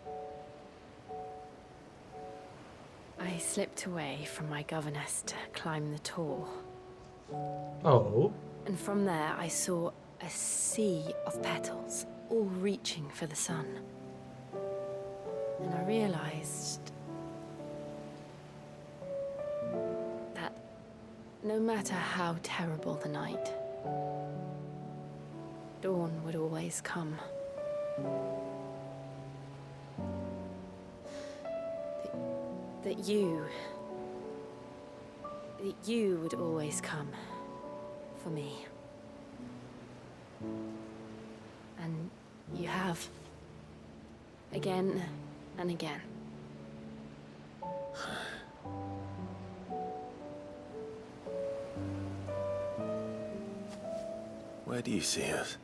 I slipped away from my governess to climb the tor. Oh. And from there, I saw a sea of petals, all reaching for the sun. And I realized that no matter how terrible the night, dawn would always come. That you would always come for me. And you have. Again and again. Where do you see us?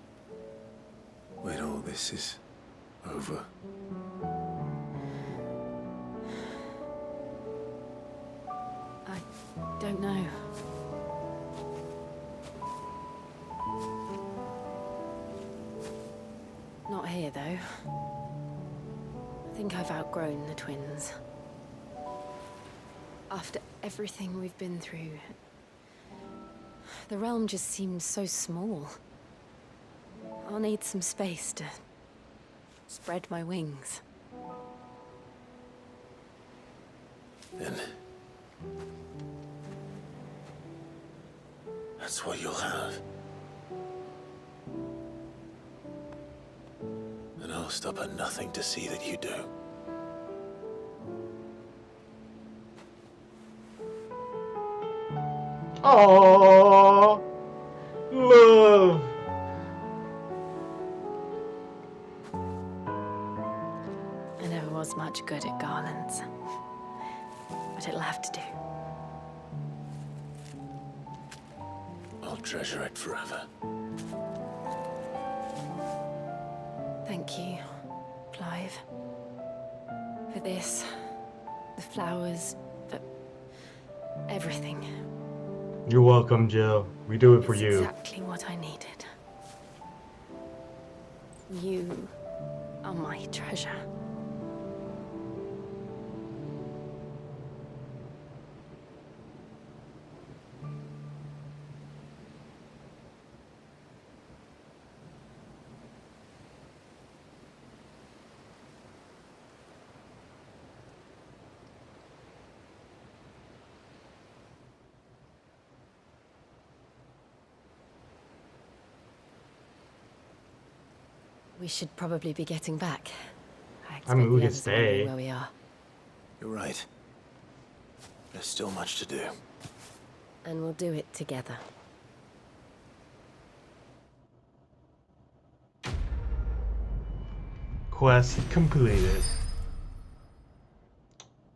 When all this is over? I don't know. Not here, though. I think I've outgrown the twins. After everything we've been through, the realm just seems so small. I'll need some space to spread my wings. Then that's what you'll have. And I'll stop at nothing to see that you do. Oh, love. I never was much good at garlands, but it'll have to do. I'll treasure it forever. Thank you, Clive. For this, the flowers, for everything. You're welcome, Jill. We do it for It's you. exactly what I needed. You are my treasure. We should probably be getting back. I mean, we the could others wonder stay. where we are. You're right. There's still much to do. And we'll do it together. Quest completed.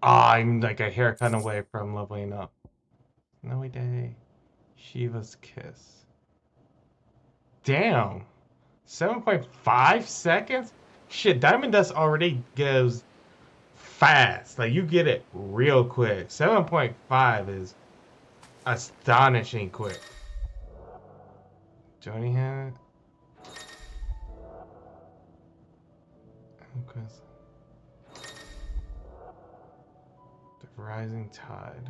I'm like a haircut away from leveling up. Snowy Day. Shiva's Kiss. Damn. 7.5 seconds? Shit, Diamond Dust already goes fast. Like, you get it real quick. 7.5 is astonishing quick. Joni had it. The Rising Tide.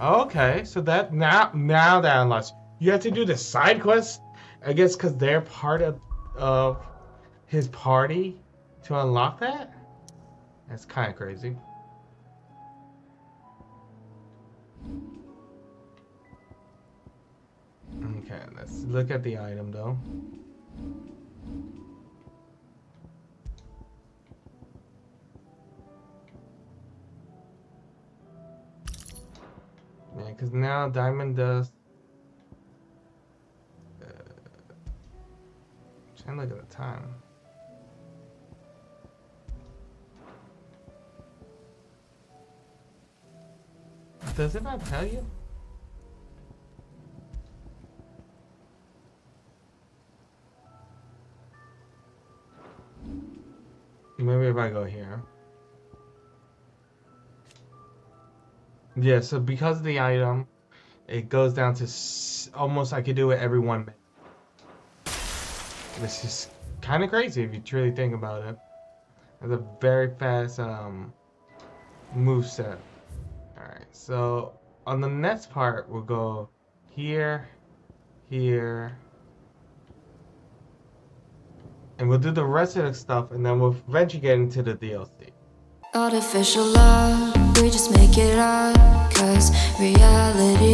Okay, so that now that unlocks. You have to do the side quests, I guess, because they're part of his party to unlock that. That's kind of crazy. Okay, let's look at the item though. Yeah, because now Diamond Dust. Trying to look at the time. Does it not tell you? Maybe if I go here. Yeah, so because of the item, it goes down to almost I could do it every 1 minute. This is kind of crazy if you truly think about it. It's a very fast moveset. Alright, so on the next part, we'll go here, here, and we'll do the rest of the stuff, and then we'll eventually get into the DLC. Artificial love, we just make it up, 'cause reality